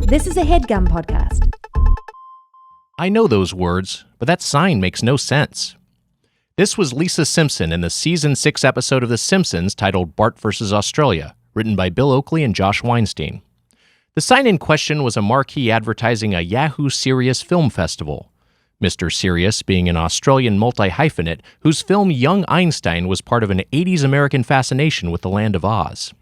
This is a Headgum podcast. I know those words, but that sign makes no sense. This was Lisa Simpson in the Season 6 episode of The Simpsons titled Bart vs. Australia, written by Bill Oakley and Josh Weinstein. The sign in question was a marquee advertising a Yahoo Serious Film Festival, Mr. Serious being an Australian multi-hyphenate whose film Young Einstein was part of an 80s American fascination with the land of Oz.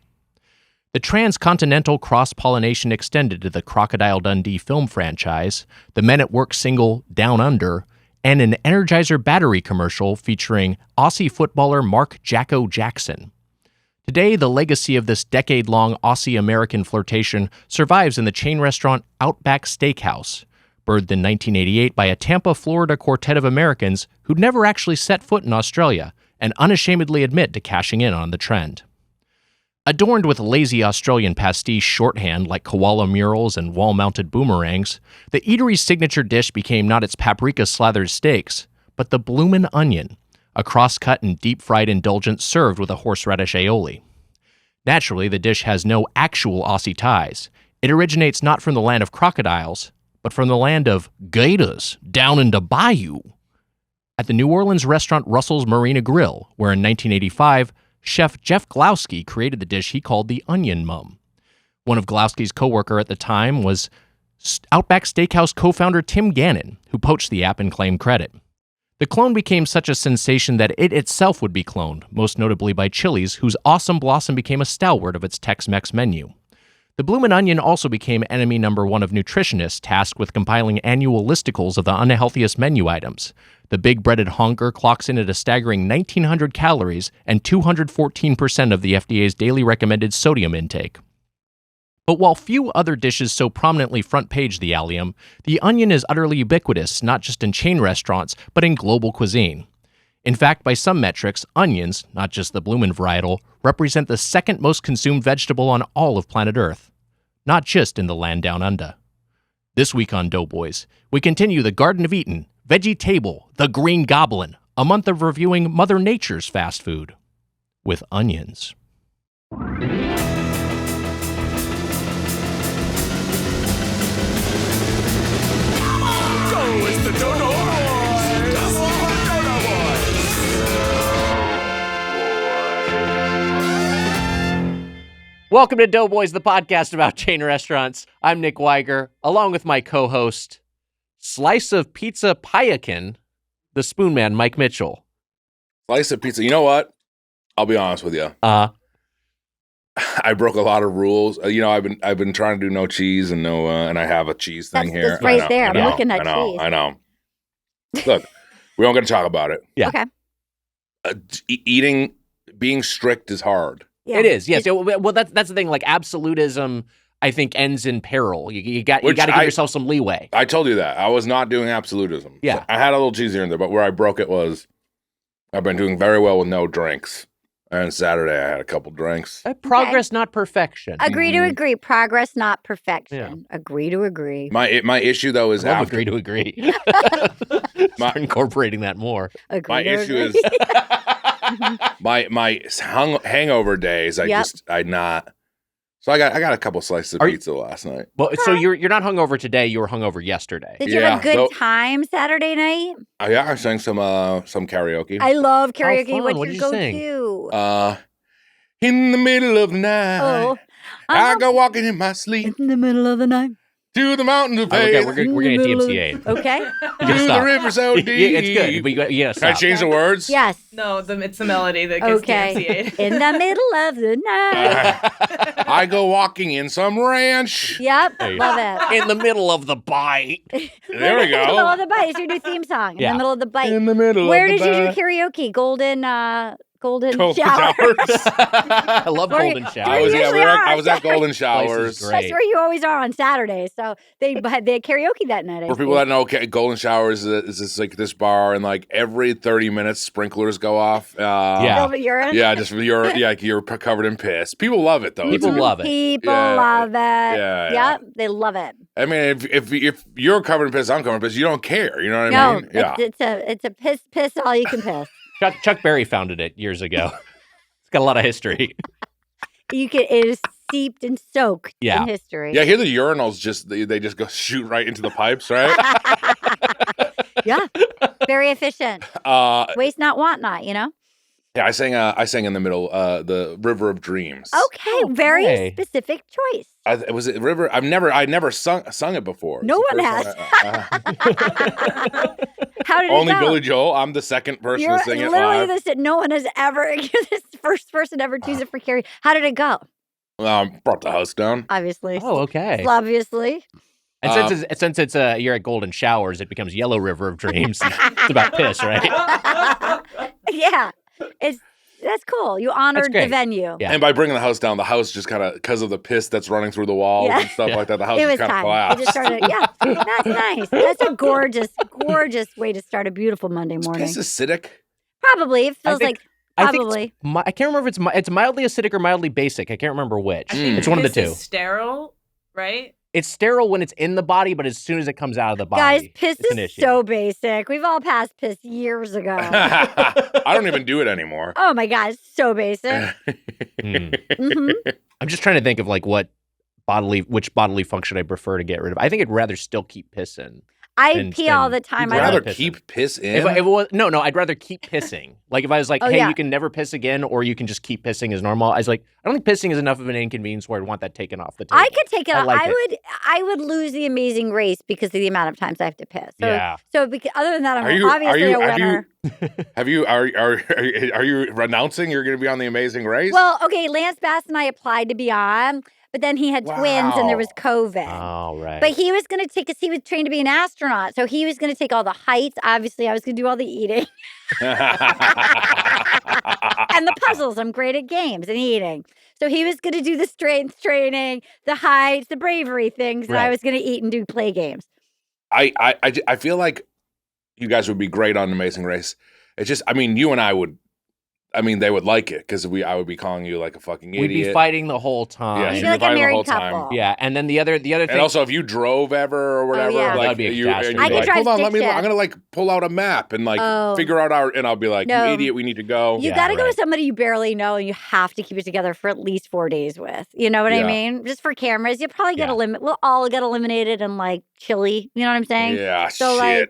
The transcontinental cross-pollination extended to the Crocodile Dundee film franchise, the Men at Work single Down Under, and an Energizer battery commercial featuring Aussie footballer Mark Jacko Jackson. Today, the legacy of this decade-long Aussie-American flirtation survives in the chain restaurant Outback Steakhouse, birthed in 1988 by a Tampa, Florida quartet of Americans who'd never actually set foot in Australia and unashamedly admit to cashing in on the trend. Adorned with lazy Australian pastiche shorthand like koala murals and wall-mounted boomerangs, the eatery's signature dish became not its paprika-slathered steaks, but the bloomin' onion, a cross-cut and deep-fried indulgence served with a horseradish aioli. Naturally, the dish has no actual Aussie ties. It originates not from the land of crocodiles, but from the land of gators down in the bayou. At the New Orleans restaurant Russell's Marina Grill, where in 1985, Chef Jeff Glowski created the dish he called the Onion Mum. One of Glowski's co-worker at the time was Outback Steakhouse co-founder Tim Gannon, who poached the app and claimed credit. The clone became such a sensation that it itself would be cloned, most notably by Chili's, whose Awesome Blossom became a stalwart of its Tex-Mex menu. The Bloomin' Onion also became enemy number one of nutritionists tasked with compiling annual listicles of the unhealthiest menu items. The big breaded honker clocks in at a staggering 1,900 calories and 214% of the FDA's daily recommended sodium intake. But while few other dishes so prominently front-page the allium, the onion is utterly ubiquitous, not just in chain restaurants, but in global cuisine. In fact, by some metrics, onions, not just the bloomin' varietal, represent the second most consumed vegetable on all of planet Earth. Not just in the land down under. This week on Doughboys, we continue the Garden of Eatin, Veggie Table, the Green Gobblin, a month of reviewing Mother Nature's fast food. With onions. It's the Welcome to Doughboys, the podcast about chain restaurants. I'm Nick Weiger, along with my co-host, Slice of Pizza Payakin, the Spoon Man, Mike Mitchell. Slice of pizza. You know what? I'll be honest with you. I broke a lot of rules. I've been trying to do no cheese and no, and I have a cheese thing here. That's right there. I'm looking at cheese. I know. Look, we don't got to talk about it. Yeah. Okay. Being strict is hard. Yeah. It is, yes. Well, that's the thing. Like absolutism, I think, ends in peril. You got to give yourself some leeway. I told you that I was not doing absolutism. Yeah, I had a little cheese here and there, but where I broke it was I've been doing very well with no drinks. And Saturday I had a couple drinks. Progress, not perfection. Agree to agree. Progress, not perfection. Yeah. Agree to agree. My issue though is agree to agree. Start incorporating that more. Agree my to issue agree. is my hangover days. I got a couple slices of pizza last night. Well, so you're not hungover today. You were hungover yesterday. Did you have a good time Saturday night? Yeah, I sang some karaoke. I love karaoke. What What'd did you you go sing? to? In the middle of the night, I go walking in my sleep in the middle of the night to the mountains of Okay, faith. we're going to DMCA. Okay. To the river so deep. Yeah, it's good, but you gotta Can I stop. change the words? Yes. No, it's the melody that gets DMCA'd. In the middle of the night. I go walking in some ranch. Yep. Hey. Love it. In the middle of the bite. There we In the middle go. of the bite. It's your new theme song. In Yeah. the middle of the bite. In the middle Where of the did you do bite. karaoke? Golden Golden showers. I love golden Where showers. you- I was at Golden Showers. great. That's where you always are on Saturdays. So they had karaoke that night. I For people think. that know, Golden Showers is this like this bar, and like every 30 minutes, sprinklers go off. Yeah. Over urine. Yeah, just you're covered in piss. People love it though. People love it. People Yeah. love it. Yeah, yeah. Yep, they love it. I mean, if you're covered in piss, I'm covered in piss. You don't care. You know what I No, mean? Yeah. it's a piss all you can piss. Chuck Berry founded it years ago. It's got a lot of history. It is steeped and soaked in history. Yeah, I hear the urinals they just go shoot right into the pipes, right? Yeah, very efficient. Waste not, want not. Yeah, I sang in the middle, the River of Dreams. Okay, very specific choice. Was it River? I never sung it before. No one has. How did it Only go? Billy Joel. I'm the second person to sing it live. No one has ever. You're the first person to ever choose it for Carrie. How did it go? Brought the house down. Obviously. Oh, okay. Obviously. And since it's you're at Golden Showers, it becomes Yellow River of Dreams. It's about piss, right? Yeah. That's cool. You honored the venue. Yeah. And by bringing the house down, the house just kind of, because of the piss that's running through the walls and stuff like that, the house just kind of collapsed. It just started, that's nice. That's a gorgeous, gorgeous way to start a beautiful Monday morning. Is piss acidic? Probably. It feels like probably. I can't remember if it's mildly acidic or mildly basic. I can't remember which. It's one of the two. Is sterile, right? It's sterile when it's in the body, but as soon as it comes out of the body, guys, piss is so basic. We've all passed piss years ago. I don't even do it anymore. Oh my God, it's so basic. I'm just trying to think of like which bodily function I prefer to get rid of. I think I'd rather still keep pissing. I pee all the time. You'd rather keep piss in? If it was, no, I'd rather keep pissing. Like if I was like, hey, you can never piss again, or you can just keep pissing as normal. I was like, I don't think pissing is enough of an inconvenience where I'd want that taken off the table. I could take it off. I would lose the Amazing Race because of the amount of times I have to piss. So because, other than that, I'm obviously a winner. Are you renouncing you're going to be on the Amazing Race? Well, okay, Lance Bass and I applied to be on. But then he had twins and there was COVID. Oh, right. But he was going to take, because he was trained to be an astronaut. So he was going to take all the heights. Obviously, I was going to do all the eating. And the puzzles. I'm great at games and eating. So he was going to do the strength training, the heights, the bravery things. And I was going to eat and do play games. I feel like you guys would be great on Amazing Race. It's just, you and I would. They would like it because I would be calling you like a fucking idiot. We'd be fighting the whole time. Yeah, you'd be like a married couple. Yeah, and then the other thing. And also, if you drove ever or whatever, that'd be a catastrophe. I could drive. Hold on, I'm gonna like pull out a map and like figure out and I'll be like, you idiot, we need to go. You got to go with somebody you barely know, and you have to keep it together for at least 4 days with. You know what I mean? Just for cameras, you'll probably get We'll all get eliminated and like chili. You know what I'm saying? Yeah, chili.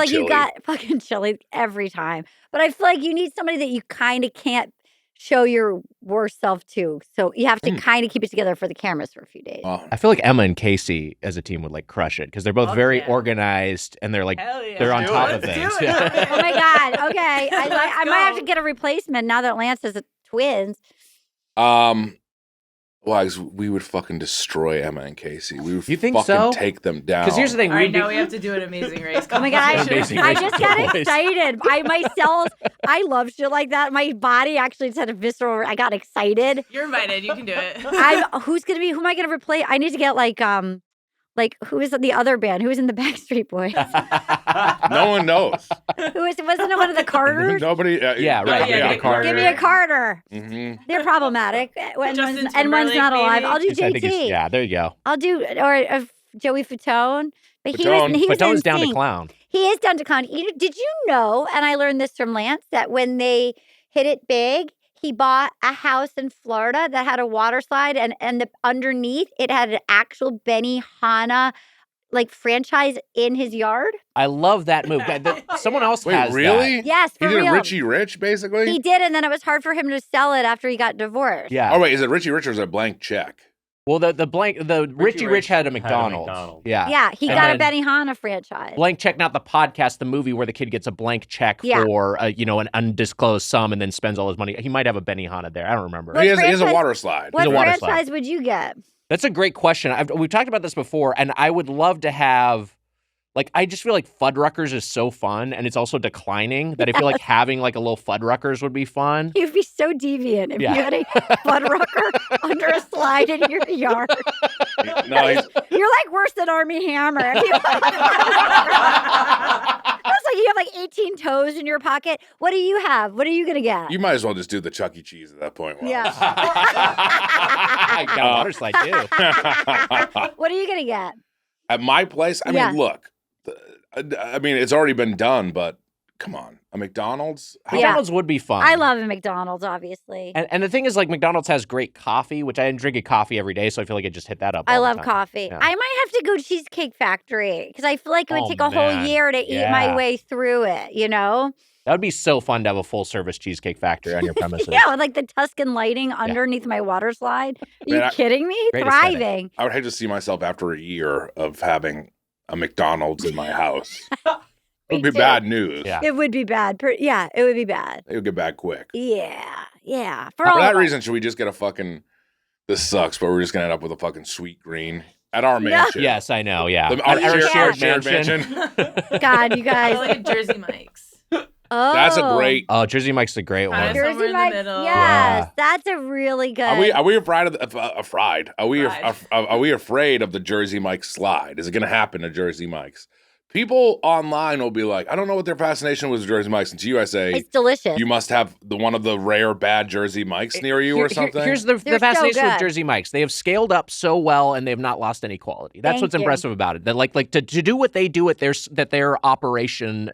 You got fucking chili every time. But I feel like you need somebody that you kind of can't show your worst self to. So you have to kind of keep it together for the cameras for a few days. I feel like Emma and Casey as a team would like crush it because they're both very organized and they're like they're on top of things. Oh my God. Okay. I might have to get a replacement now that Lance has twins. We would fucking destroy Emma and Casey. We would take them down. Because here's the thing. I know we have to do an Amazing Race. Oh my God. I just got excited. My cells, I love shit like that. My body actually just had a visceral, I got excited. You're invited. You can do it. Who am I going to replace? I need to get like who is the other band? Who was in the Backstreet Boys? No one knows. Wasn't it one of the Carters? Nobody. Carter. Give me a Carter. Mm-hmm. They're problematic. One's not alive. I'll do JT. Yeah, there you go. I'll do Joey Fatone. But Fatone's down to clown. He is down to clown. Did you know? And I learned this from Lance that when they hit it big, he bought a house in Florida that had a water slide, and underneath it had an actual Benihana like franchise in his yard. I love that move. Someone else has really? that. Yes, for real. He did Richie Rich, basically? He did, and then it was hard for him to sell it after he got divorced. Yeah. Oh, wait, is it Richie Rich or is it a blank check? Well, the Richie Rich had a McDonald's. Yeah. Yeah, he got a Benihana franchise. Blank Check, not the podcast, the movie where the kid gets a blank check for an undisclosed sum and then spends all his money. He might have a Benihana there. I don't remember. He has a water slide. What franchise would you get? That's a great question. We've talked about this before, and I would love to have. Like, I just feel like Fuddruckers is so fun, and it's also declining, that I feel like having, like, a little Fuddruckers would be fun. You'd be so deviant if you had a Fuddrucker under a slide in your yard. No, you're like worse than Armie Hammer. It's like you have like 18 toes in your pocket. What do you have? What are you going to get? You might as well just do the Chuck E. Cheese at that point. Yeah. I got a water slide, too. What are you going to get? At my place, I mean, look. It's already been done, but come on, a McDonald's? Yeah. McDonald's would be fun. I love a McDonald's, obviously. And the thing is, like, McDonald's has great coffee, which I drink a coffee every day, so I feel like I just hit that up. I all the love time. coffee. Yeah. I might have to go Cheesecake Factory because I feel like it would Oh, take a whole man. year to eat my Yeah. way through it, you know? That would be so fun to have a full-service Cheesecake Factory on your premises. Yeah, with like the Tuscan lighting underneath my water slide. Are you Man, kidding me? Great aesthetic. Thriving. I would hate to see myself after a year of having a McDonald's in my house. It would be too. bad news. Yeah. It would be bad. Yeah, it would be bad. It would get bad quick. Yeah. For For all that of us. reason, should we just get a fucking? This sucks, but we're just gonna end up with a fucking sweet green at our mansion. Yes, I know. Yeah. Our At our shared shared mansion. God, you guys. Like a Jersey Mike's. Oh, That's a great. Oh, Jersey Mike's a great Kind one. of somewhere Jersey in the Mike's. middle. Yes, Yeah. that's a really good. Are we afraid of fried? Are we Fried. are we afraid of the Jersey Mike's slide? Is it going to happen to Jersey Mike's? People online will be like, I don't know what their fascination was with Jersey Mike's. And to you, I say, It's delicious. you must have one of the rare bad Jersey Mike's near you or something. Here's the They're so fascination with good. Jersey Mike's. They have scaled up so well, and they have not lost any quality. That's Thank what's you. impressive about it. That like to do what they do at their operation,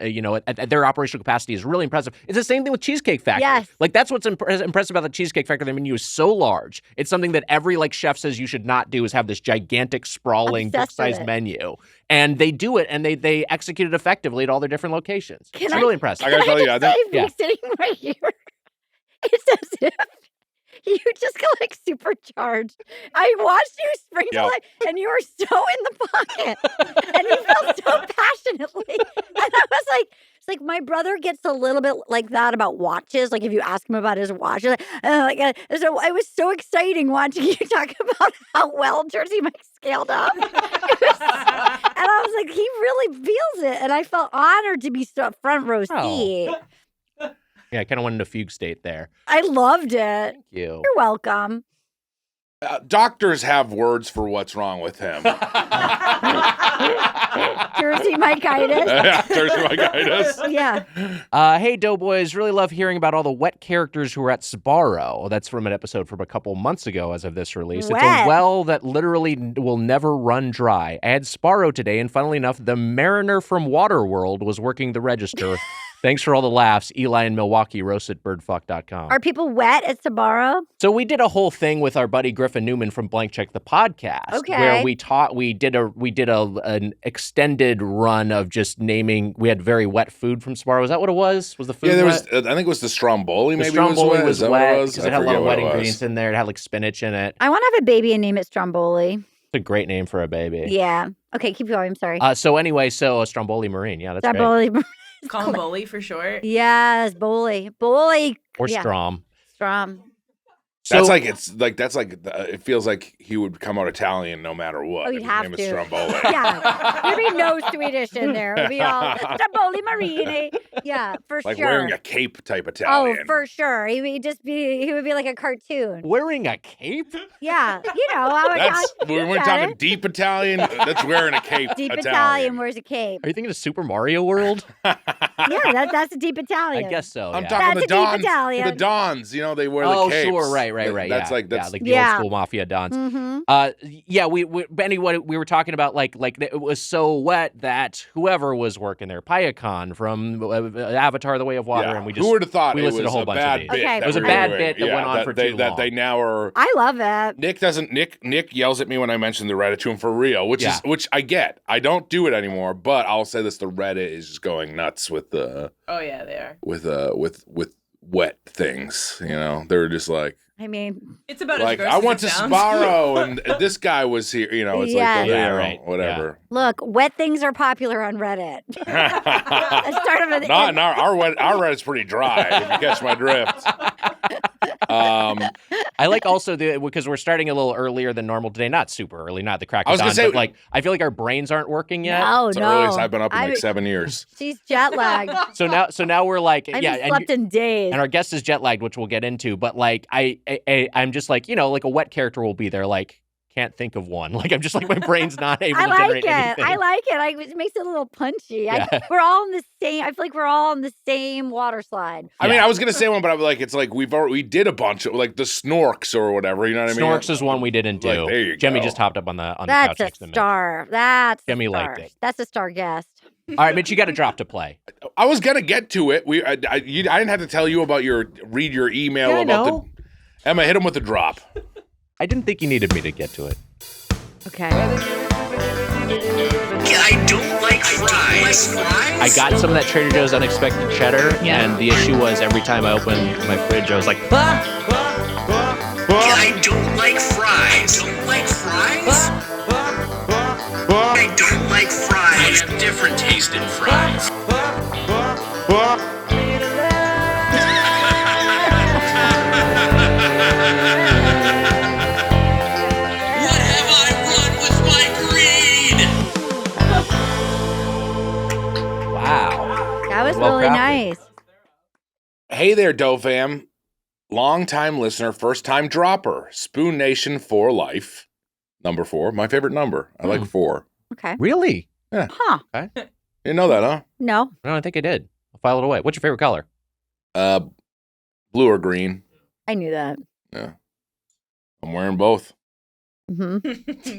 at their operational capacity is really impressive. It's the same thing with Cheesecake Factory. Yes. Like that's what's impressive about the Cheesecake Factory. The menu is so large. It's something that every like chef says you should not do is have this gigantic, sprawling, Obsessed with book-sized it. menu. And they do it, and they execute it effectively at all their different locations. Can It's I- really impressive. I gotta tell you, I think Being Yeah. sitting right here, it's as if you just got like supercharged. I watched you sprinkle Yeah. it, and you were so in the pocket, and you felt so passionately. And I was like, it's like my brother gets a little bit like that about watches. Like if you ask him about his watch, so it was so exciting watching you talk about how well Jersey Mike scaled up. And I was like, he really feels it. And I felt honored to be front row Oh. seat. Yeah, I kind of went into fugue state there. I loved it. Thank you. You're welcome. doctors have words for what's wrong with him. Jersey Mike-itis. Jersey Mike-itis. Yeah. Hey, Doughboys, really love hearing about all the wet characters who were at Sbarro. That's from an episode from a couple months ago as of this release. It's a Wet. well that literally will never run dry. I had Sbarro today, and funnily enough, the Mariner from Waterworld was working the register. Thanks for all the laughs. Eli in Milwaukee, roast at birdfuck.com. Are people wet at Sbarro? So we did a whole thing with our buddy Griffin Newman from Blank Check the podcast, Okay. where we did an extended run of just naming. We had very wet food from Sbarro. Was that what it was? Was the food? Yeah, there wet? was. I think it was the Stromboli. The Maybe Stromboli it was was wet. Is that what wet it was? because I it had a lot forget of what wet it was. ingredients in there. It had like spinach in it. I want to have a baby and name it Stromboli. It's a great name for a baby. Yeah. Okay, keep going. I'm sorry. So anyway, Stromboli Marine. Yeah, that's great. Stromboli. Call him Bully for short. Yes, Boli. Boli. Or yeah. Strom. Strom. That's it feels like he would come out Italian no matter what. Oh, if you'd his have name is to. Stromboli. Yeah. There'd be no Swedish in there. It would be all Stromboli Marine. Yeah, for Like sure. wearing a cape type Oh, Italian. for sure. He would be like a cartoon. Wearing a cape? Yeah. You know, When we're got talking it. deep Italian, that's wearing a cape. Deep Italian wears a cape. Are you thinking of Super Mario World? Yeah, that's a deep I Italian. guess so. I'm yeah. talking That's the a deep Dons. Italian. The Dons, they wear Oh, the capes. sure, right. That's like the Yeah. old school mafia dons. Mm-hmm. Yeah, anyway, we were talking about like it was so wet that whoever was working there, Payakon from Avatar: The Way of Water, Yeah. and we just Who would have thought we it listed was a whole a bunch bad of bit? these. Okay, that It was a we bad were bit doing. that went on for too that long. they now are. I love it. Nick yells at me when I mention the Reddit to him for real, which Yeah. which I get. I don't do it anymore, but I'll say this: the Reddit is just going nuts with the Oh yeah, they are. with wet things. They're just like I mean, It's about like as gross I as went it to sounds. Sbarro and this guy was here. It's Yes. like Yeah, right. whatever. look, wet things are popular on Reddit. Let's start of an Not our Reddit's pretty dry. If you catch my drift. I like also because we're starting a little earlier than normal today. Not super early, not the crack of I was gonna dawn, say- but like I feel like our brains aren't working yet. No, It's the no. earliest I've been up in like I- 7 years. She's jet lagged. So now we're like, I yeah, haven't and slept in days. and our guest is jet lagged, which we'll get into. But like I'm just like like a wet character will be there. Like can't think of one. Like I'm just like my brain's not able I to like generate it. anything. I like it. It makes it a little punchy. Yeah. We're all in the same. I feel like we're all on the same water slide. I mean, I was gonna say one, but I'm like, it's like we did a bunch of like the snorks or whatever. You know what I mean? Snorks is one we didn't do. Like, there you Jemmy go. just hopped up on the couch That's next a to me. star. That's Jimmy a star. liked it. That's a star guest. All right, Mitch, you got a drop to play. I was gonna get to it. I didn't have to tell you about read your email about the Emma. Hit him with the drop. I didn't think you needed me to get to it. Okay. I don't like fries. I got some of that Trader Joe's unexpected cheddar, and the issue was every time I opened my fridge, I was like, I don't like fries. Don't like fries? I don't like fries. Different taste in fries. What have I run with my greed? wow. That was Well really crafted. nice. Hey there, Doe fam. Long-time listener, first-time dropper. Spoon Nation for life. Number 4. My favorite number. I like 4. Okay. Really? Huh. You didn't know that, huh? No. No, I think I did. I'll file it away. What's your favorite color? Blue or green. I knew that. Yeah. I'm wearing both. Mm-hmm.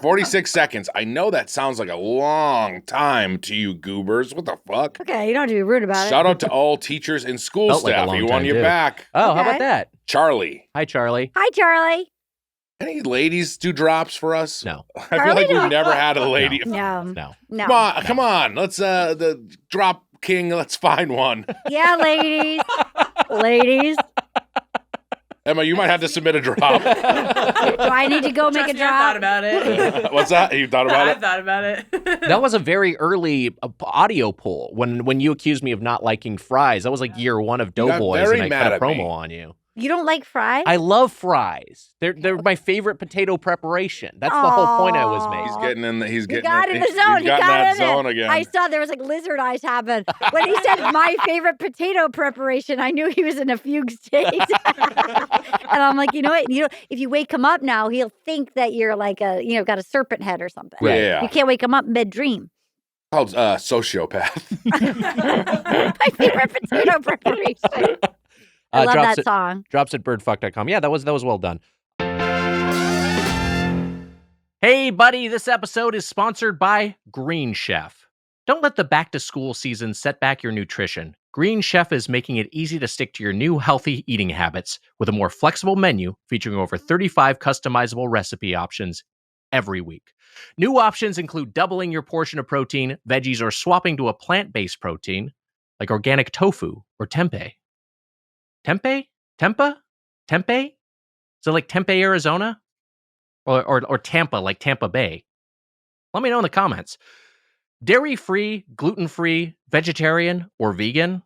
46 seconds. I know that sounds like a long time to you goobers. What the fuck? Okay, you don't have to be rude about Shout out to all teachers and school Felt like a staff. long You time, on your too. back. Oh, how Okay. about that? Charlie. Hi, Charlie. Hi, Charlie. Any ladies do drops for us? No. I feel Charlie like we've don't. never had a lady. No. No. No. Come on. Let's the drop king. Let's find one. Yeah, ladies. Ladies. Emma, you might have to submit a drop. Do I need to go make a Trust me, I thought drop? about it. What's that? You thought about I it? thought about it. That was a very early audio poll when you accused me of not liking fries. That was like year 1 of got Doughboys, very and I mad cut a at me. promo on you. You don't like fries? I love fries. They're my favorite potato preparation. That's the whole point I was Aw. making. He's getting in. He's He getting. got in the he's zone. He got in got that in zone it. again. I saw there was like lizard eyes happen. When he said my favorite potato preparation, I knew he was in a fugue state. And I'm like, you know what? If you wake him up now, he'll think that you're like got a serpent head or something. Right. Yeah. You can't wake him up mid-dream. Called sociopath. My favorite potato preparation. I love that song. Drops at birdfuck.com. Yeah, that was well done. Hey, buddy, this episode is sponsored by Green Chef. Don't let the back-to-school season set back your nutrition. Green Chef is making it easy to stick to your new healthy eating habits with a more flexible menu featuring over 35 customizable recipe options every week. New options include doubling your portion of protein, veggies, or swapping to a plant-based protein like organic tofu or tempeh. Tempeh? Tempa? Tempeh? Is it like Tempe, Arizona? Or Tampa, like Tampa Bay? Let me know in the comments. Dairy-free, gluten-free, vegetarian, or vegan?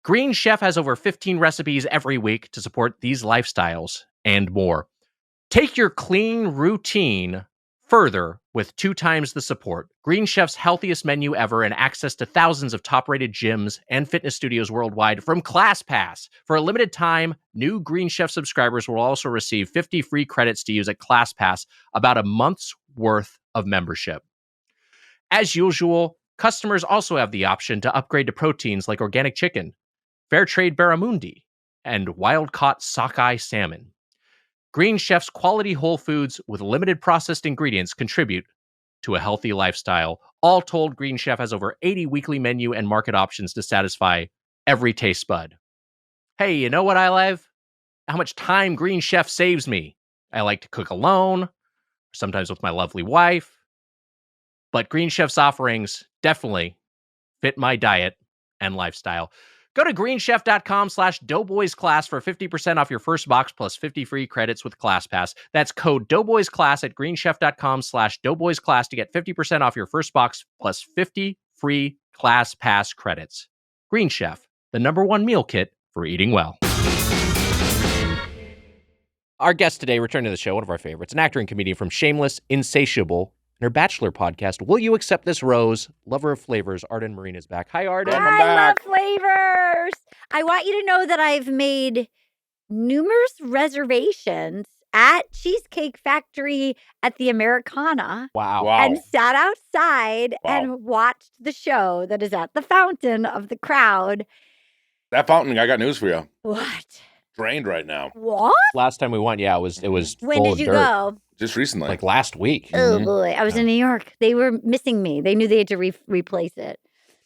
Green Chef has over 15 recipes every week to support these lifestyles and more. Take your clean routine further with 2 times the support. Green Chef's healthiest menu ever and access to thousands of top-rated gyms and fitness studios worldwide from ClassPass. For a limited time, new Green Chef subscribers will also receive 50 free credits to use at ClassPass, about a month's worth of membership. As usual, customers also have the option to upgrade to proteins like organic chicken, Fairtrade barramundi, and wild-caught sockeye salmon. Green Chef's quality whole foods with limited processed ingredients contribute to a healthy lifestyle. All told, Green Chef has over 80 weekly menu and market options to satisfy every taste bud. Hey, you know what I love? How much time Green Chef saves me. I like to cook alone, sometimes with my lovely wife. But Green Chef's offerings definitely fit my diet and lifestyle. Go to greenchef.com/doughboysclass for 50% off your first box plus 50 free credits with ClassPass. That's code doughboysclass at greenchef.com/doughboysclass to get 50% off your first box plus 50 free ClassPass credits. Green Chef, the #1 meal kit for eating well. Our guest today, returning to the show, one of our favorites, an actor and comedian from Shameless, Insatiable, and her Bachelor podcast, Will You Accept This Rose? Lover of flavors, Arden Myrin is back. Hi, Arden. Welcome I back. love flavors. I want you to know that I've made numerous reservations at Cheesecake Factory at the Americana Wow. Wow. and sat outside Wow. and watched the show that is at the fountain of the crowd. That fountain, I got news for you. What? Drained right now. What? Last time we went, yeah, it was When full did of you dirt. go? just recently. Like last week. Oh boy, I was in New York. They were missing me. They knew they had to replace it.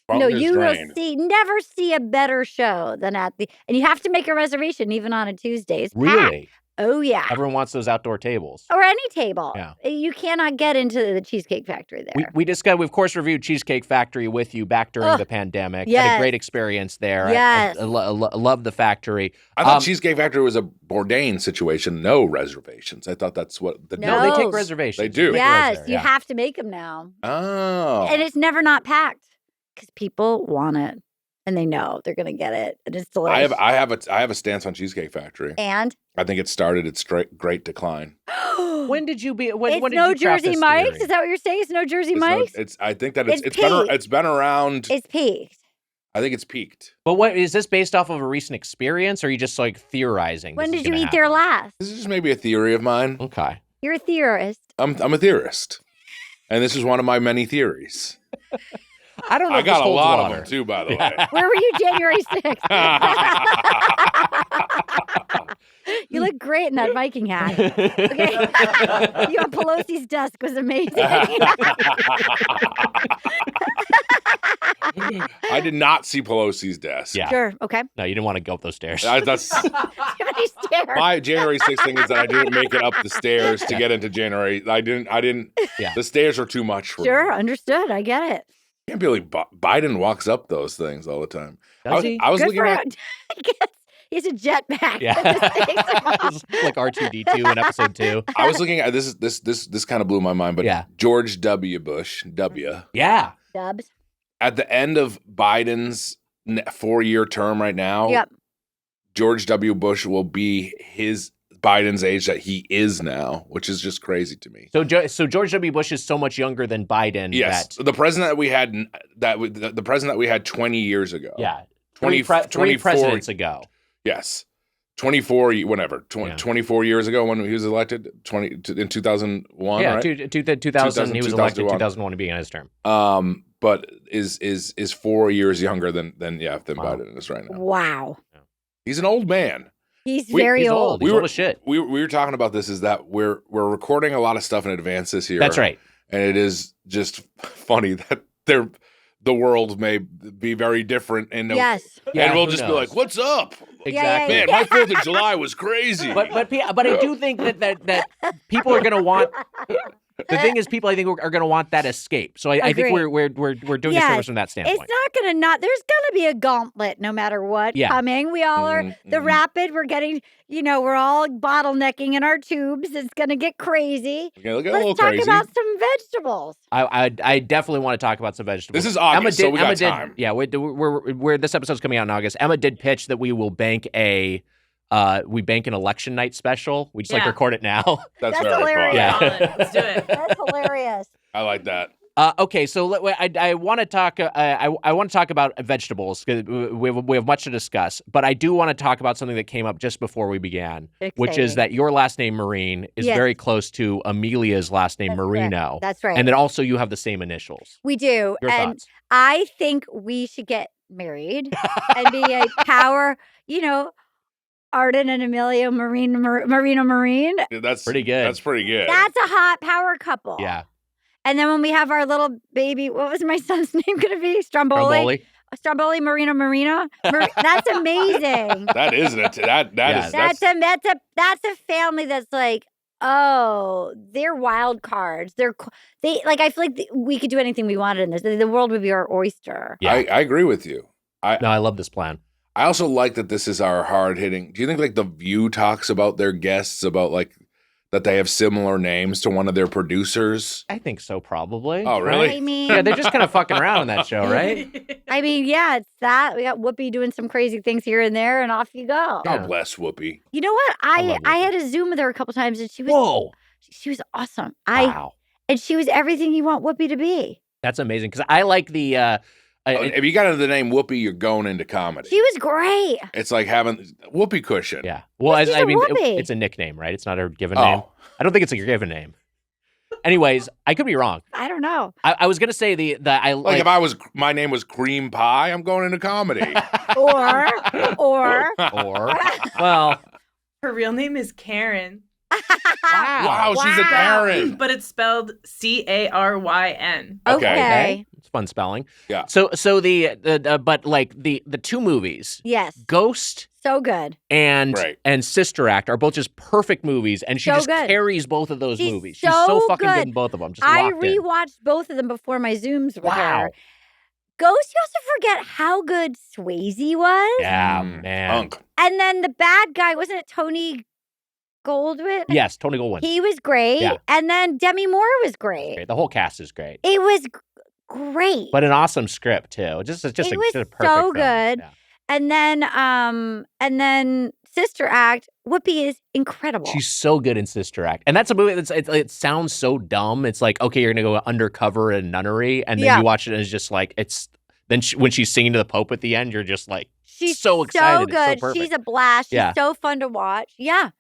Probably No, is you will drained. never see a better show than and you have to make a reservation even on a Tuesday. It's packed. Really? Oh yeah. Everyone wants those outdoor tables. Or any table. Yeah. You cannot get into the Cheesecake Factory there. We discussed, we of course reviewed Cheesecake Factory with you back during the pandemic. Had a yes. great experience there. Yes. I love the factory. I thought Cheesecake Factory was a Bourdain situation, no reservations. I thought that's what the No, they take reservations. They do. Yes, you have to make them now. Oh. And it's never not packed because people want it and they know they're going to get it. And it's delicious. I have a stance on Cheesecake Factory. And? I think it started its great decline. When did you be? It's when did no you craft Jersey this Mike's? theory? Is that what you're saying? It's no Jersey Mike's? I think that It's been around. It's peaked. I think it's peaked. But what is this based off of a recent experience, or are you just like theorizing? When this is did you gonna eat there happen? last? This is just maybe a theory of mine. Okay. You're a theorist. I'm a theorist, and this is one of my many theories. I don't know. I if this got a holds lot water. of them too, by the way. Where were you January 6th? You look great in that Viking hat. Okay. You on Pelosi's desk was amazing. I did not see Pelosi's desk. Yeah. Sure. Okay. No, you didn't want to go up those stairs. That's Too many stairs. my January 6th thing is that I didn't make it up the stairs to get into January. I didn't. Yeah. The stairs are too much for Sure. me. Understood. I get it. Can't be like Biden walks up those things all the time. Does he? I was Good looking for at. him. He's a jetpack. Yeah. That just takes him off. It's like R2D2 in episode 2. I was looking at this kind of blew my mind, but Yeah. George W. Bush, W, Yeah. Dubs. at the end of Biden's 4-year term right now, Yep. George W. Bush will be Biden's age that he is now, which is just crazy to me. So George W. Bush is so much younger than Biden. Yes, the president that we had the president that we had 20 years ago. Yeah. 20 three presidents ago. Yes. 24 whatever. 24 years ago when he was elected, in 2001, Yeah, right? 2000 he was elected 2001. 2001 to begin his term. But is 4 years younger than Biden is right now. Wow. He's an old man. He's very He's old. He's old as shit. We were talking about this is that we're recording a lot of stuff in advance this year. That's right. And it is just funny that the world may be very different. And Yes. Yeah, and we'll who just be knows? like, what's up? Exactly. Man, my 4th of July was crazy. But I do think that people are going to want. The thing is, people I think are going to want that escape. So I think we're doing a service from that standpoint. It's not going to not. There's going to be a gauntlet no matter what coming. We all are the rapid. We're getting. We're all bottlenecking in our tubes. It's going to get crazy. Let's talk about some vegetables. I definitely want to talk about some vegetables. This is August, so we got time. Yeah, we're this episode's coming out in August. Emma did pitch that we will bank an election night special. We just record it now. That's very hilarious. Yeah. Let's do it. That's hilarious. I like that. Okay, so I want to talk. I want to talk about vegetables because we have much to discuss. But I do want to talk about something that came up just before we began, which is that your last name Myrin is very close to Amelia's last name Marino. Correct. That's right. And then also you have the same initials. We do. Your thoughts? I think we should get married and be a power. Arden and Amelia Marino Myrin. Yeah, that's pretty good. That's pretty good. That's a hot power couple. Yeah. And then when we have our little baby, what was my son's name going to be? Stromboli Marino. That's amazing. That isn't it. That's a family that's like, oh, they're wild cards. They I feel like we could do anything we wanted in this. The world would be our oyster. Yeah. I agree with you. I love this plan. I also like that this is our hard hitting. Do you think like The View talks about their guests about like that they have similar names to one of their producers? I think so, probably. Oh, really? I mean, Yeah, they're just kind of fucking around on that show, right? I mean, yeah, it's that. We got Whoopi doing some crazy things here and there, and off you go. God bless Whoopi. You know what? love I Whoopi. had a Zoom with her a couple times, and she was awesome. Wow. And she was everything you want Whoopi to be. That's amazing because I like the. If you got into the name Whoopi, you're going into comedy. She was great. It's like having Whoopi cushion. Yeah. Well, She's a Whoopi. it's a nickname, right? It's not her given name. I don't think it's a given name. Anyways, I could be wrong. I don't know. I was gonna say if my name was Cream Pie, I'm going into comedy. Or well, Her real name is Karen. Wow, she's a Karen. But it's spelled Caryn. Okay. It's fun spelling. Yeah. So but like the two movies, Yes. Ghost So good. and Right. Sister Act are both just perfect movies, and she So just good. carries both of those She's movies. She's so so fucking good good. in both of them. Just I locked in. rewatched both of them before my Zooms with Wow. her. Ghost, you also forget how good Swayze was. Yeah, man. Unk. And then the bad guy, wasn't it Tony Goldwyn? Yes, Tony Goldwyn. He was great. Yeah. And then Demi Moore was great. Great. The whole cast is great, It was great. but an awesome script too. Just It a was perfect so film. good. Yeah. And then Sister Act, Whoopi is incredible. She's so good in Sister Act, and that's a movie that's it sounds so dumb. It's like, okay, you're gonna go undercover in nunnery, and then Yeah. you watch it, and it's just like when she's singing to the Pope at the end, you're just like, She's so excited. So It's so good. perfect. She's a blast. She's Yeah. so fun to watch. Yeah.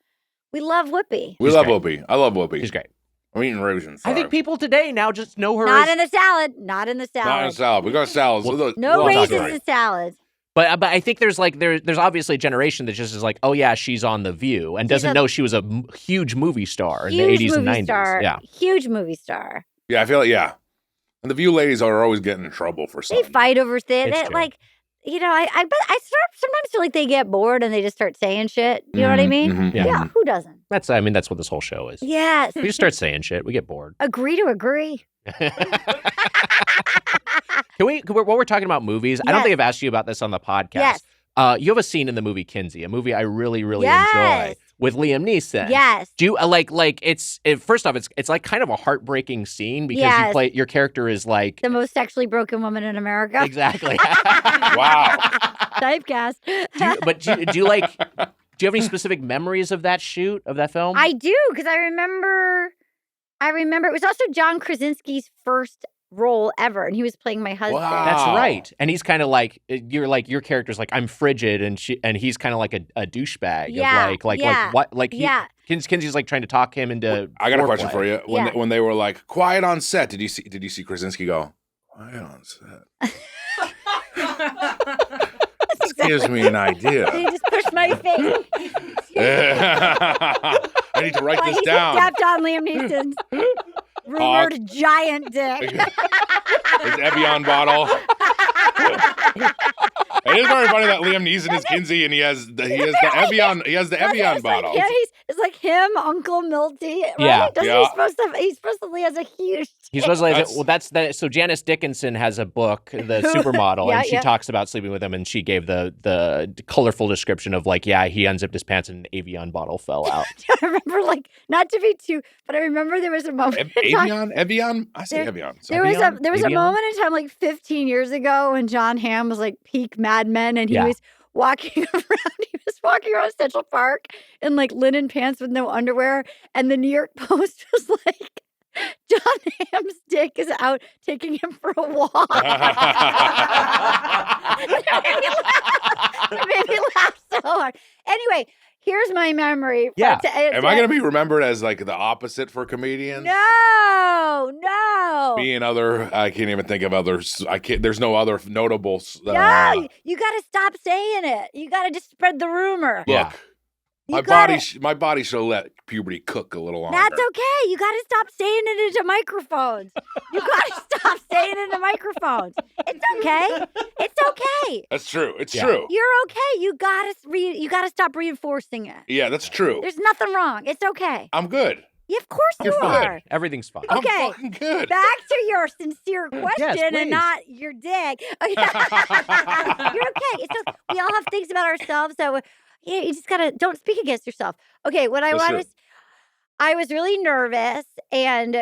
We love Whoopi. We She's love great. Whoopi. I love Whoopi. she's great. I'm eating raisins. I think people today now just know her Not as, in the salad. Not in the salad. Not in a salad. We got salads. Well, No Well, raisins sorry. in salads. but I think there's obviously a generation that just is like, oh yeah, she's on The View, and doesn't know she was a huge movie star in the 80s and 90s. Star. Yeah. Huge movie star. Yeah, I feel like, yeah. And the View ladies are always getting in trouble for They something. fight over things. It's true. Like, you know, I sometimes feel like they get bored and they just start saying shit. You know what I mean? Mhm, Yeah. Yeah. Who doesn't? That's what this whole show is. Yes. We just start saying shit, we get bored. Agree to agree. While we're talking about movies, I don't Yes. think I've asked you about this on the podcast. Yes. You have a scene in the movie Kinsey, a movie I really, really Yes. enjoy with Liam Neeson. Yes. Do you first off, it's like kind of a heartbreaking scene because Yes. your character is like The most sexually broken woman in America. exactly. Wow. Typecast. Do you have any specific memories of that shoot, of that film? I do, because I remember it was also John Krasinski's first role ever, and he was playing my husband. Wow. That's right. And he's kind of like your character's like, I'm frigid, and he's kind of like a douchebag. Yeah, Of like yeah, what like he, yeah. Kinsey's like trying to talk him into. I got a foreplay. question for you. Yeah. When they were like quiet on set, did you see Krasinski go quiet on set? This gives me an idea. He just pushed my face. I need to write Like, this he down. just tapped on Liam Neeson's rumored giant dick. His Evian bottle. It is very funny that Liam Neeson is Kinsey and he has the Evian. He has the Evian bottle. Like, it's like him, Uncle Milty. Right? Yeah. Doesn't Yeah. he's supposed to has a huge. He's supposed to That's- that's that. So Janice Dickinson has a book, The Supermodel, Yeah, and she yeah. talks about sleeping with him, and she gave the colorful description of like, yeah, he unzipped his pants and an Evian bottle fell out. I remember, like, not to be too, but I remember there was a moment. in time- Evian? I say There- Evian. There was Evian? a Evian? moment in time like 15 years ago when John Hamm was like peak Mad Men, and he Yeah. was walking around. He was walking around Central Park in like linen pants with no underwear, and the New York Post was like, John Hamm's dick is out taking him for a walk. It made me laugh so hard. Anyway, here's my memory. Yeah. Am I going to be remembered as like the opposite for comedians? No. Me and other, I can't even think of others. I can't. There's no other notables. No, you got to stop saying it. You got to just spread the rumor. Yeah. Look, You my gotta- body should let puberty cook a little longer. That's okay. You got to stop saying it into microphones. You got to stop saying it into microphones. It's okay. It's okay. That's true. It's Yeah. true. You're okay. You got to stop reinforcing it. Yeah, that's true. There's nothing wrong. It's okay. I'm good. Yeah, of course You're you fine. are. Everything's fine. I'm Okay. fucking good. Back to your sincere question please. and not your dick. Okay. You're okay. It's just, we all have things about ourselves, so you just gotta don't speak against yourself. Okay, what I That's was, I was really nervous, and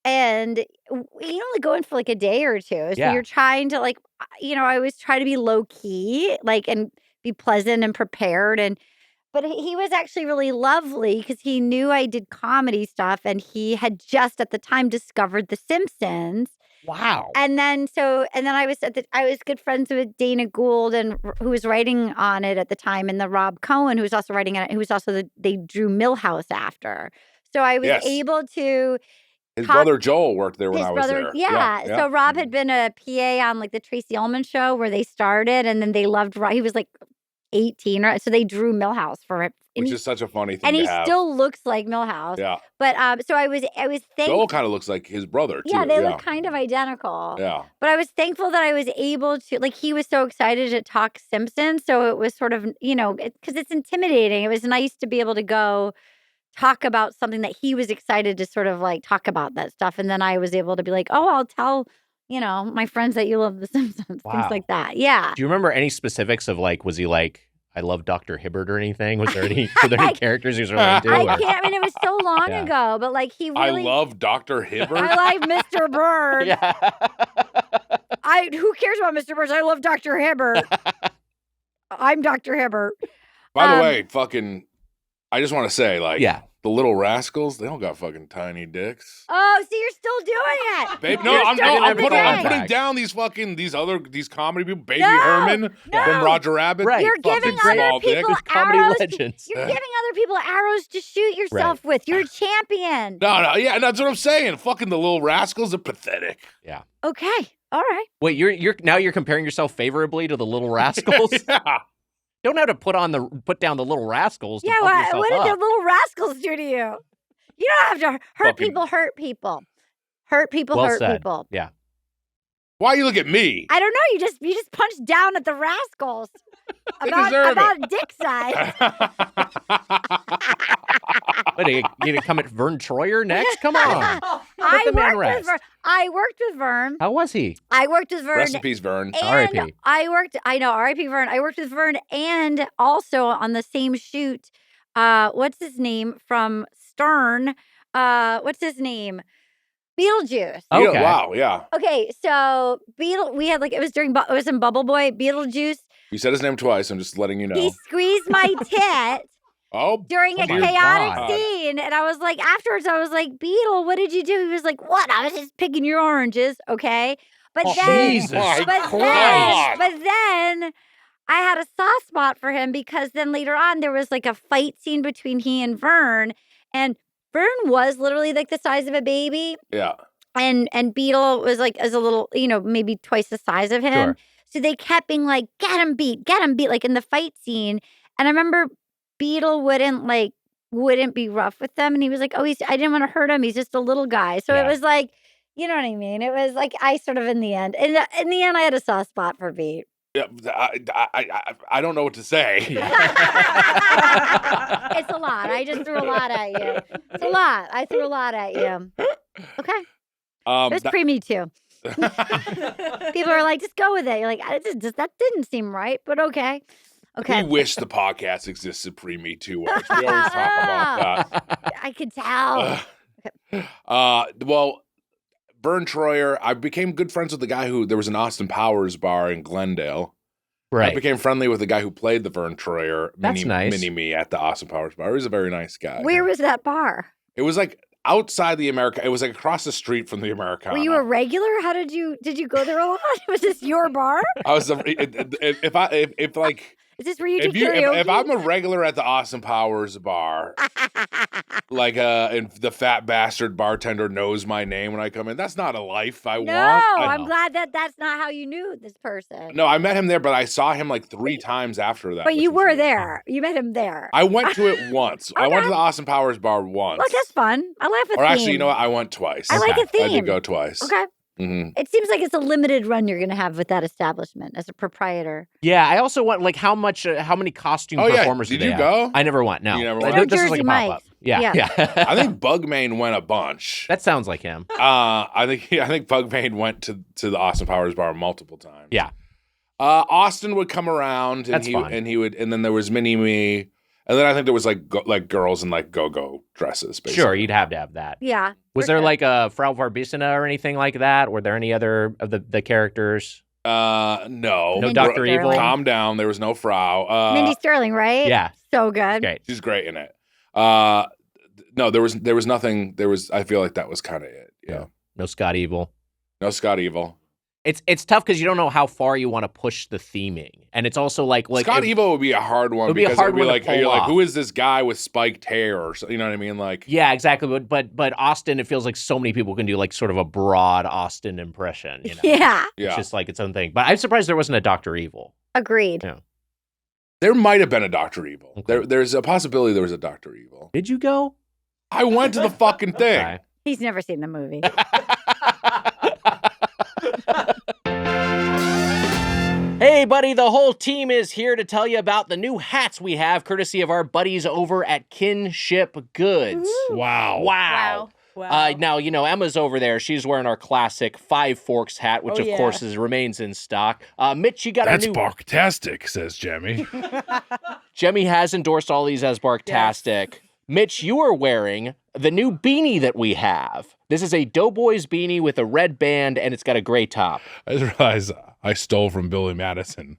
you only go in for like a day or two, so Yeah. you're trying to like, I always try to be low key, like, and be pleasant and prepared, but he was actually really lovely because he knew I did comedy stuff, and he had just at the time discovered The Simpsons. Wow. And then I was good friends with Dana Gould, and who was writing on it at the time, and the Rob Cohen, who was also writing on it, who was also they drew Millhouse after. So I was Yes. able to His Talk- brother Joel worked there when his I was brother, there. yeah. So Rob had been a PA on like the Tracy Ullman show where they started, and then they loved Rob. He was like 18, or so they drew Milhouse for it. Which is such a funny thing and to he have. still looks like Milhouse. Yeah. But so I was thankful. Joel kind of looks like his brother, too. Yeah, they look kind of identical. Yeah. But I was thankful that I was able to, like, he was so excited to talk Simpsons. So it was sort of, because it's intimidating. It was nice to be able to go talk about something that he was excited to sort of like talk about that stuff. And then I was able to be like, oh, I'll tell, my friends that you love The Simpsons, things like that. Yeah. Do you remember any specifics of like, was he like, I love Dr. Hibbert or anything? Were there any characters he was really into? I can't. I mean, it was so long ago, but like he really. I love Dr. Hibbert. I like Mr. Bird. Yeah. Who cares about Mr. Bird? I love Dr. Hibbert. I'm Dr. Hibbert. By the way, I just want to say, like, yeah. The Little Rascals, they don't got fucking tiny dicks. Oh, see, you're still doing it. Babe, I'm putting down these comedy people, Baby Herman from Roger Rabbit. Right. You're giving other people comedy arrows. legends. You're giving other people arrows to shoot yourself with. You're a champion. No, yeah, that's what I'm saying. Fucking the Little Rascals are pathetic. Yeah. Okay. All right. Wait, you're comparing yourself favorably to the Little Rascals? Yeah. Don't have to put down the Little Rascals. To Yeah, what did the Little Rascals do to you? You don't have to hurt people. Hurt people. Hurt people. Well hurt said. people. Yeah. Why you look at me? I don't know. You just punched down at the Rascals about dick size. What, are you going to come at Vern Troyer next? Come on. I worked with Vern. How was he? I worked with Vern. Rest in peace, Vern. R.I.P. R.I.P. Vern. I worked with Vern and also on the same shoot, what's his name from Stern? What's his name? Beetlejuice. Okay. Yeah, wow, yeah. Okay, so we had it was in Bubble Boy, Beetlejuice. You said his name twice. I'm just letting you know. He squeezed my tit. During a chaotic scene. And I was like, afterwards, I was like, Beetle, what did you do? He was like, what? I was just picking your oranges. Okay. But then I had a soft spot for him because then later on there was like a fight scene between he and Vern. And Vern was literally like the size of a baby. Yeah. And Beetle was like as a little, maybe twice the size of him. Sure. So they kept being like, get him beat, like in the fight scene. And I remember Beetle wouldn't be rough with them. And he was like, I didn't want to hurt him. He's just a little guy. So it was like, you know what I mean? It was like, I sort of in the end, I had a soft spot for Beat. Yeah, I don't know what to say. It's a lot. I just threw a lot at you. It's a lot. I threw a lot at you. Okay. It was pre-Me Too. People are like, just go with it. You're like, that didn't seem right, but okay. Okay. We wish the podcast existed pre-Me Too. We always talk about that. I could tell. Okay. Well, Vern Troyer, I became good friends with the guy there was an Austin Powers bar in Glendale. Right. I became friendly with the guy who played the Vern Troyer mini-me at the Austin Powers bar. He was a very nice guy. Where was that bar? It was like outside the America. It was like across the street from the Americana. Were you a regular? How did you go there a lot? Was this your bar? I was if like. Is this where you do karaoke? If I'm a regular at the Austin Powers bar, and the fat bastard bartender knows my name when I come in, that's not a life I want. No, I'm glad that's not how you knew this person. No, I met him there, but I saw him like 3 times after that. But you were there. You met him there. I went to it once. Okay. I went to the Austin Powers bar once. Look, that's fun. I laugh at Or actually, you know what? I went twice. I like a theme. I did go twice. Okay. Mm-hmm. It seems like it's a limited run you're going to have with that establishment as a proprietor. Yeah, I also want how many costume performers did do they you have? go? I never went. No, you never went? This is like a pop-up. Yeah. I think Bugman went a bunch. That sounds like him. I think Bugman went to the Austin Powers bar multiple times. Yeah. Austin would come around, and he would, and then there was Mini-Me. And then I think there was like girls in like go-go dresses. Basically. Sure, you'd have to have that. Yeah. Was there like a Frau Varbissina or anything like that? Were there any other of the characters? No. No Dr. Evil? Calm down. There was no Frau. Mindy Sterling, right? Yeah. So good. Great. She's great in it. No, there was nothing. I feel like that was kind of it. Yeah. No Scott Evil. No Scott Evil. It's tough because you don't know how far you want to push the theming, and it's also like Scott Evil would be a hard one. It would be a hard one like, to pull you're off. like, who is this guy with spiked hair? Or so, you know what I mean? Like, yeah, exactly. But Austin, it feels like so many people can do like sort of a broad Austin impression. You know? Yeah. It's just like its own thing. But I'm surprised there wasn't a Dr. Evil. Agreed. Yeah. There might have been a Dr. Evil. Okay. There's a possibility there was a Dr. Evil. Did you go? I went to the fucking thing. Okay. He's never seen the movie. Hey, buddy, the whole team is here to tell you about the new hats we have, courtesy of our buddies over at Kinship Goods. Wow. Wow. Now, Emma's over there. She's wearing our classic Five Forks hat, which, of course, remains in stock. Mitch, you got a new... That's barktastic, says Jemmy. Jemmy has endorsed all these as barktastic. Yes. Mitch, you are wearing the new beanie that we have. This is a Doughboys beanie with a red band, and it's got a gray top. I just realized I stole from Billy Madison.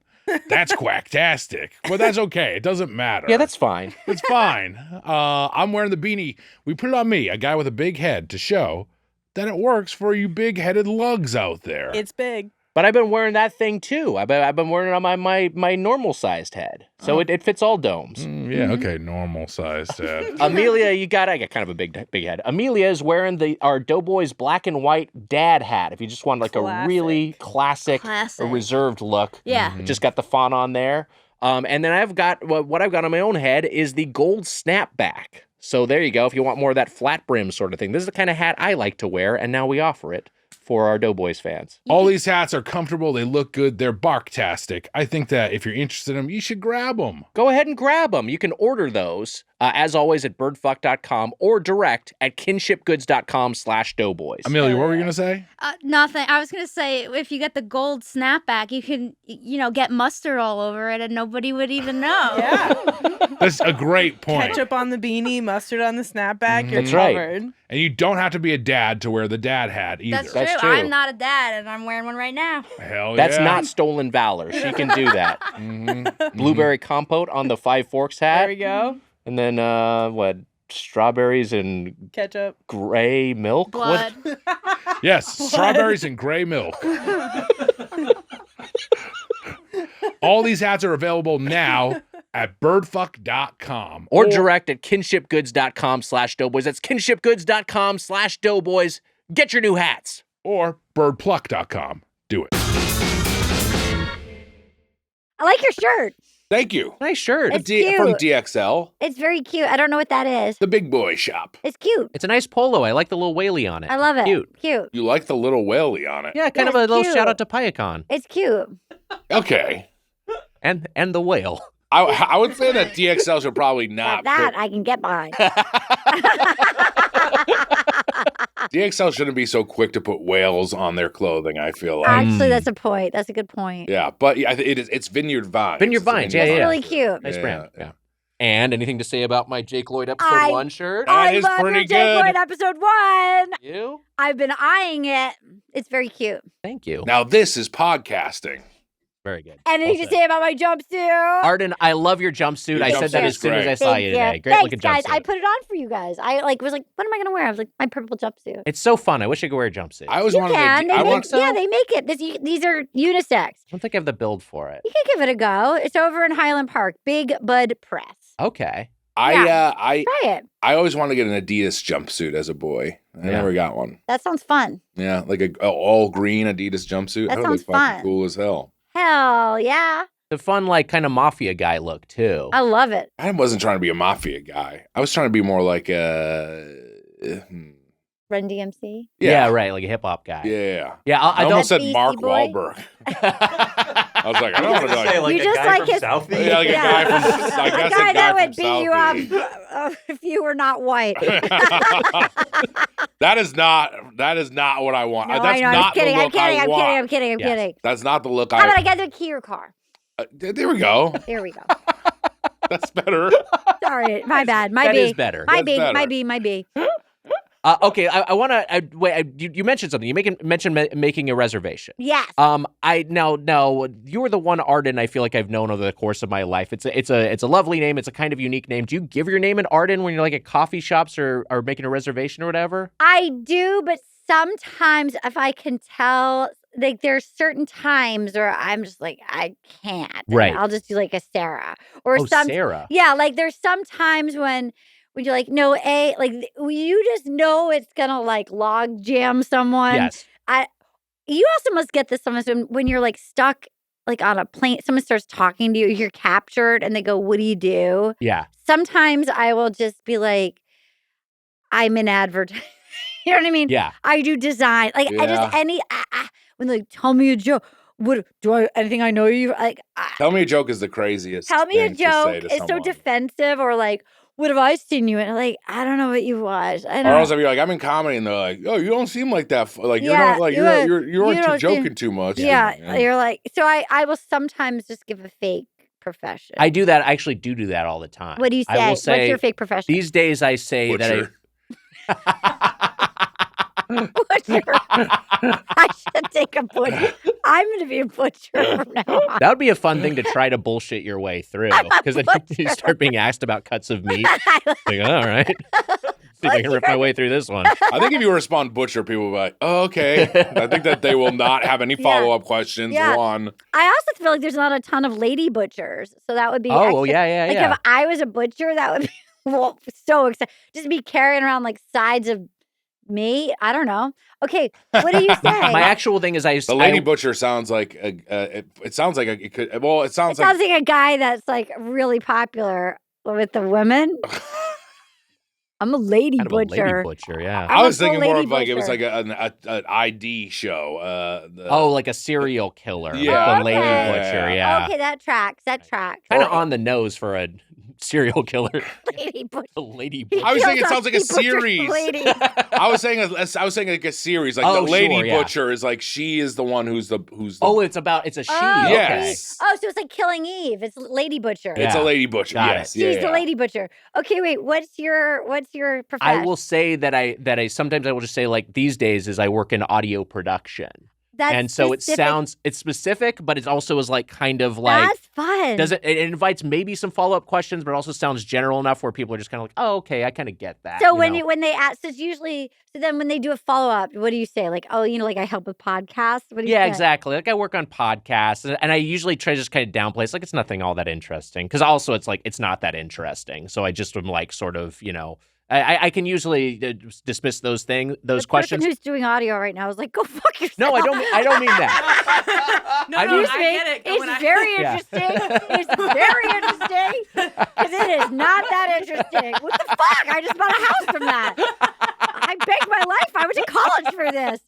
That's quacktastic. Well, that's okay. It doesn't matter. Yeah, that's fine. It's fine. I'm wearing the beanie. We put it on me, a guy with a big head, to show that it works for you big-headed lugs out there. It's big. But I've been wearing that thing, too. I've been wearing it on my normal-sized head. So it fits all domes. Okay, normal-sized head. Amelia, I got kind of a big head. Amelia is wearing our Doughboys black and white dad hat. If you just want a really classic. reserved look. Yeah. Just got the font on there. And then I've got, what I've got on my own head is the gold snapback. So there you go. If you want more of that flat brim sort of thing. This is the kind of hat I like to wear, and now we offer it for our Doughboys fans. All these hats are comfortable. They look good. They're barktastic. I think that if you're interested in them, you should grab them. Go ahead and grab them. You can order those, as always, at birdfuck.com or direct at kinshipgoods.com/doughboys. Amelia, what were you going to say? Nothing. I was going to say, if you get the gold snapback, you can, get mustard all over it and nobody would even know. Yeah. That's a great point. Ketchup on the beanie, mustard on the snapback. You're That's right. covered. And you don't have to be a dad to wear the dad hat either. That's true. true. I'm not a dad and I'm wearing one right now. Hell That's yeah. not stolen valor. She can do that. Blueberry compote on the Five Forks hat. There we go. And then, strawberries and Ketchup. gray milk? Blood. Yes, strawberries and gray milk. All these hats are available now at birdfuck.com. Or direct at kinshipgoods.com/doughboys. That's kinshipgoods.com/doughboys. Get your new hats. Or birdpluck.com. Do it. I like your shirt. Thank you. Nice shirt. It's cute. From DXL, It's very cute. I don't know what that is. the big boy shop. It's cute. It's a nice polo. I like the little whaley on it. I love it. Cute. Cute. You like the little whaley on it. Yeah, kind Yeah, of a it's little cute. shout out to Payacon It's cute. Okay. and the whale. I would say that DXL should probably not. That I can get behind. DXL shouldn't be so quick to put whales on their clothing, I feel like. Actually, that's a point. That's a good point. Yeah, but it's Vineyard Vines. Vineyard It's a Vines, It's yeah. really cute. Nice Yeah. brand. Yeah. And anything to say about my Jake Lloyd episode 1 shirt? That I is love pretty your Jake good. Lloyd episode 1. You? I've been eyeing it. It's very cute. Thank you. Now this is podcasting. Very good. Anything to say about my jumpsuit? Arden, I love your jumpsuit. Your I said that jumpsuit's as soon as great. I saw Thank you today. Great Thanks, looking guys. jumpsuit. I put it on for you guys. I was like, what am I going to wear? I was like, my purple jumpsuit. It's so fun. I wish I could wear a jumpsuit. I always You wanted can. to. I want. Yeah, they make it. These are unisex. I don't think I have the build for it. You can give it a go. It's over in Highland Park. Big Bud Press. Okay. I Try it. always wanted to get an Adidas jumpsuit as a boy. I never got one. That sounds fun. Yeah, like a all green Adidas jumpsuit. That would be sounds fun. Cool as hell. Hell yeah. The fun, kind of mafia guy look, too. I love it. I wasn't trying to be a mafia guy. I was trying to be more like a. Run DMC. Yeah, right. Like a hip hop guy. Yeah. Yeah, I almost said Beastie Mark Boy? Wahlberg. I was like, I don't want to be like. You just like his. Yeah, like a guy from. I The guess guy a guy that from would beat you up Southie. if you were not white. That is not what I want. No, That's I know. not I'm kidding. the I'm look kidding. I I'm want. kidding. I'm kidding. I'm Yes. kidding. That's not the look How about I I. get the key your car? There we go. There we go. That's better. Sorry, my bad. My That B. is better. My That's B. better. My B. My B. Okay, I want to wait. You mentioned something. You mentioned making a reservation. Yes. Now you were the one Arden I feel like I've known over the course of my life. It's a lovely name. It's a kind of unique name. Do you give your name an Arden when you're like at coffee shops or making a reservation or whatever? I do, but sometimes if I can tell, like there's certain times where I'm just like I can't. And Right. I'll just do like a Sarah or Oh, some. Sarah. Yeah, like there's some times when you're like no like you just know it's gonna like log jam someone. Yes. You also must get this sometimes when you're like stuck like on a plane, someone starts talking to you, you're captured, and they go, "What do you do?" Yeah. Sometimes I will just be like, "I'm in advertising." You know what I mean? Yeah. I do design. Like I just when they like, tell me a joke. What do I? Anything I know you like? Tell me a joke is the craziest. Tell me a thing to say joke. to It's so someone. defensive, or like, what have I seen you in? Like, I don't know what you watch. I don't Or know. else I'd be like, I'm in comedy, and they're like, "Oh, you don't seem like that. Like you're Yeah, not like you you're don't too joking seem- too much." Yeah, you're like. So I will sometimes just give a fake profession. I do that. I actually do that all the time. What do you say? I will say What's your fake profession? these days I say Butcher. that Butcher. I should take a butcher. I'm going to be a butcher from now on. that would be a fun thing to try to bullshit your way through, because then you start being asked about cuts of meat. Like, all right, see if I can rip my way through this one. I think if you respond butcher, people will be like, "Oh, okay." I think that they will not have any follow-up questions. Yeah. One. I also feel like there's not a ton of lady butchers, so that would be. Oh, extra, yeah. Like if I was a butcher, that would be so exciting. Just be carrying around like sides of meat. I don't know. Okay, what do you say? My actual thing is The lady butcher sounds like it sounds like it could. Well, it sounds like a guy that's like really popular with the women. I'm a lady kind of a butcher. lady butcher, yeah. I was I'm a thinking more lady of like it was butcher. like an ID show. Like a serial killer. Yeah. The lady Okay. butcher, yeah. Okay, that tracks. Kind of on the nose for a serial killer. Lady butcher. A lady butcher. I was thinking it Kills sounds like a he butchers series. ladies. I was saying like a series. Like Oh, the lady sure, yeah. butcher is like she is the one who's the Oh, it's a she. Oh, Yes. Oh, so it's like Killing Eve. It's Lady Butcher. It's Yeah. a lady butcher. Got Yes. it. Yeah, She's the Lady Butcher. Okay, wait. What's your profession? I will say that I sometimes I will just say, like, these days is I work in audio production. That's And so specific. it's specific, but it also is like kind of like That's fun. it invites maybe some follow-up questions, but it also sounds general enough where people are just kind of like, oh, okay, I kind of get that. So you know? when they ask, so it's usually, so then when they do a follow up, what do you say? Like, oh, like I help with podcasts. What do you Yeah, say? exactly. Like I work on podcasts, and I usually try to just kind of downplay. It's like it's nothing all that interesting, because also it's like it's not that interesting. So I just am like sort of, I can usually dismiss those The questions. person who's doing audio right now is like, go fuck yourself. No, I don't mean that. No, I no, mean- I get it. It's very Yeah. interesting. It's very interesting because it is not that interesting. What the fuck? I just bought a house from that. I begged my life. I went to college for this.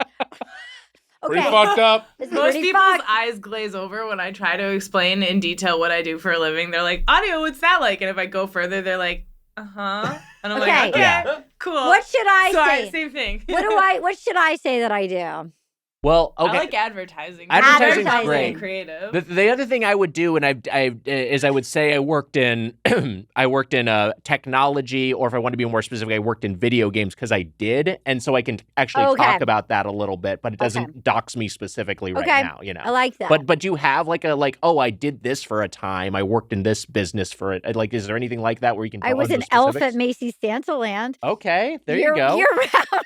Pretty fucked up. It's Most pretty people's fucked. eyes glaze over when I try to explain in detail what I do for a living. They're like, audio, what's that like? And if I go further, they're like, uh-huh. And I'm Okay. like, okay, Yeah. cool. What should I say? Same thing. What should I say that I do? Well, okay. I like advertising. Advertising's Advertising great. creative. The other thing I would do, and I would say I worked in technology, or if I want to be more specific, I worked in video games because I did, and so I can actually Okay. talk about that a little bit, but it doesn't dox me specifically right Okay. now. I like that. But do you have oh, I did this for a time, I worked in this business for it. Like, is there anything like that where you can? I tell was us an the elf specifics? at Macy's Santaland. Okay, there you go. Year round.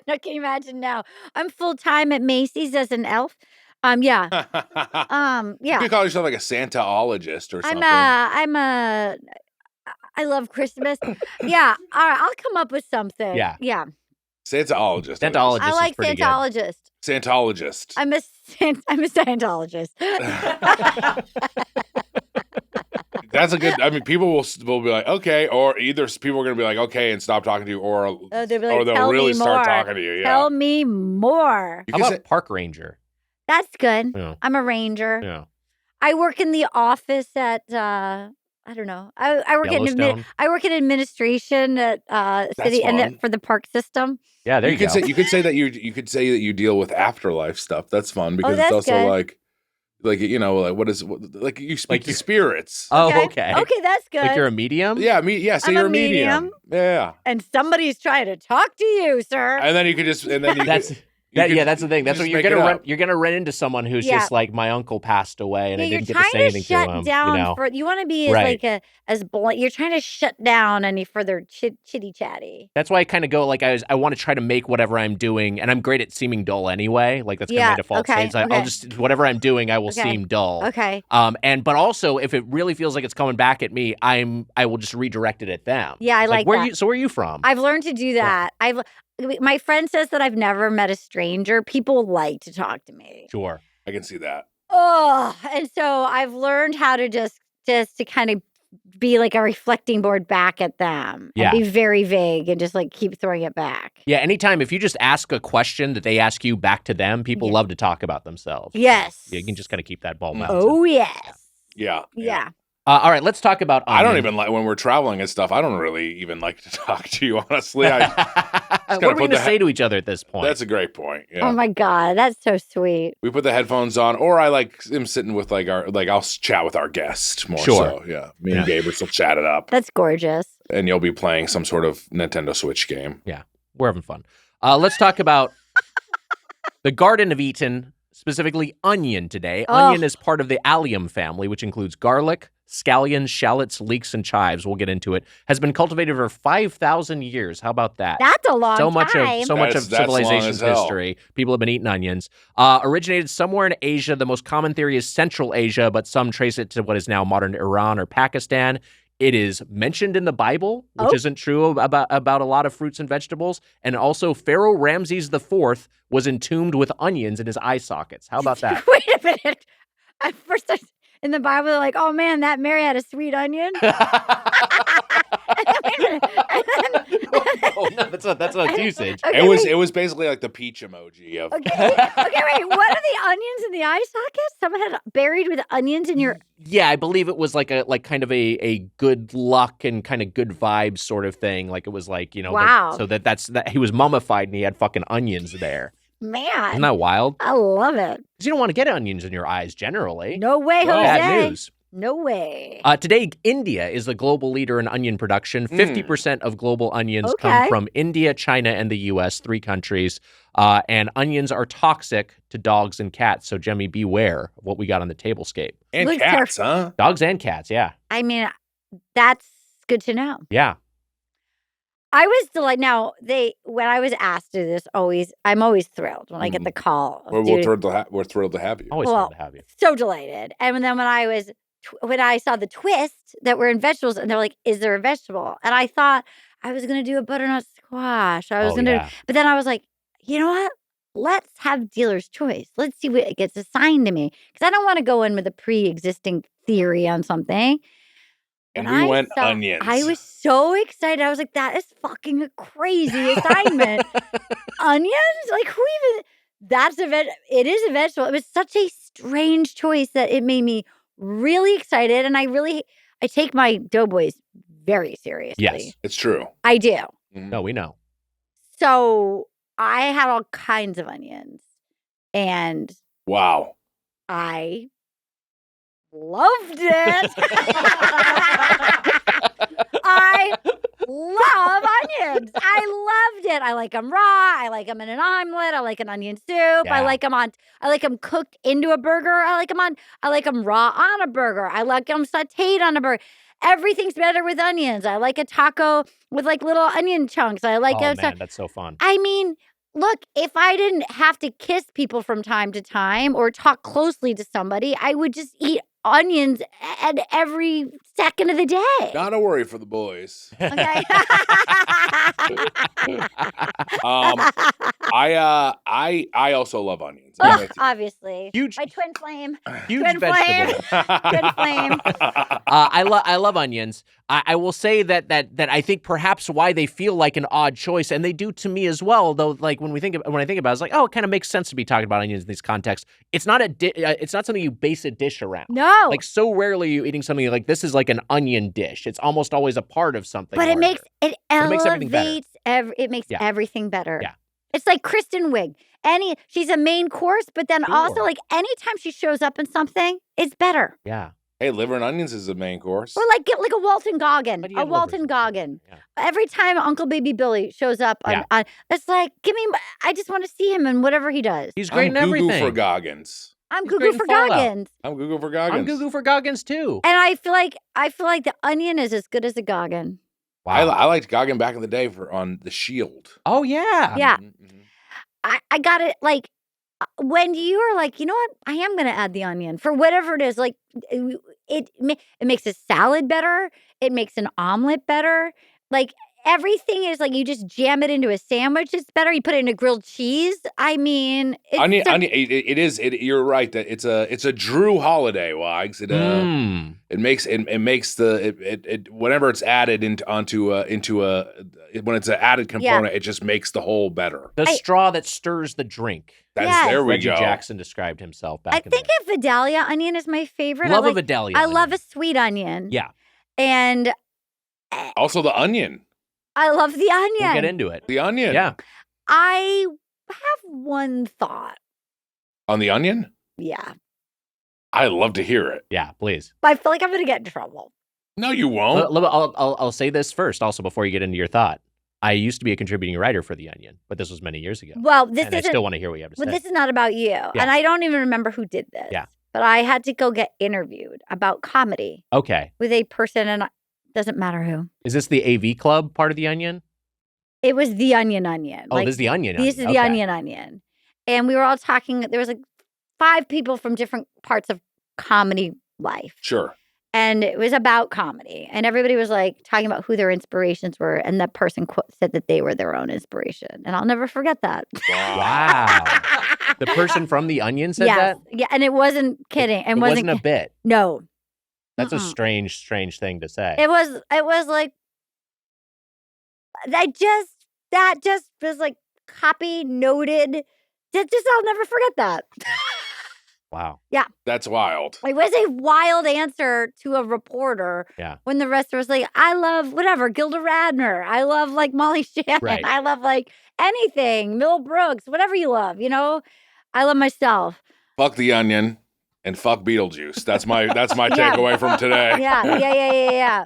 I can imagine now. I'm full time at Macy's as an elf. Yeah. You Yeah. could call yourself like a Santaologist or something. I love Christmas. Yeah. All right. I'll come up with something. Yeah. Yeah. Santaologist. Santologist I like is pretty good. Santologist. Santologist. I'm a Scientologist. That's a good. I mean, people will be like, okay, or either people are going to be like, okay, and stop talking to you, or They'll be like, or they'll "Tell really me start more. talking to you. Yeah. Tell me more. You How can about say- park ranger? That's good. Yeah. I'm a ranger. Yeah. I work in the office at I don't know. I work Yellowstone? I work in administration at city and fun. for the park system. Yeah, there you, you could go. say you could say that you could say that you deal with afterlife stuff. That's fun because that's it's also good. like like you speak Like to you- spirits. Oh, okay. Okay, that's good. Like you're a medium? Yeah, so I'm you're a a medium. Yeah, and somebody's trying to talk to you, sir. and then you could just That's that's the thing. That's you what just you're make gonna it run. up. You're gonna run into someone who's Yeah. just like, my uncle passed away, and I you're didn't get to trying say to anything shut to him. down you know? for you want to be as Right. like as blunt. You're trying to shut down any further chitty chatty. That's why I kind of go like I want to try to make whatever I'm doing, and I'm great at seeming dull anyway. Like that's kind of Yeah, my default okay, state. So okay. I'll just whatever I'm doing, I will Okay. seem dull. Okay. But also if it really feels like it's coming back at me, I will just redirect it at them. Yeah, I like where that. you. So where are you from? I've learned to do that. My friend says that I've never met a stranger. People like to talk to me. Sure. I can see that. Oh, and so I've learned how to just to kind of be like a reflecting board back at them and be very vague and just like keep throwing it back. Yeah, anytime if you just ask a question that they ask you back to them, people love to talk about themselves. Yes. Yeah, you can just kind of keep that ball bouncing. Oh, yes. Yeah. All right, let's talk about onion. I don't even like when we're traveling and stuff. I don't really even like to talk to you, honestly. What are we going to say to each other at this point? That's a great point. Yeah. Oh my God, that's so sweet. We put the headphones on, or I like him sitting with I'll chat with our guest more. Sure. So, yeah. Me and Gabe will still chat it up. That's gorgeous. And you'll be playing some sort of Nintendo Switch game. Yeah, we're having fun. Let's talk about the Garden of Eatin, specifically onion today. Onion is part of the allium family, which includes garlic, scallions, shallots, leeks, and chives. We'll get into it. Has been cultivated for 5,000 years. How about that? That's a long time. So much of That's long civilization's as hell. history. People have been eating onions. Originated somewhere in Asia. The most common theory is Central Asia, but some trace it to what is now modern Iran or Pakistan. It is mentioned in the Bible, which isn't true about a lot of fruits and vegetables. And also, Pharaoh Ramses IV was entombed with onions in his eye sockets. How about that? Wait a minute. At first, in the Bible, they're like, "Oh man, that Mary had a sweet onion." Oh, no, that's not usage. Okay, It was basically like the peach emoji of. Okay, wait. What are the onions in the eye sockets? Someone had buried with onions in your. Yeah, I believe it was like kind of a good luck and kind of good vibes sort of thing. Like it was like, Wow. so that's he was mummified and he had fucking onions there. Man, Isn't that wild? I love it. Because you don't want to get onions in your eyes generally. No way, Jose. Bad news. No way. Today, India is the global leader in onion production. 50% of global onions come from India, China, and the U.S., 3 countries. And onions are toxic to dogs and cats. So, Jemmy, beware of what we got on the tablescape. And Look, cats, huh? Dogs and cats, yeah. I mean, that's good to know. Yeah. I was delighted. Now, when I was asked to do this, I'm always thrilled when I get the call. We're thrilled to have you. Always fun to have you. So delighted. And then when I saw the twist that we're in vegetables, and they're like, "Is there a vegetable?" And I thought I was going to do a butternut squash. But then I was like, you know what? Let's have dealer's choice. Let's see what gets assigned to me, because I don't want to go in with a pre-existing theory on something. And we went onions. I was so excited. I was like, that is fucking a crazy assignment. Onions? Like, who even? It is a vegetable. It was such a strange choice that it made me really excited. And I take my Doughboys very seriously. Yes, it's true. I do. No, we know. So I had all kinds of onions. And wow. I loved it. I love onions. I loved it. I like them raw. I like them in an omelet. I like an onion soup. Yeah. I like them cooked into a burger. I like them raw on a burger. I like them sauteed on a burger. Everything's better with onions. I like a taco with like little onion chunks. I like man, that's so fun. I mean, look, if I didn't have to kiss people from time to time or talk closely to somebody, I would just eat onions at every second of the day. Not a worry for the boys. Okay. I also love onions. Obviously. Huge. My twin flame. Huge Twin vegetable. Twin flame. I love onions. I will say that I think perhaps why they feel like an odd choice, and they do to me as well. Though, like when I think about it, it's like, oh, it kind of makes sense to be talking about onions in these contexts. It's not it's not something you base a dish around. No. Like so rarely are you eating something like this is like an onion dish. It's almost always a part of something. But larger. it elevates It makes everything better. everything better. Yeah. It's like Kristen Wiig. She's a main course, but then also Sure. like anytime she shows up in something, it's better. Yeah. Hey, liver and onions is the main course. Or like get like a Walton Goggin. But you A get Walton livers. Goggin. Yeah. Every time Uncle Baby Billy shows up on it's like, I just want to see him in whatever he does. He's great I'm in everything. Goo-goo for Goggins. I'm He's Goo great Goo in for Fallout. Goggins. I'm Goo-goo for Goggins. I'm Goo Goo for Goggins too. And I feel like the onion is as good as a Goggin. Wow. I liked Goggin back in the day on The Shield. Oh yeah. Yeah. Mhm. I got it like when you are like, you know what? I am going to add the onion for whatever it is. Like it makes a salad better. It makes an omelet better. Like everything is like you just jam it into a sandwich. It's better. You put it in a grilled cheese. I mean, you're right that it's a Drew holiday, Wags. It makes whenever it's added onto when it's an added component, it just makes the whole better. The straw that stirs the drink. There we Reggie go. Jackson described himself back. I think a Vidalia onion is my favorite. Love a Vidalia. I love a sweet onion. Yeah. And also the onion. I love the onion. We'll get into it. The onion. Yeah. I have one thought. On the onion? Yeah. I'd love to hear it. Yeah, please. But I feel like I'm going to get in trouble. No, you won't. I'll say this first, also, before you get into your thought. I used to be a contributing writer for The Onion, but this was many years ago. Well, I still want to hear what you have to say. Well, this is not about you. Yeah. And I don't even remember who did this. Yeah. But I had to go get interviewed about comedy. Okay. With a person, and it doesn't matter who. Is this the AV Club part of The Onion? It was the Onion. Oh, this is the Onion. This is the Onion. And we were all talking. There was like 5 people from different parts of comedy life. Sure. And it was about comedy. And everybody was like talking about who their inspirations were. And that person said that they were their own inspiration. And I'll never forget that. Wow. The person from The Onion said that? Yeah. And it wasn't kidding. It wasn't a bit. No. That's a strange thing to say. It was like, that just was like copy noted. I'll never forget that. Wow. Yeah. That's wild. It was a wild answer to a reporter. Yeah. When the rest was like, I love whatever, Gilda Radner. I love like Molly Shannon. Right. I love like anything, Mel Brooks, whatever you love, you know? I love myself. Fuck the Onion and fuck Beetlejuice. That's my takeaway from today. Yeah.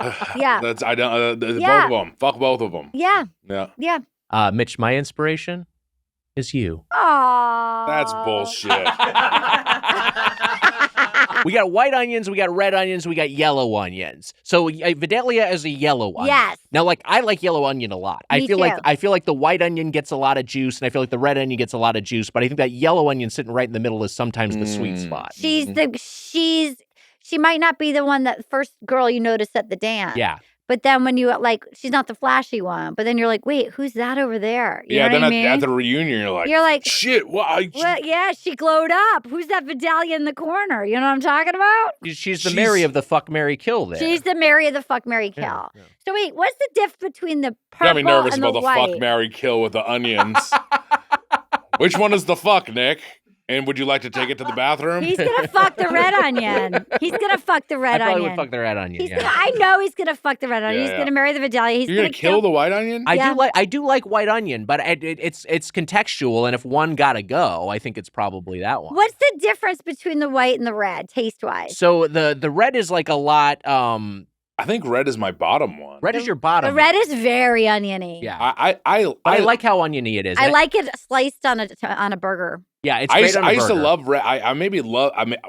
That's both of them. Fuck both of them. Yeah. Yeah. Mitch, my inspiration is you. Aww. That's bullshit. We got white onions, we got red onions, we got yellow onions. So Vidalia is a yellow onion. Yes. Now, like, I like yellow onion a lot. I feel like the white onion gets a lot of juice, and I feel like the red onion gets a lot of juice. But I think that yellow onion sitting right in the middle is sometimes the sweet spot. She might not be the one that first girl you notice at the dance. Yeah. But then when you like, she's not the flashy one. But then you're like, wait, who's that over there? You know what I mean? At the reunion, you're like, shit. Well, yeah, she glowed up. Who's that Vidalia in the corner? You know what I'm talking about? She's the Mary of the fuck, Marry, kill there. She's the Mary of the fuck, Marry, kill. Yeah. So wait, what's the diff between the purple got me nervous and about the the white? fuck, marry, kill with the onions. Which one is the fuck, Nick? And would you like to take it to the bathroom? He's gonna fuck the red onion. He's gonna fuck the red onion. I probably would fuck the red onion. I know he's gonna fuck the red onion. He's gonna marry the Vidalia. You're gonna kill the white onion? I do like white onion, but it's contextual, and if one gotta go, I think it's probably that one. What's the difference between the white and the red, taste wise? So the red is like a lot. I think red is my bottom one. Red is your bottom. The red is very oniony. Yeah, I like how oniony it is. I like it sliced on a burger. Yeah, it's great on a burger. I used to love red.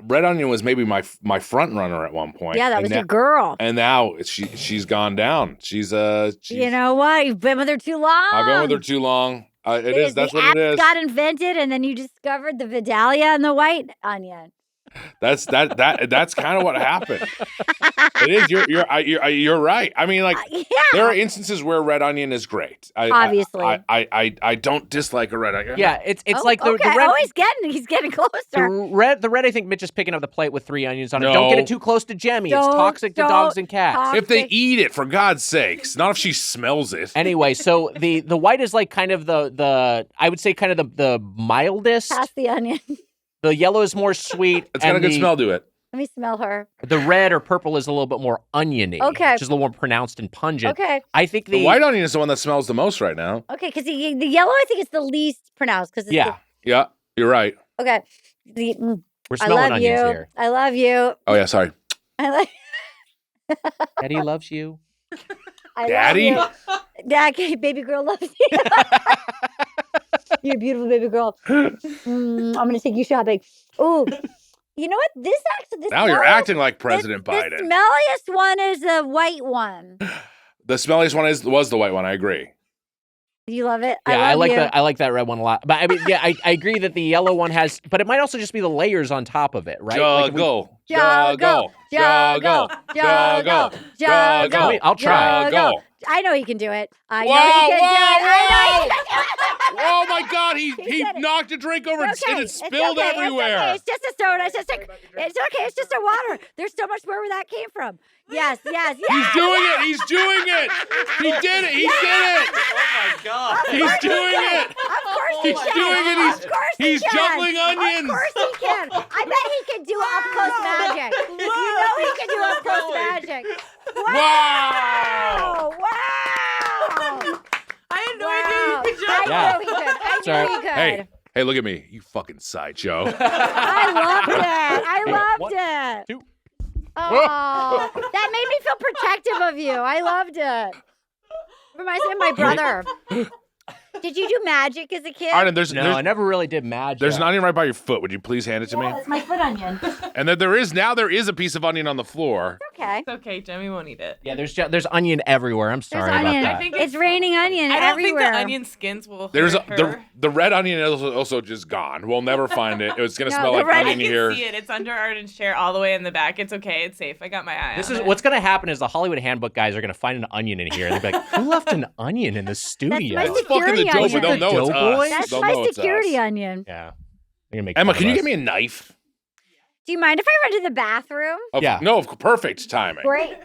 Red onion was maybe my front runner at one point. Yeah, that was your girl. And now she's gone down. She's you know what? You've been with her too long. I've been with her too long. That's what it is. Got invented, and then you discovered the Vidalia and the white onion. That's kind of what happened. It is. You're right. I mean, like, there are instances where red onion is great. Obviously, I don't dislike a red onion. Yeah, it's like the red. Oh, he's getting closer. The red. I think Mitch is picking up the plate with 3 onions on it. Don't get it too close to Jemmy. It's toxic to dogs and cats. If they eat it, for God's sakes, not if she smells it. Anyway, so the white is like kind of the I would say kind of the mildest. Past the onion. The yellow is more sweet. It's got a good smell to it. Let me smell her. The red or purple is a little bit more oniony. Okay. Which is a little more pronounced and pungent. Okay. I think the white onion is the one that smells the most right now. Okay, because the yellow I think is the least pronounced. Yeah, you're right. Okay. We're smelling onions here. I love you. Oh, yeah, sorry. Daddy loves you. Daddy? Daddy, baby girl loves you. You're a beautiful baby girl. I'm going to take you shopping. Oh, you know what? This now you're acting like President Biden. The smelliest one is the white one. The smelliest one was the white one. I agree. You love it? Yeah, I like that red one a lot. But I mean, yeah, I agree that the yellow one has, but it might also just be the layers on top of it, right? Go. Juggle. Juggle. Juggle. Juggle. I'll try. Juggle. I know he can do it. I know Whoa, he can do whoa, it. I know he can do it. Oh my God! He did it. knocked a drink over It's okay. and it spilled It's okay. everywhere. It's okay. It's just a soda. It's okay. It's just a water. There's so much more where that came from. Yes. He's doing it. He's doing it. He did it. He did it. Oh my God. He's doing it. Of course he He's can. doing it. Of course he He's can. juggling onions. Of course he can. I bet he can do up close magic. You know he can do up close magic. Wow. Wow. I had no idea you could juggle. I know he could. I knew he could. Hey, look at me. You fucking sideshow. I loved it. Two. Oh, that made me feel protective of you. I loved it. Reminds me of my brother. Did you do magic as a kid? Arden, I never really did magic. there's an onion right by your foot. Would you please hand it to me? It's my foot onion. And then there is a piece of onion on the floor. Okay. It's okay, Jemmy won't eat it. Yeah, there's onion everywhere. I'm sorry There's about onion. that. I think It's raining onion I don't everywhere. think the onion skins will There's hurt her. the red onion is also just gone. We'll never find it. It's gonna No, smell the like red- I onion can here. see it. It's under Arden's chair all the way in the back. It's okay. It's safe. I got my eye This on is it. what's going to happen is the Hollywood Handbook guys are going to find an onion in here and they'll be like, "Who left an onion in the studio?" my It's fucking security the Doughboys. onion. They'll know it's Doughboys? us. That's They'll my know it's security us. onion. Yeah. They're gonna make Emma, fun can of you us. get me a knife? Do you mind if I run to the bathroom? Yeah. No, perfect timing. Great.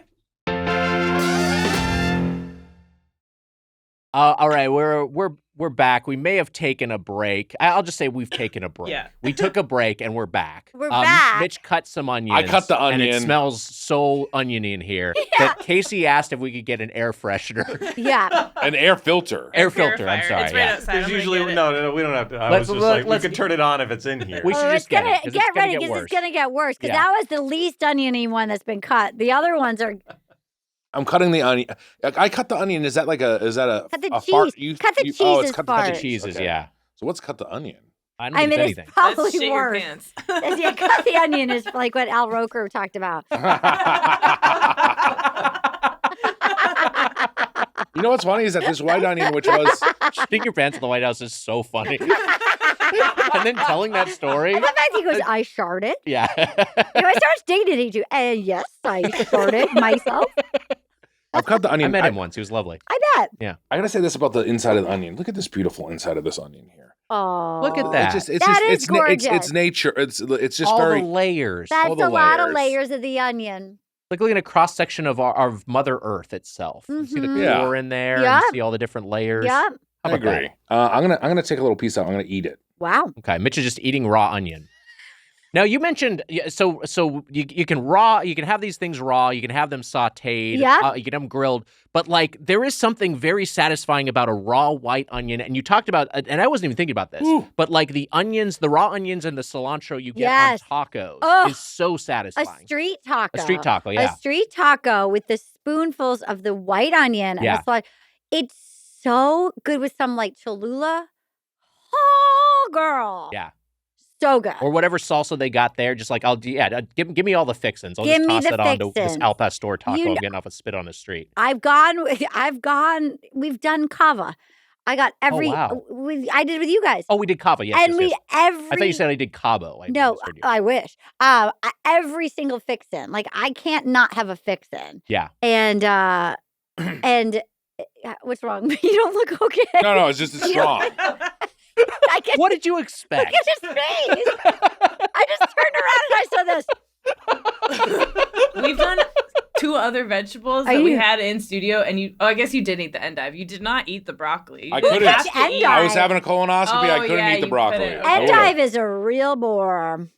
All right, we're back. We may have taken a break. I'll just say we've taken a break. Yeah. We took a break and we're back. We're back. Mitch cut some onions. I cut the and it onion. smells so oniony in here that Casey asked if we could get an air freshener, Yeah. An air filter. air filter. I'm purifier. sorry. It's right yeah. outside. I'm There's gonna usually get it. no, we don't have to. I Let's- was just like, we let's- can turn it on if it's in here. We should Oh, just it's gonna get it, 'cause it's get gonna ready get because worse. it's gonna get worse. Because Yeah. that was the least oniony one that's been cut. The other ones are I'm cutting the onion. I cut the onion. Is that a cut the a cheese. fart? Cut the cheese Oh, it's is cut fart. the Cheeses, Okay. yeah. So what's cut the onion? I don't I think mean, it's it's anything. Let's probably shit your worse. pants. Yeah, cut the onion is like what Al Roker talked about. You know what's funny is that this white onion, which was Shitting your pants at the White House is so funny. And then telling that story. And the fact he goes, I sharted. Yeah. I started digging into yes, I sharted myself. I've cut the I onion. met him once. He was lovely. I bet. I gotta say this about the inside of the onion. Look at this beautiful inside of this onion here. Oh, Look at that. It's gorgeous. nature. It's just All very. the layers. That's all the a lot of layers. layers of the onion. Like looking at a cross section of our Mother Earth itself. You see the Mhm. Yeah. core in there. Yep. You see all the different layers. Yep. How I about that? agree. I'm gonna take a little piece out. I'm gonna eat it. Wow. Okay, Mitch is just eating raw onion. Now you mentioned so you can have these things raw, you can have them sautéed, Yeah. you can have them grilled, but like there is something very satisfying about a raw white onion. And you talked about, and I wasn't even thinking about this, but like the raw onions and the cilantro you get Yes. on tacos Ugh. is so A satisfying. street taco. A street taco, yeah. A street taco with the spoonfuls of the white onion and Yeah. the slice. It's so good with some like Cholula. Oh, girl. Yeah. So good. Or whatever salsa they got there, just like give me all the fixins. I'll Give just me toss the it onto this fixins. al pastor taco You I'm kn- getting off a spit on the street. I've gone, we've done kava. I got every, wow. I did with you guys. Oh, we did cava, yes. and yes, we, yes. every. I thought you said I did Cabo. I No, misheard you. I wish. Every single fixin. Like I can't not have a fixin. Yeah. And, what's wrong? You don't look okay. No, it's just it's strong. I can What did you look expect? at his face. I just turned around and I saw this. We've done 2 other vegetables Are that we you- had in studio, and I guess you did eat the endive. You did not eat the broccoli. I You couldn't. have to Which eat- I was having a colonoscopy. I Oh, couldn't yeah, eat the you broccoli. couldn't. I would've. Endive is a real bore.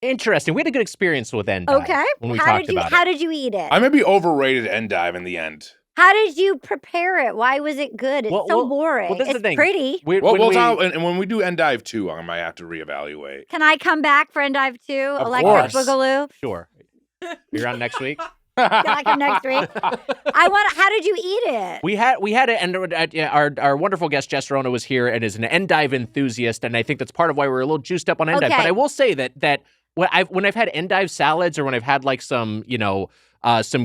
Interesting. We had a good experience with endive. Okay. When we How talked did you about how it. did you eat it? I maybe overrated endive in the end. How did you prepare it? Why was it good? It's so boring. Well, this is it's the thing. pretty. Well, When we- and when we do endive 2, I might have to reevaluate. Can I come back for Endive 2? Of Electric course. Boogaloo? Sure. You're on next week? Can I come next week? How did you eat it? We had it, and our wonderful guest Jess Rona was here and is an endive enthusiast, and I think that's part of why we're a little juiced up on endive. Okay. But I will say that when I've had endive salads or when I've had like some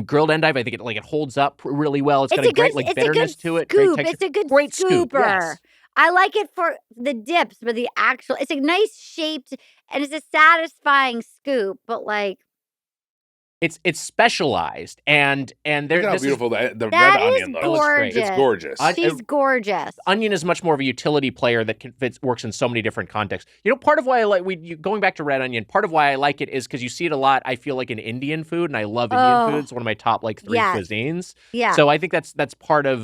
grilled endive, I think it holds up really well. It's got a great it's bitterness a good to it. Scoop. Great texture. It's a good Great scoop, scooper. yes. I like it for the dips, but it's a nice shaped and it's a satisfying scoop, but like it's specialized, and there. Look how this is- beautiful the That red is onion looks. gorgeous. It's gorgeous. She's gorgeous. Onion is much more of a utility player that works in so many different contexts. Part of why I like going back to red onion. Part of why I like it is because you see it a lot. I feel like in Indian food, and I love Indian food. It's one of my top 3 cuisines. Yeah. So I think that's part of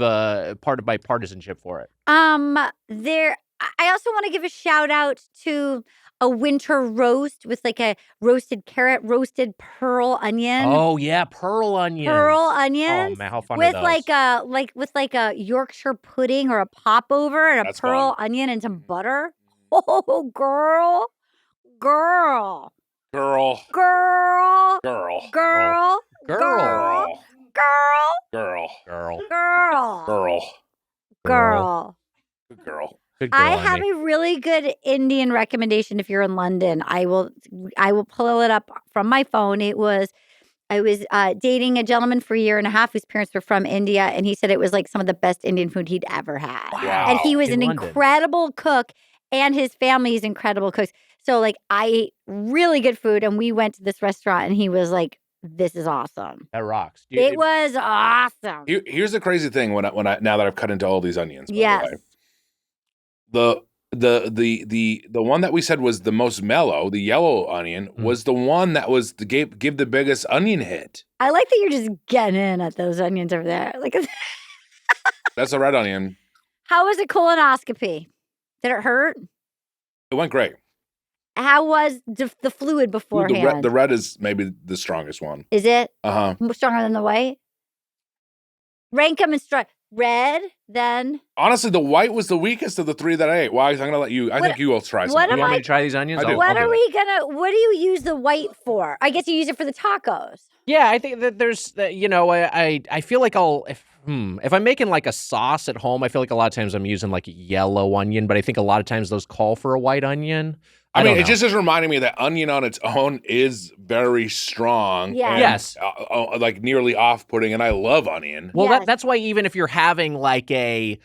my partisanship for it. I also want to give a shout out to a winter roast with like a roasted carrot, roasted pearl onion. Oh yeah, pearl onions. Pearl onions. Oh man, how fun with are those? like a Yorkshire pudding or a popover and That's a pearl onion and some butter. Oh, girl. Girl. Girl. Girl. Girl. Girl. Girl. Girl. Girl. Girl. Girl. Girl. Good girl. Good girl, I have Amy. a really good Indian recommendation if you're in London. I will pull it up from my phone. I was dating a gentleman for a year and a half whose parents were from India, and he said it was like some of the best Indian food he'd ever had. Wow. And he was In an London. incredible cook, and his family is incredible cooks. So like I ate really good food, and we went to this restaurant, and he was like, "This is awesome." That rocks. It was awesome. Here's the crazy thing when I now that I've cut into all these onions. By Yes. The way, the one that we said was the most mellow, the yellow onion, was the one that was give the biggest onion hit. I like that you're just getting in at those onions over there. Like, That's a red onion. how was a colonoscopy? Did it hurt? It went great. How was the fluid Ooh, beforehand? the red is maybe the strongest one. Is it Uh-huh. stronger than the white? Rank them in strong. Red, then. Honestly, the white was the weakest of the 3 that I ate. Why? I'm gonna let you. I think you will try some. what You am want me I- to try these onions? I do. What I'll are do it. what do you use the white for? I guess you use it for the tacos. Yeah, I think that there's, I feel like if I'm making like a sauce at home, I feel like a lot of times I'm using like a yellow onion, but I think a lot of times those call for a white onion. I mean, don't it know. just is reminding me that onion on its own is very strong. Yeah. and, Yes. like nearly off-putting, and I love onion. Well, Yes. that's why even if you're having like an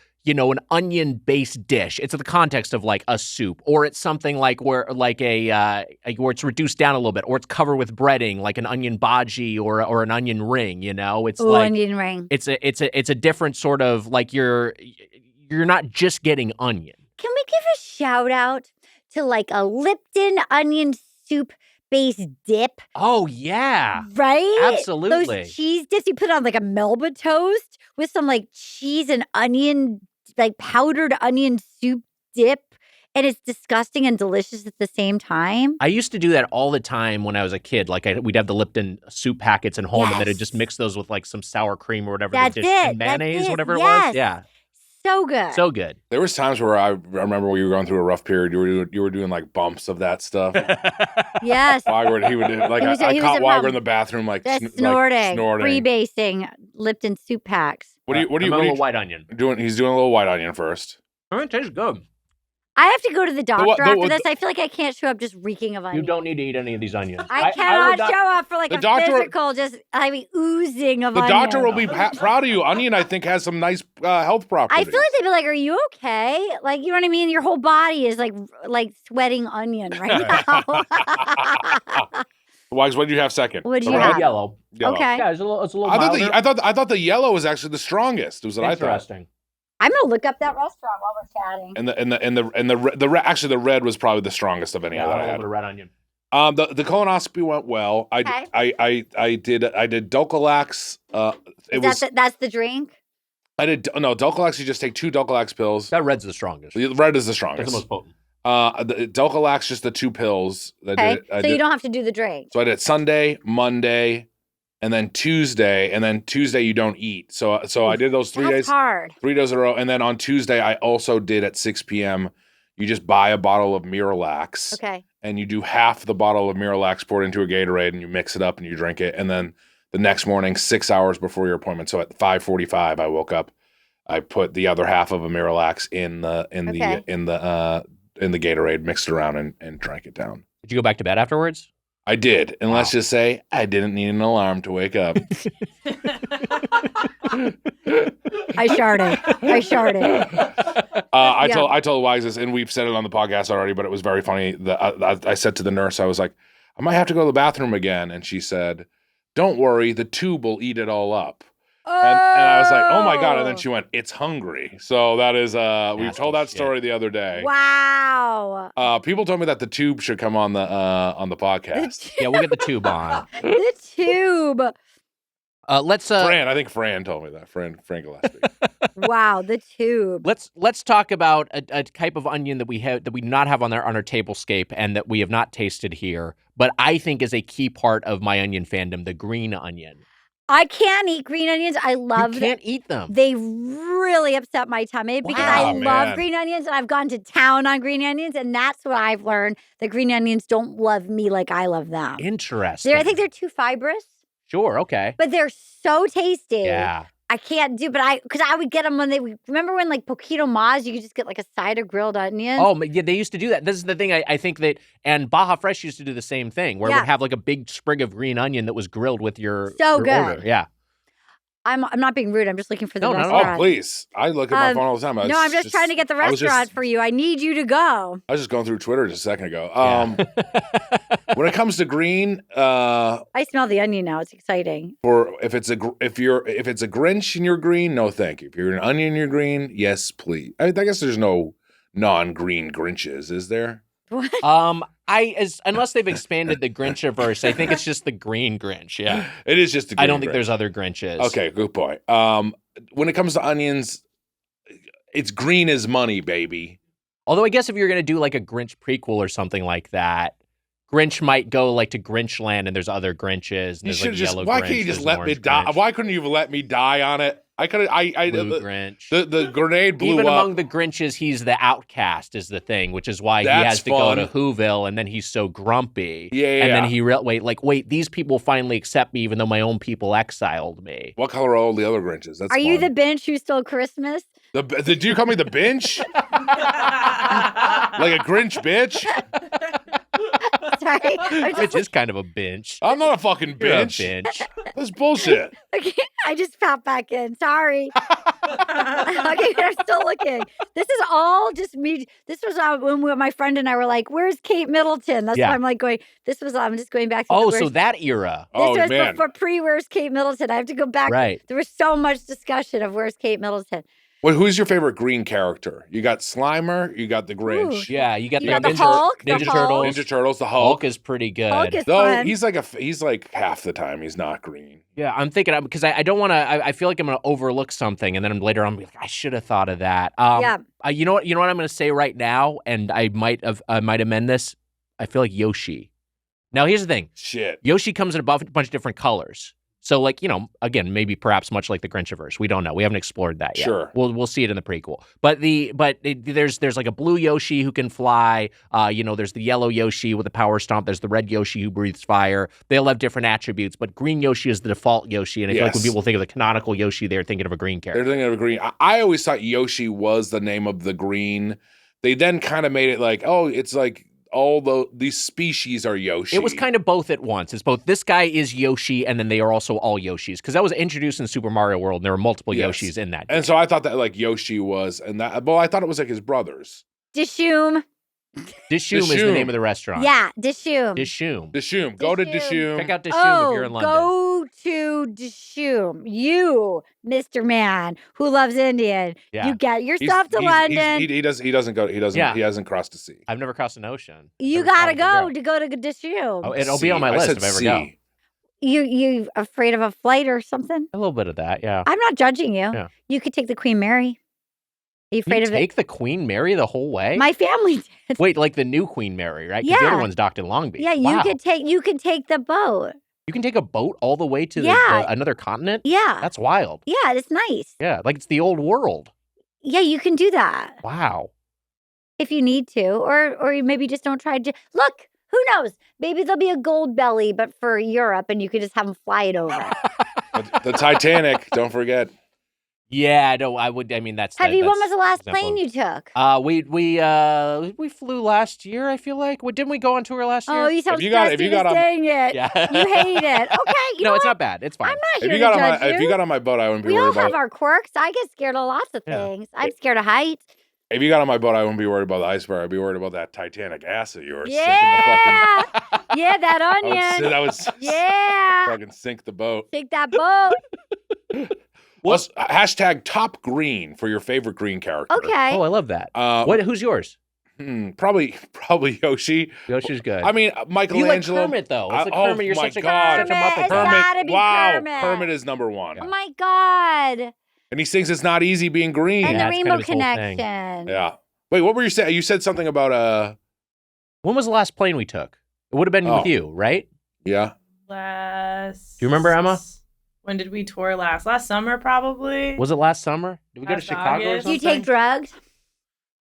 onion-based dish, it's in the context of like a soup, or it's something like where it's reduced down a little bit, or it's covered with breading, like an onion bhaji or an onion ring. It's Ooh, like onion ring. it's a different sort of like you're not just getting onion. Can we give a shout out to like a Lipton onion soup based dip? Oh yeah. Right? Absolutely. Those cheese dips you put on like a Melba toast with some like cheese and onion, like powdered onion soup dip. And it's disgusting and delicious at the same time. I used to do that all the time when I was a kid. Like we'd have the Lipton soup packets at home, and then I'd just mix those with like some sour cream or whatever. That's the dish, it. and mayonnaise, That's it. whatever it Yes. was. Yeah, So good. so good. There was times where I remember when you were going through a rough period. You were doing like bumps of that stuff. Yes. Wygord, he would do, like He was- I he was caught at Wygord home. in the bathroom like That's snorting. snorting. Freebasing Lipton soup packs. What I'm a little white onion. doing? He's doing a little white onion first. Oh, it tastes good. I have to go to the doctor what- after this. I feel like I can't show up just reeking of You onion. don't need to eat any of these onions. I cannot would not- show up for like The a doctor- physical, just oozing of The onion. doctor will be proud of you. Onion, I think, has some nice health I properties. feel like they'd be like, "Are you okay?" Like, you know what I mean? Your whole body is like sweating onion right now. Wags, what did you have second? What'd The you red? have? Yellow. Okay. Yeah, it's a little I thought milder. I thought the yellow was actually the strongest. Was what I thought. Interesting. I'm gonna look up that restaurant while we're chatting. And actually the red was probably the strongest of any Yeah, that a I little had. bit of red onion. The colonoscopy went well. I did Dulcolax. That's the drink. Dulcolax. You just take 2 Dulcolax pills. That red's the strongest. The red is the It's strongest. the most potent. The Dulcolax, just the 2 pills. Okay, so you don't have to do the drink. So I did Sunday, Monday, and then Tuesday, you don't eat. So I did those 3 That's days. hard. 3 days in a row. And then on Tuesday, I also did at 6 p.m. You just buy a bottle of Miralax. Okay. And you do half the bottle of Miralax poured into a Gatorade, and you mix it up and you drink it. And then the next morning, 6 hours before your appointment, so at 5:45, I woke up. I put the other half of a Miralax in the Gatorade, mixed it around, and drank it down. Did you go back to bed afterwards? I did, and let's just say I didn't need an alarm to wake up. I sharted. I told Wise this, and we've said it on the podcast already, but it was very funny. I said to the nurse, I was like, I might have to go to the bathroom again, and she said, don't worry, the tube will eat it all up. And I was like, oh my God. And then she went, it's hungry. So that is, we told that story the other day. Wow. People told me that the tube should come on the podcast. Yeah, we'll get the tube on. The tube. Let's Fran, I think Fran told me that. Fran Gillespie. Wow, the tube. Let's talk about a type of onion that we do not have on our tablescape and that we have not tasted here, but I think is a key part of my onion fandom, the green onion. I can't eat green onions. I love them. You can't eat them. They really upset my tummy because I love green onions, and I've gone to town on green onions, and that's what I've learned. The green onions don't love me like I love them. Interesting. I think they're too fibrous. Sure, okay. But they're so tasty. Yeah. I can't do, because I would get them remember when like Poquito Mas, you could just get like a side of grilled onions? Oh, yeah, they used to do that. This is the thing I think that, and Baja Fresh used to do the same thing, where it would have like a big sprig of green onion that was grilled with your good. order. Yeah. I'm not being rude. I'm just looking for the No, restaurant. Oh, please. I look at my phone all the time. I'm just trying to get the restaurant for you. I need you to go. I was just going through Twitter just a second ago. When it comes to green, I smell the onion now. It's exciting. if it's a Grinch and you're green, no thank you. If you're an onion and you're green, yes, please. I guess there's no non-green Grinches, is there? What? Unless they've expanded the Grinchiverse, I think it's just the green Grinch. Yeah, it is just the green I don't think Grinch. there's other Grinches. Okay, good point. When it comes to onions, it's green as money, baby. Although I guess if you're going to do like a Grinch prequel or something like that, Grinch might go like to Grinchland and there's other Grinches. And there's like yellow why Grinch, can't you just there's let orange me die? Grinch, Why couldn't you have let me die on it? I could. blue Grinch. The grenade blew Even up. among the Grinches, he's the outcast is the thing, which is why he That's has to fun. go to Whoville, and then he's so grumpy. Yeah. And then he wait, these people finally accept me, even though my own people exiled me. What color are all the other Grinches? That's Are you the fun. Binge who stole Christmas? Did you call me the Binge? Like a Grinch bitch? Sorry. Which is kind of a binge. I'm not a fucking You're a bitch. binge. That's bullshit. Okay, I just popped back in. Sorry. Okay, I'm still looking. This is all just me. This was when my friend and I were like, "Where's Kate Middleton?" That's why I'm like going. I'm just going back to. Oh, so that era. This was man. for pre-Where's Kate Middleton. I have to go back. Right. There was so much discussion of Where's Kate Middleton. Well, who's your favorite green character? You got Slimer, you got the Grinch. Yeah, you got You the got the Ninja, Hulk, the Ninja Hulk. Turtles. Ninja Turtles, the Hulk Hulk. is pretty good. Hulk is Though fun. he's like half the time he's not green. Yeah, I'm thinking because I don't want to. I feel like I'm going to overlook something, and then later on, I'm like, I should have thought of that. Yeah. You know what I'm going to say right now, and I might amend this. I feel like Yoshi. Now, here's the thing. Shit. Yoshi comes in a bunch of different colors. So, like, again, maybe perhaps much like the Grinchiverse. We don't know. We haven't explored that yet. Sure. We'll see it in the prequel. But there's like a blue Yoshi who can fly. There's the yellow Yoshi with a power stomp. There's the red Yoshi who breathes fire. They all have different attributes, but green Yoshi is the default Yoshi. And I feel like when people think of the canonical Yoshi, they're thinking of a green character. They're thinking of a green. I always thought Yoshi was the name of the green. They then kind of made it like, oh, it's like all these species are Yoshi. It was kind of both at once. It's both this guy is Yoshi, and then they are also all Yoshis. Because that was introduced in Super Mario World, and there were multiple Yoshis in that. And so I thought that like Yoshi was, I thought it was like his brothers. Dishoom. Dishoom is the name of the restaurant. Yeah, Dishoom. Dishoom. Go to Dishoom. Check out Dishoom if you're in London. Go to Dishoom. You, Mr. Man, who loves Indian. Yeah. You get yourself to London. He hasn't crossed the sea. I've never crossed an ocean. You gotta go to Dishoom. Oh, it'll be on my list if I ever go. You afraid of a flight or something? A little bit of that, yeah. I'm not judging you. Yeah. You could take the Queen Mary. Are you afraid of it? Take the Queen Mary the whole way? My family did. Wait, like the new Queen Mary, right? Because the other one's docked in Long Beach. Yeah, you could take the boat. You can take a boat all the way to another continent? Yeah. That's wild. Yeah, it's nice. Yeah, like it's the old world. Yeah, you can do that. Wow. If you need to, or you maybe just don't try to. Look, who knows? Maybe there'll be a gold belly, but for Europe, and you could just have them fly it over. The Titanic, don't forget. Yeah, no, I would. I mean, that's. When was the last plane you took? We flew last year. I feel like. Didn't we go on tour last year? Oh, you sound stressed. You're saying it. Yeah. You hate it. Okay, no, it's not bad. It's fine. I'm not here to judge you. If you got on my boat, I wouldn't be worried about it. We all have our quirks. I get scared of lots of things. I'm scared of heights. If you got on my boat, I wouldn't be worried about the iceberg. I'd be worried about that Titanic ass of yours. Yeah. Yeah, that onion. That was Yeah. fucking sink the boat. Take that boat. Hashtag top green for your favorite green character. Okay. Oh, I love that. Who's yours? Probably Yoshi. Yoshi's good. I mean, you like Michelangelo. Kermit, though. It's like oh Kermit. You're my such a God. Muppet It's guy. gotta be Wow, Kermit. is number one. Oh my God. And he sings "It's Not Easy Being Green." And Yeah, the it's kind Rainbow of his whole thing. Connection. Yeah. Wait, what were you saying? You said something about When was the last plane we took? It would have been Oh. with you, right? Yeah. Last. Do you remember, Emma? When did we tour last? Last summer, probably. Was it last summer? Did we go to Last Chicago or August. Do you something? take drugs?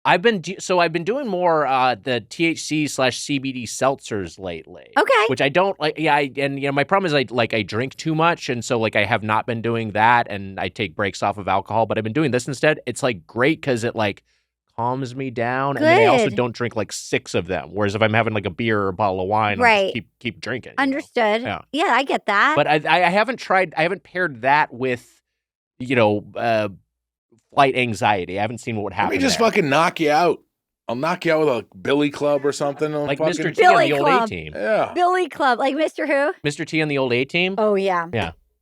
I've been doing more the THC/CBD seltzers lately. Okay. Which I don't like. Yeah, my problem is I drink too much, and so like I have not been doing that, and I take breaks off of alcohol. But I've been doing this instead. It's like great because it like calms me down, and then I also Good. don't drink like 6 of them. Whereas if I'm having like a beer or a bottle of wine, I'll Right. just keep drinking. you know? Understood. Yeah. Yeah, I get that. But I haven't tried. I haven't paired that with, flight anxiety. I haven't seen what would Let happen. me just there. fucking knock you out. I'll knock you out with a billy club or something. like fucking, Mr. T on Billy the old Club. A team. Yeah. Billy Club, like Mr. Who? Mr. T on the old A team. Oh yeah.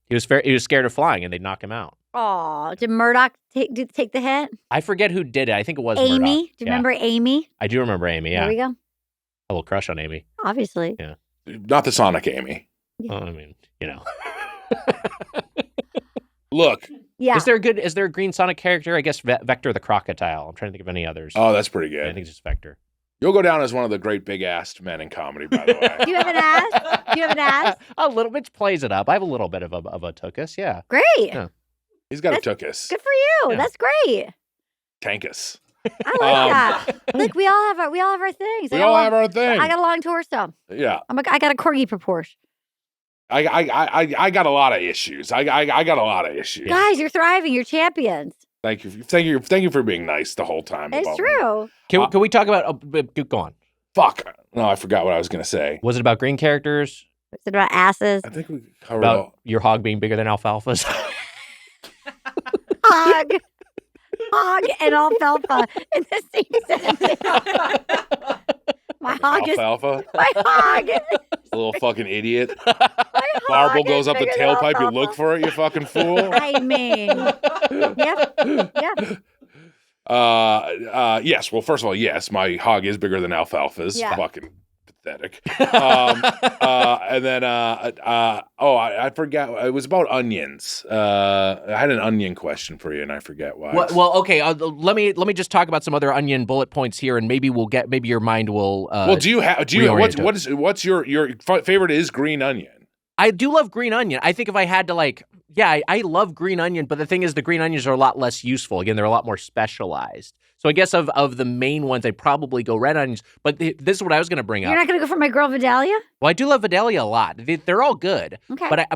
He was scared of flying, and they'd knock him out. Oh, did Murdoch take the hit? I forget who did it. I think it was Amy. Murdoch. Do you Yeah. remember Amy? I do remember Amy. Yeah, There we go. a little crush on Amy. Obviously. Yeah. Not the Sonic Amy. Well, I mean, Look. Yeah. Is there a green Sonic character? I guess Vector the Crocodile. I'm trying to think of any others. Oh, that's pretty Yeah, I good. think it's just Vector. You'll go down as one of the great big-assed men in comedy, by the way. Do you have an ass? Do you have an ass? A little bit plays it up. I have a little bit of a tuchus. Yeah. Great. Yeah. He's got a That's- tuchus. Good for you. Yeah. That's great. Tankus. I like that. Look, we all have our things. We all have our thing. I got a long torso. Yeah. I got a corgi proportion. I got a lot of issues. I got a lot of issues. Guys, you're thriving. You're champions. Thank you for being nice the whole time. It's about me. true. Can we talk about? Go on. Fuck. No, I forgot what I was gonna say. Was it about green characters? Is it about asses? I think we covered About your hog being bigger than alfalfa's? Hog. Hog and alfalfa in the same sentence. My hog is alfalfa. my hog. A little fucking idiot. My Marble hog goes is up the bigger than tailpipe. You alfalfa. look for it. You fucking fool. I mean, yeah. Yes. Well, first of all, yes, my hog is bigger than alfalfa's. Yeah. Fucking pathetic. And then, I forgot. It was about onions. I had an onion question for you, and I forget why. Well, okay. Let me just talk about some other onion bullet points here, and maybe your mind will. What's your favorite is green onion? I do love green onion. I think if I had to I love green onion, but the thing is the green onions are a lot less useful. Again, they're a lot more specialized. So I guess of the main ones, I'd probably go red onions. But this is what I was going to bring You're up. not going to go for my girl Vidalia? Well, I do love Vidalia a lot. They're all good. Okay. But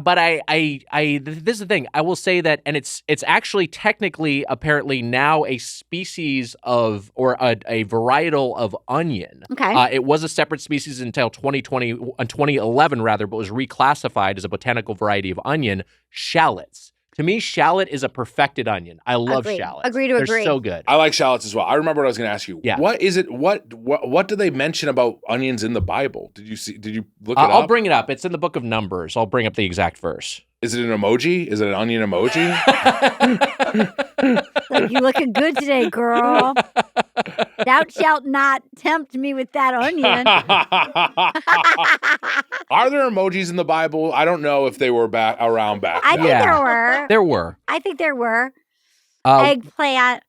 this is the thing. I will say that, and it's actually technically apparently now a species of or a varietal of onion. Okay. It was a separate species until 2011 rather, but was reclassified as a botanical variety of onion, shallots. To me, shallot is a perfected onion. I love Agreed. shallots. Agree to They're agree. so good. I like shallots as well. I remember what I was going to ask you. Yeah. What is it? What do they mention about onions in the Bible? Did you look it up? I'll bring it up. It's in the book of Numbers. I'll bring up the exact verse. Is it an emoji? Is it an onion emoji? Like, you looking good today, girl. Thou shalt not tempt me with that onion. Are there emojis in the Bible? I don't know if they were around back I then. think Yeah. there were. There were. I think there were. Uh, Eggplant.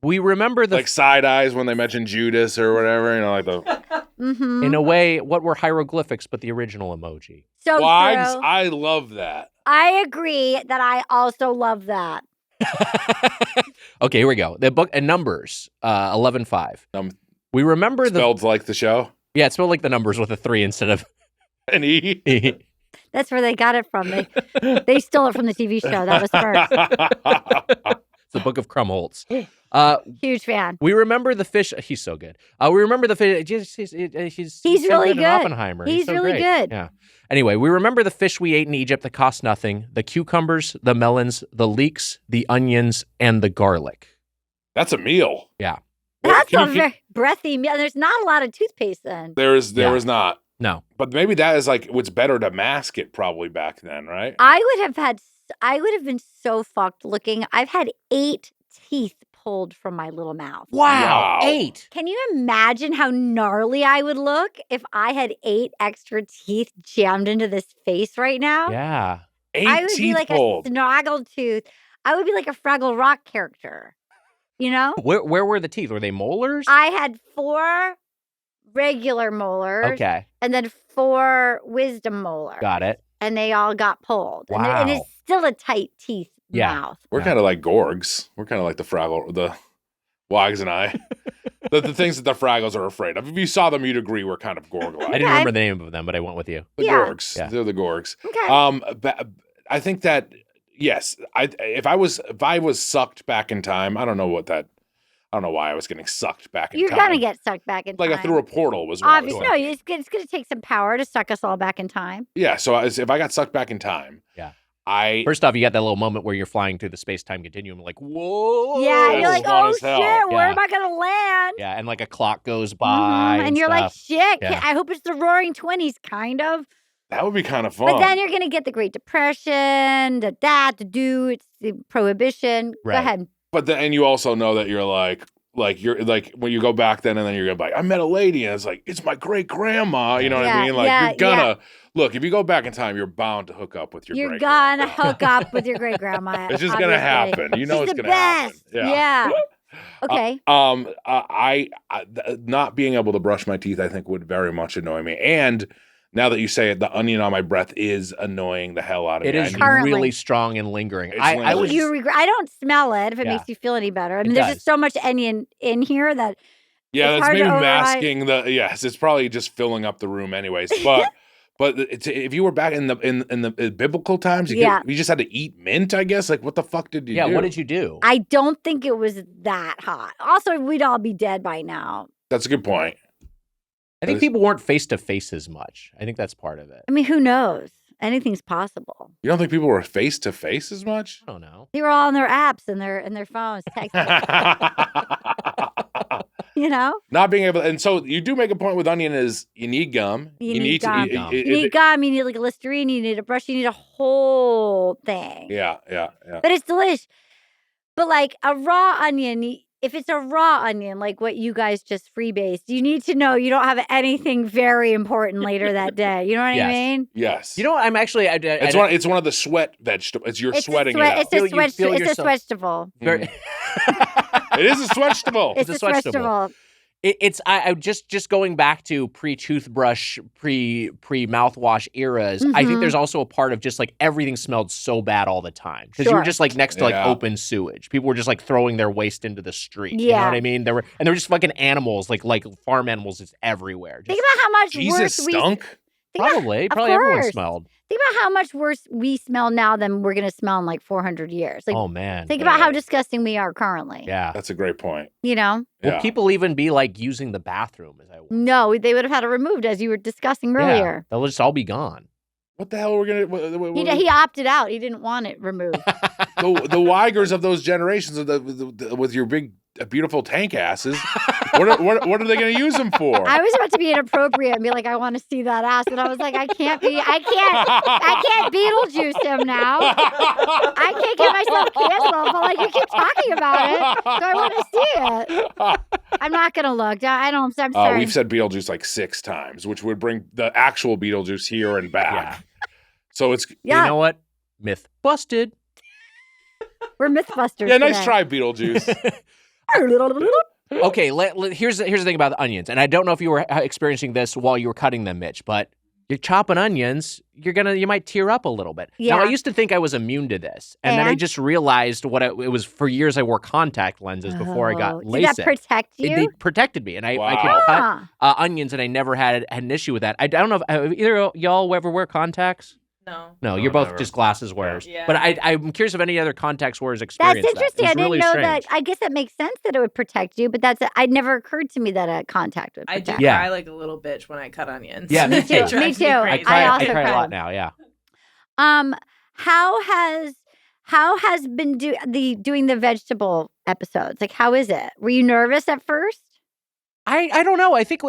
we remember the Like side eyes when they mentioned Judas or whatever. You know, like the. Mm-hmm. in a way, what were hieroglyphics but the original emoji? So Well, true. I love that. I agree that I also love that. Okay, here we go. The book and Numbers 11:5. We remember Spelled like the show. it's spelled like the numbers with a 3 instead of An E. E. That's where they got it from. They stole it from the TV show. That was first. It's the book of Krumholtz. Huge fan. We remember the fish. He's so good. We remember the fish. He's so really in good. Oppenheimer. He's so really great. good. Yeah. Anyway, we remember the fish we ate in Egypt that cost nothing: the cucumbers, the melons, the leeks, the onions, and the garlic. That's a meal. Yeah. That's Can a you- very breathy meal. There's not a lot of toothpaste then. There Yeah. was not. No. But maybe that is like what's better to mask it probably back then, right? I would have been so fucked looking. I've had 8 teeth pulled from my little mouth. Wow. Wow. 8. Can you imagine how gnarly I would look if I had 8 extra teeth jammed into this face right now? Yeah. 8 I would be teeth like pulled. a snaggletooth. I would be like a Fraggle Rock character. You know? Where were the teeth? Were they molars? I had 4 regular molars. Okay. And then 4 wisdom molars. Got it. And they all got pulled. Wow. And it's still a tight teeth Yeah. mouth. We're kind of like Gorgs. We're kind of like the Wags and I. the things that the Fraggles are afraid of. If you saw them, you'd agree we're kind of Gorg-like. I didn't remember the name of them, but I went with you. The Yeah. Gorgs. Yeah. They're the Gorgs. Okay. I think that yes, if I was sucked back in time, I don't know why I was getting sucked back in You're time. going to get sucked back in like time. through a portal was what I was Obviously, no, thinking. it's going to take some power to suck us all back in time. Yeah, so if I got sucked back in time, Yeah. First First off, you got that little moment where you're flying through the space-time continuum, like, whoa. Yeah, you're that's like, fun oh as shit, hell. where Yeah. am I going to land? Yeah, and like a clock goes by. And you're like, shit, Yeah. I hope it's the Roaring 20s, kind of. that would be kind of fun. But then you're going to get the Great Depression, it's the Prohibition. Right. Go ahead. But then, and you also know that you're like you're like when you go back then and then you're gonna be like, I met a lady and it's like, it's my great grandma. You know what I Yeah, mean? Like yeah, you're gonna look, if you go back in time, you're bound to hook up with your You're great going to grandma. hook up with your great grandma. It's just gonna obviously. happen. You know She's it's the gonna happen. best. Yeah. Okay. I not being able to brush my teeth, I think, would very much annoy me. And now that you say it, the onion on my breath is annoying the hell out of It me. is I need- Currently. really strong and lingering. It's I lingering. was. I don't smell it if it Yeah. makes you feel any better. I mean, It there's does. just so much onion in here that Yeah, it's that's hard to maybe override. masking the. Yes, it's probably just filling up the room, anyways. But if you were back in the biblical times, you just had to eat mint. I guess. Like, what the fuck did you do? What did you do? I don't think it was that hot. Also, we'd all be dead by now. That's a good point. I think people weren't face to face as much. I think that's part of it. I mean, who knows? Anything's possible. You don't think people were face to face as much? I don't know. They were all on their apps and their phones texting. You know, Not being able, and so you do make a point with onion is you need gum. You need gum. To, Gum. you need gum. You need like Listerine. You need a brush. You need a whole thing. Yeah. But it's delicious. But like a raw onion, if it's a raw onion, like what you guys just freebased, you need to know you don't have anything very important later that day. You know what I Yes. mean? Yes. You know what? I'm actually. It's one of the sweat vegetables. It's you're sweating it out. It's a You feel it's a yourself- vegetable. Very, It is a vegetable. It's a a vegetable. vegetable. it's I just going back to pre-toothbrush, pre-mouthwash eras. I think Mhm. there's also a part of just like everything smelled so bad all the time because you Sure. were just like next to like Yeah. open sewage. People were just like throwing their waste into the street. You know Yeah. what I mean? They were just fucking animals, like farm animals, just everywhere. Think Just, about how much Jesus worse we stunk. think about- probably of everyone course. smelled. Think about how much worse we smell now than we're gonna smell in like 400 years. Like, Oh man. think about how yeah. disgusting we are currently. Yeah. That's a great point. You know? Will Yeah. people even be like using the bathroom as I walk? No, they would have had it removed as you were discussing earlier. They'll just all be gone. What the hell are we gonna? He opted out. He didn't want it removed. the Weigers of those generations with your big, beautiful tank asses. What are they going to use them for? I was about to be inappropriate and be like, I want to see that ass, and I was like, I can't Beetlejuice him now. I can't get myself canceled, but like you keep talking about it, so I want to see it. I'm not gonna look. I don't. I'm sorry. We've said Beetlejuice like 6 times, which would bring the actual Beetlejuice here and back. Yeah. So it's Yeah. You know what? Myth busted. We're MythBusters. yeah. Nice today. try, Beetlejuice. Okay, here's the thing about the onions, and I don't know if you were experiencing this while you were cutting them, Mitch, but you're chopping onions, you might tear up a little bit. Now, I Yeah. used to think I was immune to this, and then I And? just realized it was. For years, I wore contact lenses before I got Oh, LASIK. Did that protect you? They protected me, and I Wow. could cut Ah. onions, and I never had an issue with that. I don't know if have either of y'all ever wear contacts. No. No, No, you're both never. just glasses wearers. Yeah. But I'm curious if any other contacts wearers That's experience interesting. that. I It's didn't really know strange. that. I guess that makes sense that it would protect you, but it never occurred to me that a contact would I do protect. Yeah. cry like a little bitch when I cut onions. Yeah, me too. It drives Me too. I crazy. cry, I also cry a cry. lot now. Yeah. How has been doing the vegetable episodes? Like, how is it? Were you nervous at first? I don't know. I think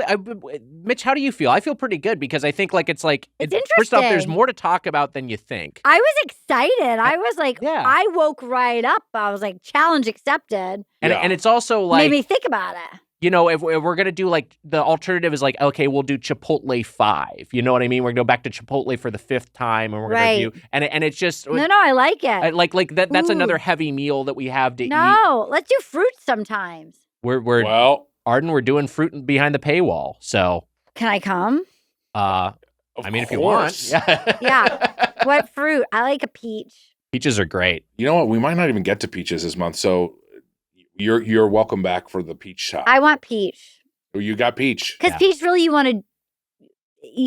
Mitch, how do you feel? I feel pretty good because I think it's first off, there's interesting. more to talk about than you think. I was excited. I was like, Yeah. I woke right up. I was like, challenge accepted. And it's also Made me think about it. if we're gonna do the alternative is okay, we'll do Chipotle 5. You know what I mean? We're gonna go back to Chipotle for the 5th time, and we're gonna do and it's just No, I like it. like that. That's Ooh. another heavy meal that we have to eat. No, let's do fruit sometimes. We're Arden, we're doing fruit behind the paywall. So Can I come? If you want, yeah. Yeah. What fruit? I like a peach. Peaches are great. You know what? We might not even get to peaches this month, so you're welcome back for the peach shop. I want peach. You got peach. Because peach really you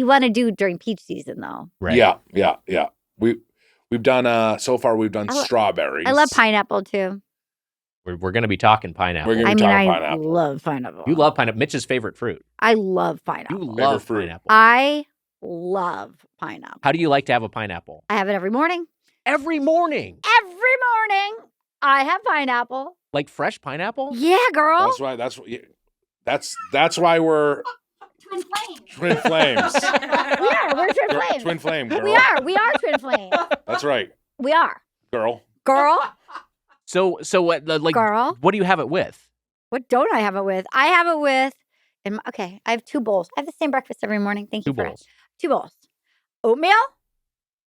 want to do during peach season though. Right. Yeah. We've done so far. We've done strawberries. I love pineapple too. We're going to be talking pineapple. We're gonna be talking I pineapple. love pineapple. You love pineapple. Mitch's favorite fruit. I love pineapple. You love fruit. pineapple. I love pineapple. How do you like to have a pineapple? I have it every morning. Every morning. Every morning, I have pineapple. Like fresh pineapple? Yeah, girl. That's why we're Twin flames. twin flames. We're twin flames. Twin flame, girl. We are twin flames. That's right, We are. girl. Girl. So what Girl. what do you have it with? What don't I have it with? I have it with, I have 2 bowls. I have the same breakfast every morning. Thank you 2 for bowls. it. 2 bowls. Oatmeal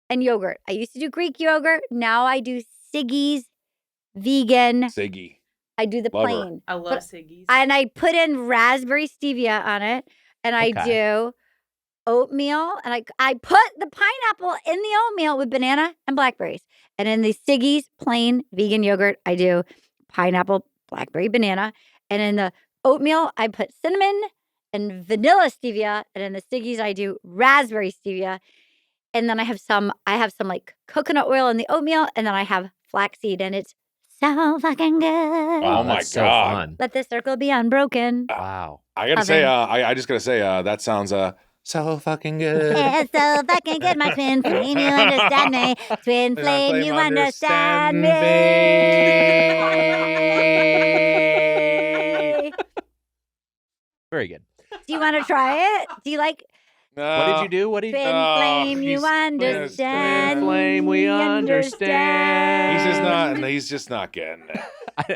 and yogurt. I used to do Greek yogurt. Now I do Siggy's vegan. Siggy. I do the Love her. plain. I love Siggy's. And I put in raspberry stevia on it. And I Okay. do oatmeal. And I put the pineapple in the oatmeal with banana and blackberries. And in the Siggy's plain vegan yogurt, I do pineapple, blackberry, banana. And in the oatmeal, I put cinnamon and vanilla stevia. And in the Siggy's, I do raspberry stevia. And then I have some like coconut oil in the oatmeal. And then I have flaxseed. And it's so fucking good. Oh my that's so God. fun. Let the circle be unbroken. Wow. I gotta Love say, it. I just gotta say, that sounds so fucking good. It's so fucking good, my twin flame. You understand me. Twin flame, you understand me. Very good. Do you want to try it? Do you like What did you do? What did you twin flame? You understand. Twin flame, we He's understand. just not getting it.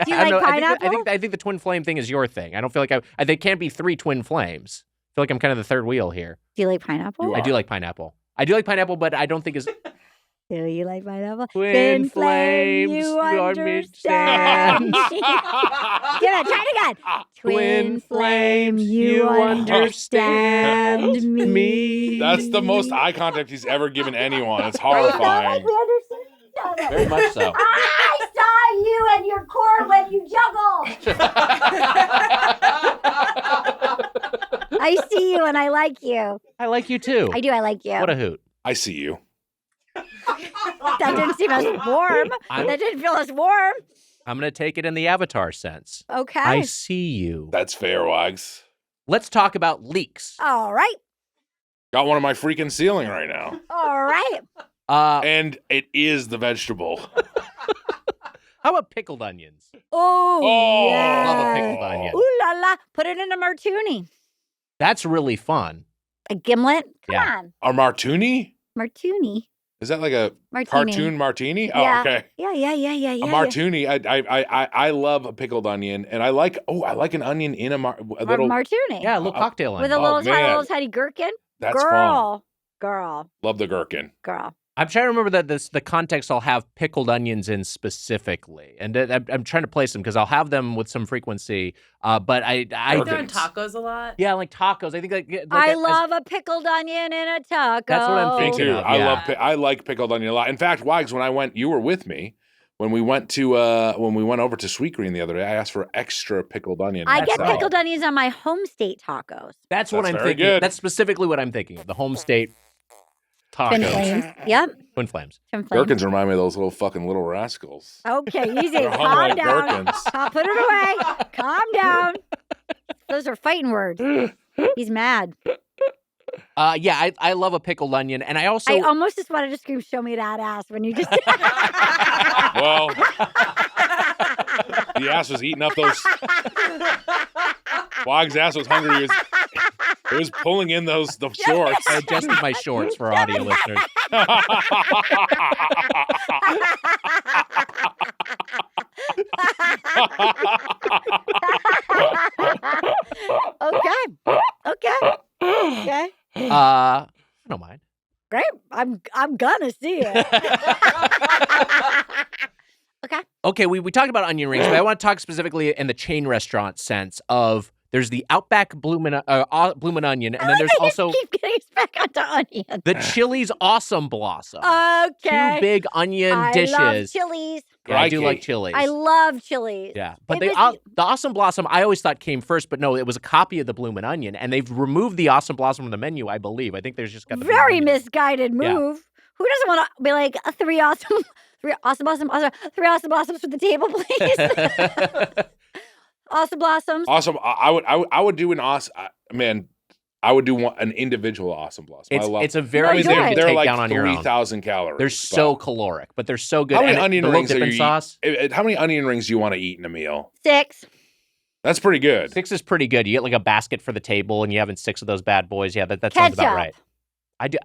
Do you I don't like know. pineapple? I think the twin flame thing is your thing. I don't feel like there can't be 3 twin flames. I feel like I'm kind of the third wheel here. Do you like pineapple? You I do like pineapple. But I don't think it's Do you like pineapple? twin flames. you understand. Give it. Try it again. Twin flame, you understand me. That's the most eye contact he's ever given anyone. It's horrifying. We understand each other. very much so. I saw you and your cord when you juggled. I see you and I like you. I like you too. I do. I like you. What a hoot. I see you. That didn't seem as warm. That didn't feel as warm. I'm going to take it in the Avatar sense. Okay. I see you. That's fair, Wags. Let's talk about leeks. All right. Got one on my freaking ceiling right now. All right. And it is the vegetable. How about pickled onions? Oh, yeah. Love a pickled onion. Ooh la la. Put it in a martini. That's really fun. A gimlet. Come Yeah. on. A martini? Martini. Is that like a Martini. cartoon martini? Yeah. Oh, okay. Yeah. A martini. I love a pickled onion, and I like an onion in a little. martini. Yeah, a little cocktail With onion. a little man. little tiny gherkin. That's fun. Girl. Love the gherkin. I'm trying to remember the context I'll have pickled onions in specifically, and I'm trying to place them because I'll have them with some frequency. But I They're in tacos a lot. yeah, like tacos. I think I love a pickled onion in a taco. That's what I'm Me thinking too. of, I yeah. I like pickled onion a lot. In fact, Wags, when I went, you were with me. When we went over to Sweet Green the other day, I asked for extra pickled onion. I get salad. pickled onions on my home state tacos. That's what That's I'm very thinking. good. That's specifically what I'm thinking of. The home state Twin tacos. flames. Yep. Twin flames. Twin flames. Gherkins remind me of those little rascals. Okay, easy. They're hung Calm like down. gherkins. Put it away. Calm down. Those are fighting words. He's mad. Yeah, I love a pickled onion, and I also I almost just wanted to scream, "Show me that ass!" when you just. Well, the ass was eating up those. Wog's ass was hungry. It was pulling in the shorts. I adjusted my shorts for audio listeners. Okay. I don't mind. Great. I'm gonna see it. Okay, we talked about onion rings, but I want to talk specifically in the chain restaurant sense of there's the Outback Bloomin' Onion, and then there's also keep getting us back onto onions. the Chili's Awesome Blossom. Okay. 2 big onion dishes. I love chilies. Yeah, I do Crikey. like Chili's. I love chilies. Yeah, but It the was- Awesome Blossom I always thought came first, but no, it was a copy of the Bloomin' Onion, and they've removed the Awesome Blossom from the menu, I believe. I think there's just got the Very Bloomin' Onion. misguided Yeah. move. Who doesn't want to be like three awesome blossoms for the table, please? Awesome blossoms. Awesome. I would do an awesome. Man, I would do an individual awesome blossom. I love. It's a very enjoy easy it. to they're take like down on your own. 3,000 calories. They're so caloric, but they're so good. How many And onion the little rings are dipping you sauce? How many onion rings do you want to eat in a meal? 6. That's pretty good. 6 is pretty good. You get like a basket for the table, and you're having 6 of those bad boys. Yeah, that sounds about Ketchup. right.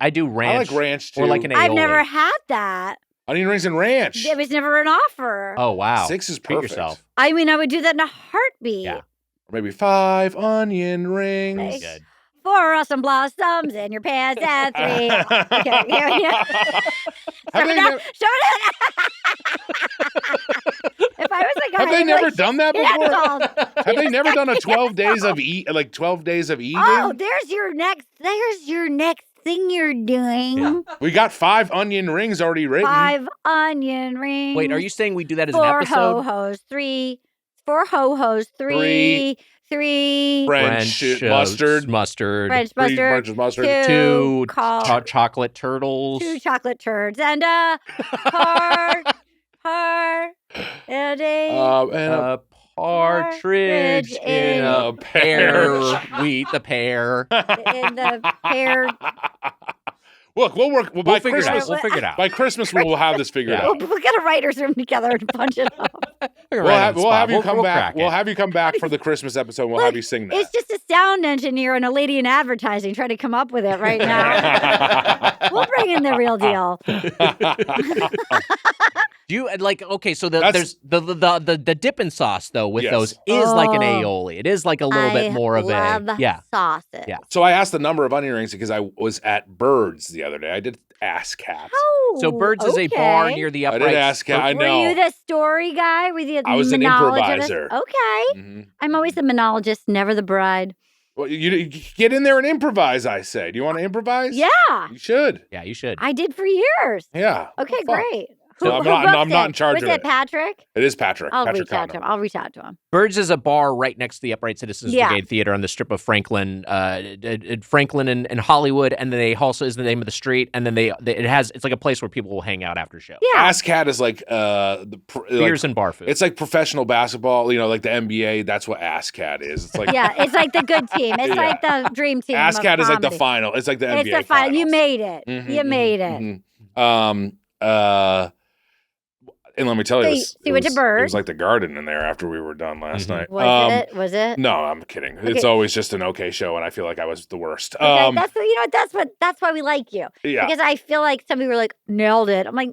I do ranch. I like ranch too. Or like an aioli. I've never had that. onion rings and ranch. It was never an offer. Oh wow, 6 is Treat perfect. yourself. I mean, I would do that in a heartbeat. Yeah. Or maybe 5 onion rings. That's good. 4 awesome blossoms in your pants and 3. Okay, yeah. Have they never- Shove it in. If I was a guy, Have they I'd be never like, done that before? "Canceled." Have they never done a 12 days of eating? Oh, there's your next thing you're doing. Yeah. We got 5 onion rings already written. 5 onion rings. Wait, are you saying we do that as an 4 episode? ho-hos, 3. 4 ho-hos, 3. 3. French mustard. mustard, French 3 mustard. French mustard. 2 chocolate turtles. 2 chocolate turds and a heart and a And A partridge in a pear. We eat the pear. in the pear. Look, we'll work. Well, by We'll figure it out. Christmas, We'll figure it out. by Christmas, we will have this figured Yeah. out. We'll get a writer's room together and punch it up. We'll have you come back. Crack We'll it. have you come back for the Christmas episode. We'll have you sing that. It's just a sound engineer and a lady in advertising trying to come up with it right now. We'll bring in the real deal. Do you like? Okay, so That's- there's the dipping sauce though with Yes. those is like an Oh. aioli. It is like a little bit more of love a yeah. sauces. Yeah. So I asked the number of onion rings because I was at Birds the other day. I did ask cats. Oh, So Birds is a bar okay. near the I uprights. did ask cat. I Were know. you the story guy? Were you the I was an monologist? improviser. Okay. Mhm. I'm always the monologist, never the bride. Well, you get in there and improvise. I say. Do you want to improvise? Yeah, You should. Yeah, you should. I did for years. Yeah. Okay, Fuck. great. So I'm not in charge Was of it it. Patrick? It is Patrick. I'll Patrick reach out to him. Condon. I'll reach out to him. Birds is a bar right next to the Upright Citizens Yeah. Brigade Theater on the strip of Franklin, Franklin and Hollywood, and then they also is the name of the street, and then it's like a place where people will hang out after show. Yeah. Ask cat is like Beers and bar food. It's like professional basketball. You know, like the NBA. That's what Ask Cat is. It's like Yeah, it's like the good team. It's Yeah. like the dream team. Ask of Cat is like the comedy. final. It's like the It's NBA the final. You finals. made it. Mhm, You mhm, made it. mhm. And let me tell you, So it you- was, so you went to it Bird. was like the garden in there after we were done last night. Was it? Was it? No, I'm kidding. It's Okay. always just an okay show, and I feel like I was the worst. Okay, that's why we like you. Yeah. Because I feel like some people were like, nailed it. I'm like,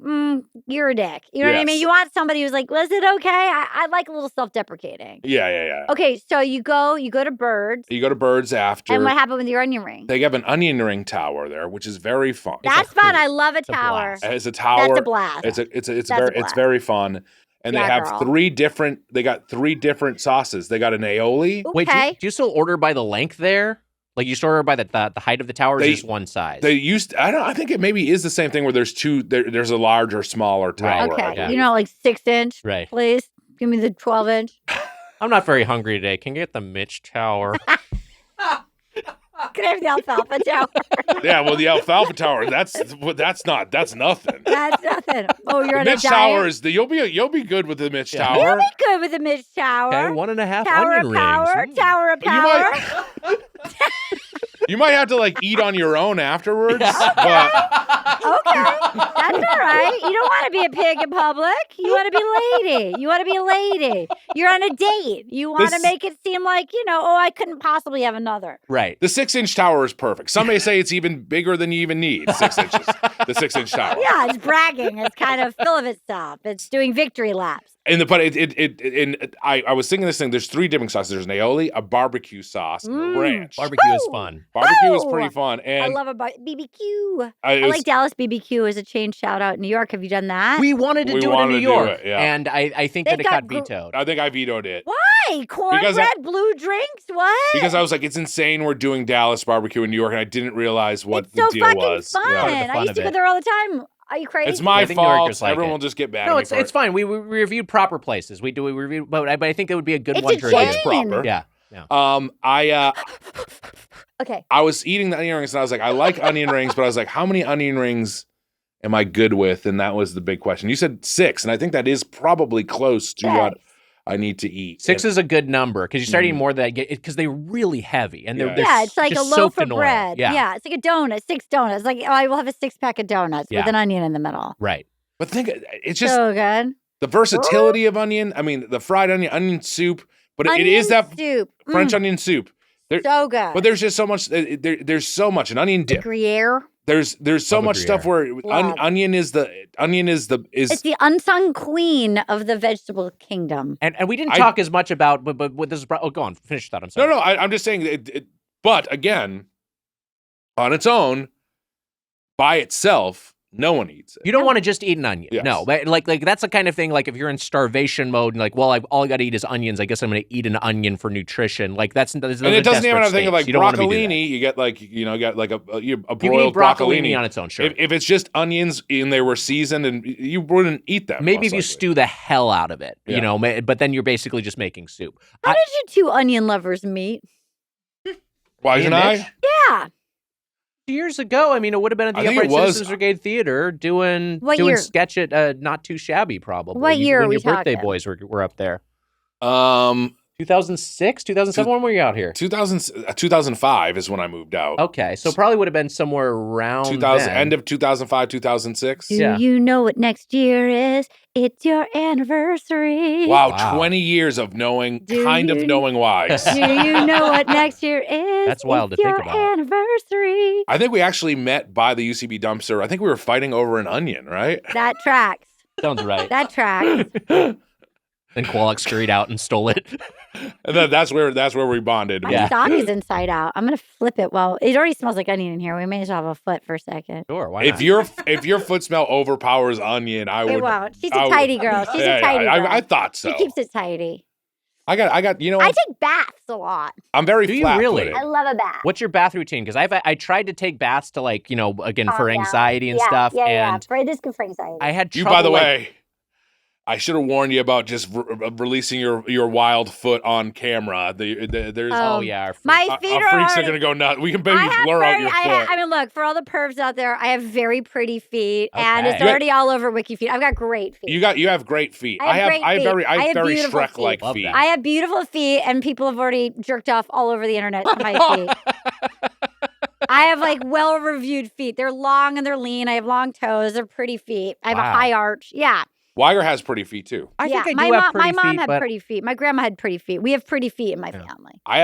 you're a dick. You know what I mean? Yes. You want somebody who's like, was it okay? I like a little self-deprecating. Yeah. Okay, so you go to Birds, You go to Birds after. and what happened with your onion ring? They have an onion ring tower there, which is very fun. That's fun. I love a tower. blast. It's a tower. That's a blast. It's That's a very blast. very fun. And Yeah, they have girl. they got 3 different sauces. They got an aioli. Wait, Okay. do you still order by the length there? Like you still order by the height of the tower, or They- just one size? They used I think it maybe is the same thing where there's 2 there's a larger, smaller tower. Right. I Okay, believe. you know, like 6-inch, Right. please. Give me the 12-inch. I'm not very hungry today. Can you get the Mitch Tower? Can I have the alfalfa tower? Yeah, well, the alfalfa tower. That's nothing. That's nothing. Oh, you're The on a Mitch diet? Tower is you'll be good with the Mitch Yeah. Tower. Be good with the Mitch Tower. Okay, 1.5 Tower onion of rings. power. Mm. Tower of You power. might, you might have to like eat on your own afterwards. But Okay. That's all right. You don't want to be a pig in public. You want to be lady. You want to be a lady. You're on a date. You want to This- make it seem like, oh, I couldn't possibly have another. Right. The 6-inch tower is perfect. Some may say it's even bigger than you even need. 6 inches. The 6-inch tower. Yeah, it's bragging. It's kind of full of itself. It's doing victory laps. And I was thinking this thing. There's 3 dipping sauces. There's an aioli, a barbecue sauce, and a ranch. Barbecue is fun. Barbecue is Woo! pretty fun. And I love a BBQ. I I like Dallas BBQ as a chain shout out in New York. Have you done that? We wanted to We do it in wanted New to do York, it, yeah. and I think They've that it got got vetoed. I think I vetoed it. Why? Cornbread, blue drinks? What? Because I was like, it's insane we're doing Dallas barbecue in New York, and I didn't realize what It's the so deal fucking was. fun. Yeah. Part of the I fun used to of go it. there all the time. Are you crazy? It's my I think New Yorkers fault. like Everyone it. will just get mad No, at me it's fine. We reviewed proper places. We reviewed, but I think it would be a good It's one a to chain. review. It's proper. Yeah. Okay. I was eating the onion rings, and I was like, I like onion rings, but I was like, how many onion rings am I good with? And that was the big question. You said 6, and I think that is probably close to what I need to eat. 6 is a good number because you start eating Mhm. more of that because they're really heavy and they're Yeah. It's like a just loaf soaked of in oil. bread. Yeah. It's like a donut, 6 donuts. Like, I will have a 6-pack of donuts with Yeah. an onion in the middle. Right. But think it's just So good. the versatility of onion. I mean, the fried onion soup, but it is Onion that soup. French onion soup. So good. But there's just so much. There's so much an onion dip. Gruyere. There's so Love a much stuff where Love. onion is It's the unsung queen of the vegetable kingdom. And we didn't talk as much about, but what this is. Oh, go on. Finish that. I'm sorry. no. I'm just saying. But again, on its own, by itself, no one eats it. You don't want to just eat an onion. Yes. No, but like that's the kind of thing. Like if you're in starvation mode, and like, well, all I got to eat is onions. I guess I'm going to eat an onion for nutrition. Like those And are it doesn't even desperate have to think of states. like You don't wanna be doing that. broccolini. You get like you got like a You can broiled eat broccolini on its own. Sure. If it's just onions and they were seasoned, and you wouldn't eat them. Maybe most if you likely. stew the hell out of it, Yeah. but then you're basically just making soup. How did you 2 onion lovers meet? Why Me isn't and I? Mitch? Yeah. Years ago, I mean, it would have been at I the think it Upright was- Citizens Brigade Theater doing What year? sketch at Not Too Shabby, probably. What year when are we your birthday talking? boys were up there? 2006, 2007. When were you out here? 2005 is when I moved out. Okay, so probably would have been somewhere around 2000 then. end of 2005, 2006. Do Yeah. you know what next year is? It's your anniversary. Wow, 20 years of knowing, Do kind of you- knowing why. Do you know what next year is? That's wild It's to think your about. anniversary. I think we actually met by the UCB dumpster. I think we were fighting over an onion, right? That tracks. Sounds right. That tracks. Then Qualak scurried out and stole it. And then that's where we bonded. My Yeah. sock is inside out. I'm gonna flip it. Well, it already smells like onion in here. We may as well have a foot for a second. Sure, why If not? if your foot smell overpowers onion, I would. It won't. She's I a would- tidy girl. She's Yeah, a tidy yeah, girl. I thought so. She keeps it tidy. I got. You know, I what? take baths a lot. I'm very Do you flat. really? footed. I love a bath. What's your bath routine? Because I tried to take baths to again Calm for down. anxiety and Yeah, stuff, yeah. and For this good for anxiety. I had You, trouble. by the like- way, I should have warned you about just releasing your wild foot on camera. There's oh yeah, our My our feet are freaks already. are gonna go nuts. We can maybe I have blur out your foot. I mean, look, for all the pervs out there, I have very pretty feet, and it's Okay. already all over Wiki feet. I've got great feet. You have great feet. I have great feet. I have very beautiful Shrek like feet. feet. Love I have beautiful feet, and people have already jerked off all over the internet to my feet. I have well-reviewed feet. They're long and they're lean. I have long toes. They're pretty feet. I have Wow. a high arch. Yeah. Wire has pretty feet too. I yeah. think I my do have mom, pretty my mom feet, had but pretty feet. My grandma had pretty feet. We have pretty feet in my Yeah. family. I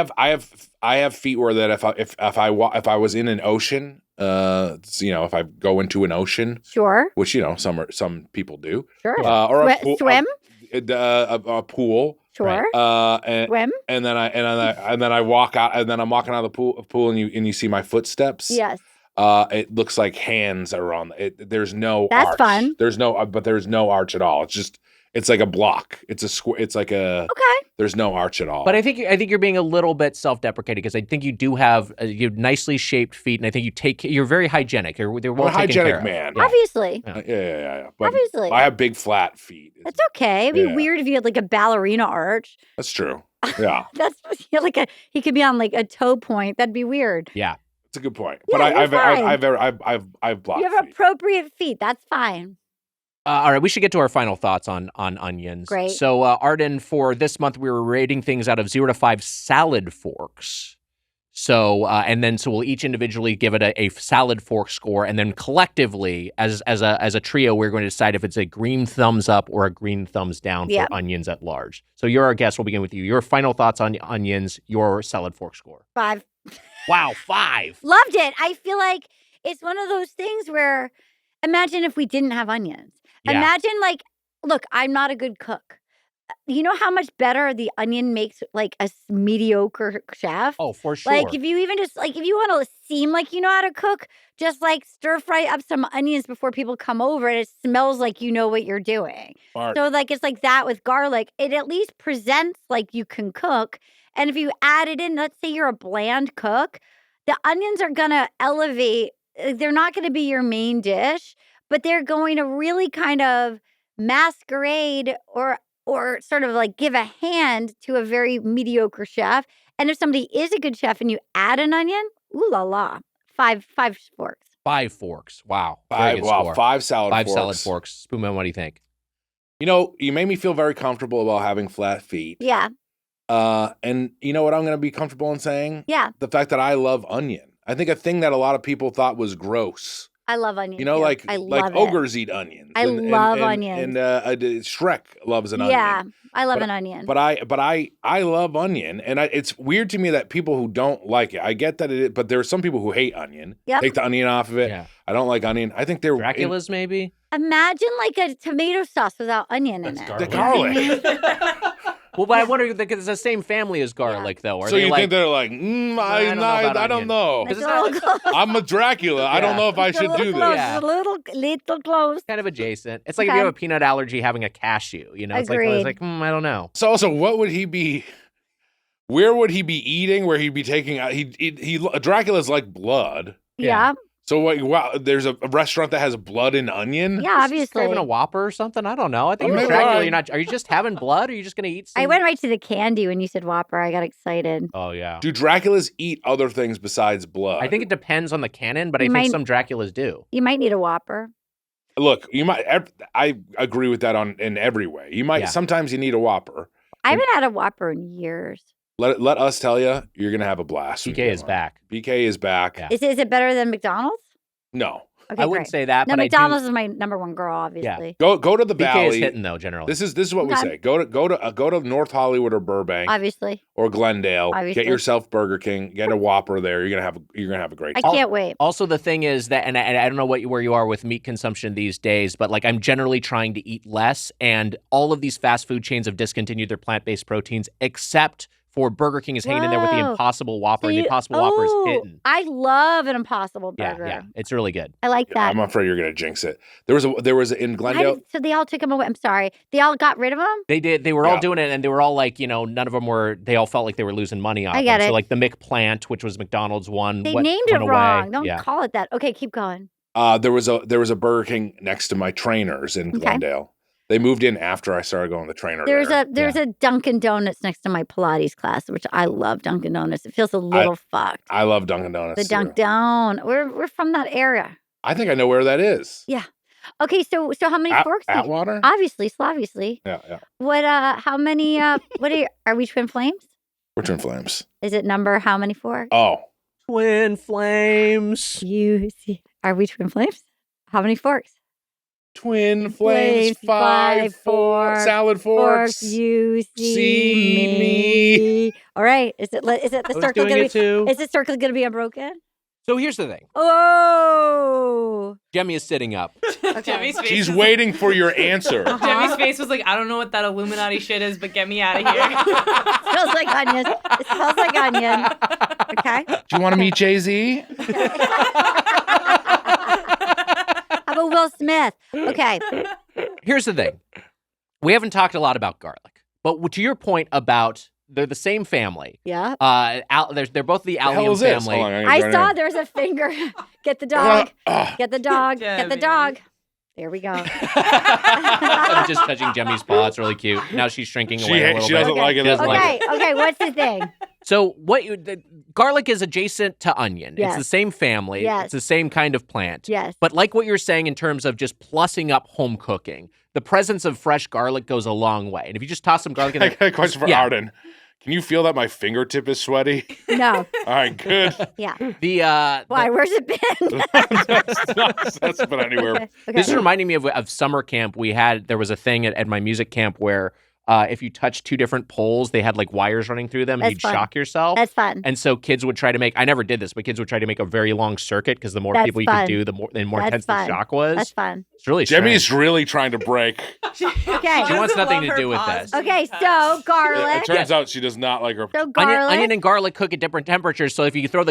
have feet where that if I was in an ocean, if I go into an ocean, Sure. which some people do, Sure. or a pool, Swim. a pool, Sure. and Swim. then I walk out, and then I'm walking out of the pool, and you see my footsteps. Yes. It looks like hands are on it. There's no That's arch. fun. There's no arch at all. It's like a block. It's a square. It's like a. Okay. There's no arch at all. But I think you're being a little bit self-deprecating because I think you do have you have nicely shaped feet, and I think you're very hygienic. They're I'm well a taken care hygienic of. man. Yeah. Obviously. Yeah. But Obviously. I have big flat feet. That's okay. It'd be Yeah. weird if you had a ballerina arch. That's true. Yeah, That's he could be on a toe point. That'd be weird. Yeah. it's a good point. Yeah, But you're I've blocked. You have feet. appropriate feet. That's fine. All right, we should get to our final thoughts on onions. Great. So, Arden, for this month, we were rating things out of 0 to 5 salad forks. So, so we'll each individually give it a salad fork score, and then collectively, as a trio, we're going to decide if it's a green thumbs up or a green thumbs down for onions at large. So you're our guest. We'll begin with you. Your final thoughts on onions, your salad fork score. 5. Wow, 5. Loved it. I feel like it's one of those things where imagine if we didn't have onions. Yeah. Imagine look, I'm not a good cook. You know how much better the onion makes like a mediocre chef? Oh, for sure. Like if you even just if you want to seem like you know how to cook, just stir fry up some onions before people come over and it smells like you know what you're doing. Smart. So it's like that with garlic. It at least presents like you can cook. And if you add it in, let's say you're a bland cook, the onions are going to elevate. They're not going to be your main dish, but they're going to really kind of masquerade or sort of give a hand to a very mediocre chef. And if somebody is a good chef and you add an onion, ooh la la, 5 forks. 5 forks. Wow. 5 salad Five forks. salad forks. Spoonman, what do you think? You made me feel very comfortable about having flat feet. Yeah. And you know what I'm going to be comfortable in saying? Yeah. The fact that I love onion. I think a thing that a lot of people thought was gross. I love onions. I love ogres eat onions. I love onions. And Shrek loves an onion. Yeah, I love an onion. But I love onion, and it's weird to me that people who don't like it. I get that but there are some people who hate onion. Yep. Take the onion off of it. Yeah. I don't like onion. I think they're Dracula's maybe. Imagine a tomato sauce without onion in it. The garlic. Well, but I wonder if it's the same family as garlic, though. So you think they're like, I don't know. I'm a Dracula. I don't know if I should do this. A little close. Kind of adjacent. It's like if you have a peanut allergy, having a cashew. It's like I don't know. So also, what would he be? Where would he be eating? Where he'd be taking? Dracula's like blood. Yeah. So wow, there's a restaurant that has blood and onion? Yeah, obviously. Craving a Whopper or something? I don't know. I think Maybe Dracula, I- are you just having blood or are you just going to eat some? I went right to the candy when you said Whopper. I got excited. Oh, yeah. Do Draculas eat other things besides blood? I think it depends on the canon, but You I think might- some Draculas do. You might need a Whopper. Look, you might. I agree with that in every way. You might. Yeah. Sometimes you need a Whopper. I haven't had a Whopper in years. Let us tell you, you're gonna have a blast. when you BK get is one. back. BK is back. Yeah. Is it better than McDonald's? No. Okay, I wouldn't great. say that, No, but McDonald's is my number one girl, obviously. Go to the BK Valley. is hitting, though, generally. This is what we Okay. say. Go to North Hollywood or Burbank Obviously. or Glendale. Obviously. Get yourself Burger King. Get a Whopper there. You're gonna have a great I time. can't wait. Also, the thing is that, and I don't know where you are with meat consumption these days, but I'm generally trying to eat less, and all of these fast food chains have discontinued their plant-based proteins, except for Burger King is hanging in there with the Whoa. Impossible Whopper, and the Impossible Whopper is hitting. I love an Impossible Burger. Yeah, it's really good. I like that. I'm afraid you're gonna jinx it. There was in Glendale. So they all took them away. I'm sorry. They all got rid of them? They did. They were all Yeah. doing it, and they were all none of them were. They all felt like they were losing money off. I get them. it. So the McPlant, which was McDonald's one, They went named it away. wrong. Don't Yeah. call it that. Okay, keep going. There was a Burger King next to my trainers in Glendale. They moved in after I started going to the trainer. There's a Dunkin' Donuts next to my Pilates class, which I love Dunkin' Donuts. It feels a little fucked. I love Dunkin' Donuts. The Dunk Down. We're from that area. I think I know where that is. Yeah. Okay, so how many forks? Atwater? Obviously, Obviously. Yeah. What how many what are we twin flames? We're twin flames. Is it number how many forks? Oh. Twin flames. You see. Are we twin flames? How many forks? Twin flames, 5 4 salad forks. You see me. All right. Is it the circle doing gonna it too. Is the circle gonna be unbroken? So here's the thing. Oh. Jemmy is sitting up. Jemmy's face She's was waiting for your answer. Jemmy's face was like, I don't know what that Illuminati shit is, but get me out of here. Smells like onions. It smells like onion. Okay. Do you want to meet Jay-Z? How about Will Smith? Okay. Here's the thing. We haven't talked a lot about garlic, but to your point about they're the same family. Yeah. They're both the hell allium is this? family. Hold on, I join saw in. there's a finger. Get the dog. Get the dog. Get the Jemmy. dog. There we go. I'm just touching Jemmy's paw. It's really cute. Now she's shrinking away a little She bit. doesn't like it. Doesn't that like much. Okay. What's the thing? So garlic is adjacent to onion. Yes. It's the same family. Yes. It's the same kind of plant. Yes. But like what you're saying in terms of just plussing up home cooking, the presence of fresh garlic goes a long way. And if you just toss some garlic in I there, got a question for Yeah. Arden. Can you feel that my fingertip is sweaty? No. All right, good. Yeah. Why? Where's it been? That's been anywhere. Okay. This is reminding me of summer camp. There was a thing at my music camp where if you touch two different poles, they had like wires running through them and That's you'd fun. shock yourself. That's fun. And so kids would try to make, I never did this, but kids would try to make a very long circuit because the more That's people you fun. could do, the more That's intense the fun. shock was. That's fun. It's really Demi's strange. really trying to break. Okay. She wants doesn't nothing love to her do with paws this. being Okay, touched. so garlic. It turns out she does not like her. So garlic. Onion and garlic cook at different temperatures. So if you throw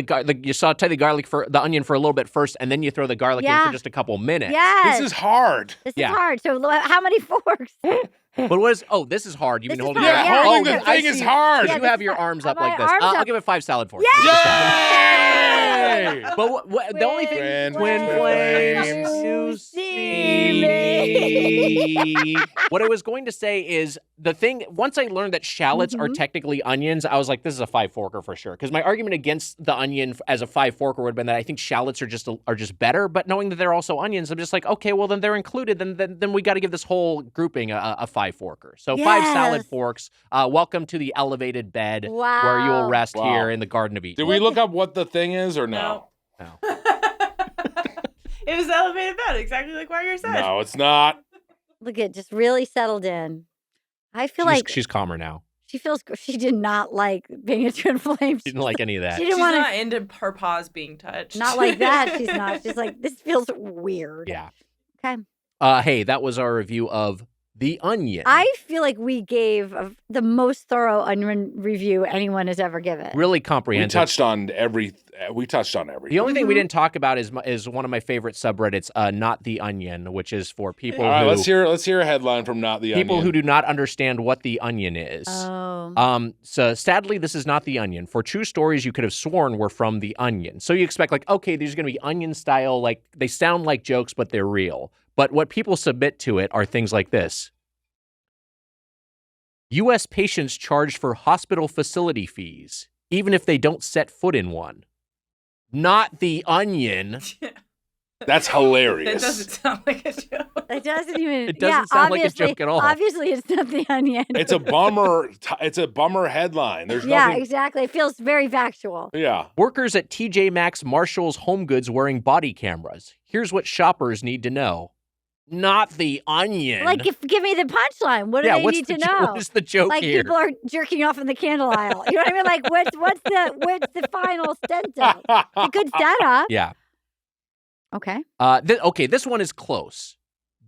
you saute the onion for a little bit first, and then you throw the garlic in Yeah. for just a couple minutes. Yes. This is hard. This Yeah. is hard. So how many forks? But what is? Oh, this is hard. You've This been is holding hard. it. Yeah, holding this the is- thing is hard. Yeah, You this have is your hard. arms up My like this. arms I'll up. give it 5 salad forks. Yay! But the only thing, Twin flames. you see me. What I was going to say is once I learned that shallots are technically onions, I was like, this is a 5-forker for sure. Because my argument against the onion as a 5-forker would have been that I think shallots are just better. But knowing that they're also onions, I'm just like, okay, well then they're included. Then we got to give this whole grouping a 5-forker. So 5 salad forks. Welcome to the elevated bed where you will rest Wow. here in the Garden of Eatin. Did we look up what the thing is or no? No. It was the elevated bed, exactly like Wire said. No, it's not. Look at just really settled in. I feel like She's calmer now. she did not like being a twin flame. She didn't like any of that. She She's didn't want not into her paws being touched. Not like that. She's not. She's like, this feels weird. Yeah. Okay. Hey, that was our review of The Onion. I feel like we gave the most thorough onion review anyone has ever given. Really We comprehensive. touched on everything. The only thing we didn't talk about is one of my favorite subreddits, Not the Onion, which is for people All right, who let's hear a headline from Not the people Onion. who do not understand what the onion is. Oh. So sadly, this is not the Onion. For true stories, you could have sworn were from the Onion. So you expect like, okay, these are going to be Onion style, like they sound like jokes, but they're real. But what people submit to it are things like this. U.S. patients charged for hospital facility fees, even if they don't set foot in one. Not the Onion. That's That hilarious. doesn't sound like a joke. It doesn't even. It doesn't sound like a obviously- joke at all. Obviously, it's not the onion. It's a bummer. It's a bummer headline. There's yeah, nothing. exactly. It feels very factual. Yeah. Workers at TJ Maxx Marshall's Home Goods wearing body cameras. Here's what shoppers need to know. Not the Onion. Like, give me the punchline. What do they what's need the to jo- know? What is the joke Like here? people are jerking off in the candle aisle. You know what I mean? Like what's the final stento? It's a good setup. Yeah. Okay. Okay, this one is close.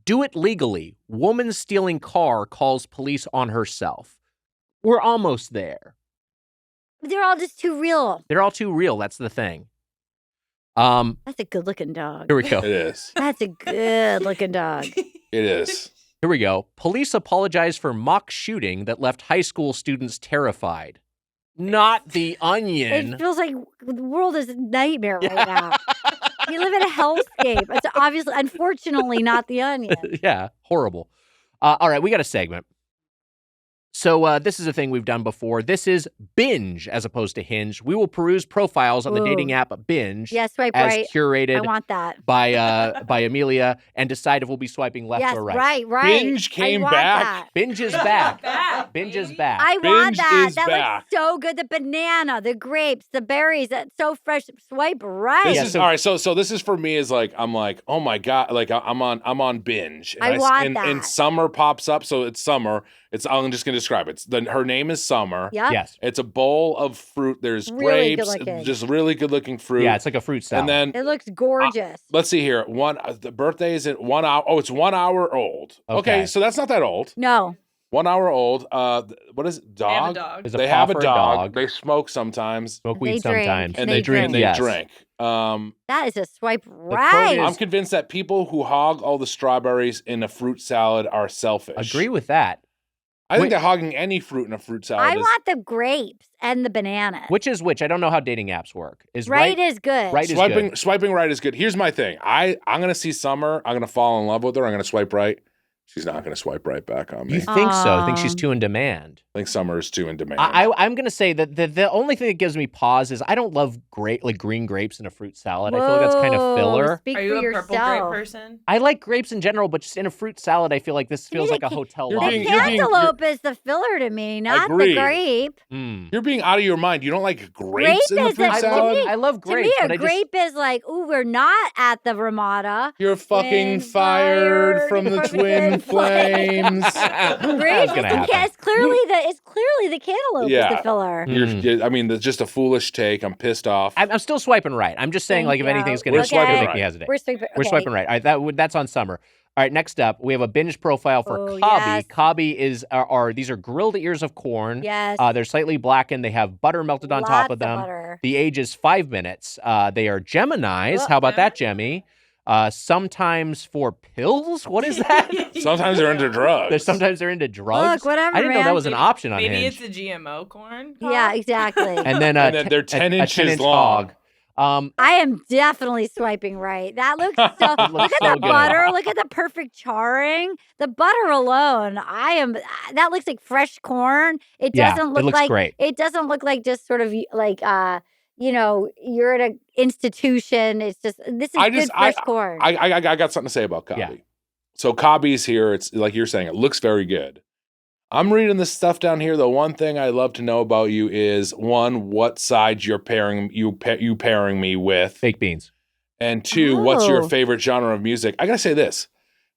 Do it legally. Woman stealing car calls police on herself. We're almost there. They're all just too real. They're all too real. That's the thing. That's a good looking dog. Here we go. It is. That's a good looking dog. It is. Here we go. Police apologize for mock shooting that left high school students terrified. Not the Onion. It feels like the world is a nightmare right now. You live in a hellscape. It's obviously, unfortunately, not the onion. Yeah, horrible. All right, we got a segment. So this is a thing we've done before. This is Binge as opposed to Hinge. We will peruse profiles on the Ooh. dating app Binge Yes, swipe as right. I curated want that. by Amelia and decide if we'll be swiping left Yes, or right. right. Binge came I want back. that. Binge is back. Back, Binge is baby. back. I want Binge that. is That back. looks so good. The banana, the grapes, the berries. That's so fresh. Swipe right. This Yeah, is so- all right. So this is for me is like I'm like, oh my god, like I'm on Binge. I want and, that. and summer pops up, so it's summer. I'm just gonna describe it. Her name is Summer. Yep. Yes. It's a bowl of fruit. There's Really grapes, good-looking. just really good looking fruit. Yeah, it's like a fruit salad. and then It looks gorgeous. let's see here. The birthday is at 1 hour. Oh, it's 1 hour old. Okay. Okay, so that's not that old. No. 1 hour old. What is it? They have a Dog? dog. There's a They paw have a for dog. They smoke sometimes, smoke They weed drink. sometimes. and They they drink. drink. They Yes. drink. That is a swipe code right. is- I'm convinced that people who hog all the strawberries in a fruit salad are selfish. Agree with that. I think Wait. that hogging any fruit in a fruit salad I is. want the grapes and the bananas. Which is which? I don't know how dating apps work. Is Right is good. right is good. Swiping right is good. Here's my thing. I'm gonna see Summer. I'm gonna fall in love with her. I'm gonna swipe right. She's not going to swipe right back on me. You think so? I think she's too in demand. I think Summer is too in demand. I'm going to say that the only thing that gives me pause is I don't love green grapes in a fruit salad. I feel like that's kind of filler. Speak Are for you a yourself. purple grape person? I like grapes in general, but just in a fruit salad, I feel like this feels like a hotel You're lobby. being- The cantaloupe is the filler to me, not the Agreed. grape. You're being out of your mind. You don't like grapes in the Grape is fruit a- salad? I love grapes, to me, but a I just grape is like, ooh, we're not at the Ramada. You're fucking fired from the twin flames. Grape is gonna happen. it's clearly the cantaloupe is the filler. I mean, that's just a foolish take. I'm pissed off. I'm still swiping right. I'm just saying, Thank like, if you. anything's going We're to swiping make right. me hesitate. We're swiping. We're okay. swiping right. All right, that's on Summer. All right, next up, we have a Binge profile for Oh, Cobby. yes. Cobby are these are grilled ears of corn. Yes. They're slightly blackened. They have butter melted on top Lots of them. butter. The age is 5 minutes. They are Geminis. How about that, Gemmy? Sometimes for pills? What is that? Sometimes they're into drugs. Sometimes they're into drugs. Look, whatever, I didn't know that man. was an option on Maybe Hinge. it's a GMO corn. Yeah, exactly. And then, And then they're 10 inches 10-inch long. hog. I am definitely swiping right. That looks so. looks Look at so the good. butter. Look at the perfect charring. The butter alone. That looks like fresh corn. It Yeah, doesn't it look looks like. great. It doesn't look like just sort of like you're at an institution. It's just this is good fresh corn. I got something to say about Cobby. Yeah. So Cobby's here. It's like you're saying, it looks very good. I'm reading this stuff down here. The one thing I love to know about you is one, what side you're pairing me with, Baked beans. and two, what's your Oh. favorite genre of music? I gotta say this,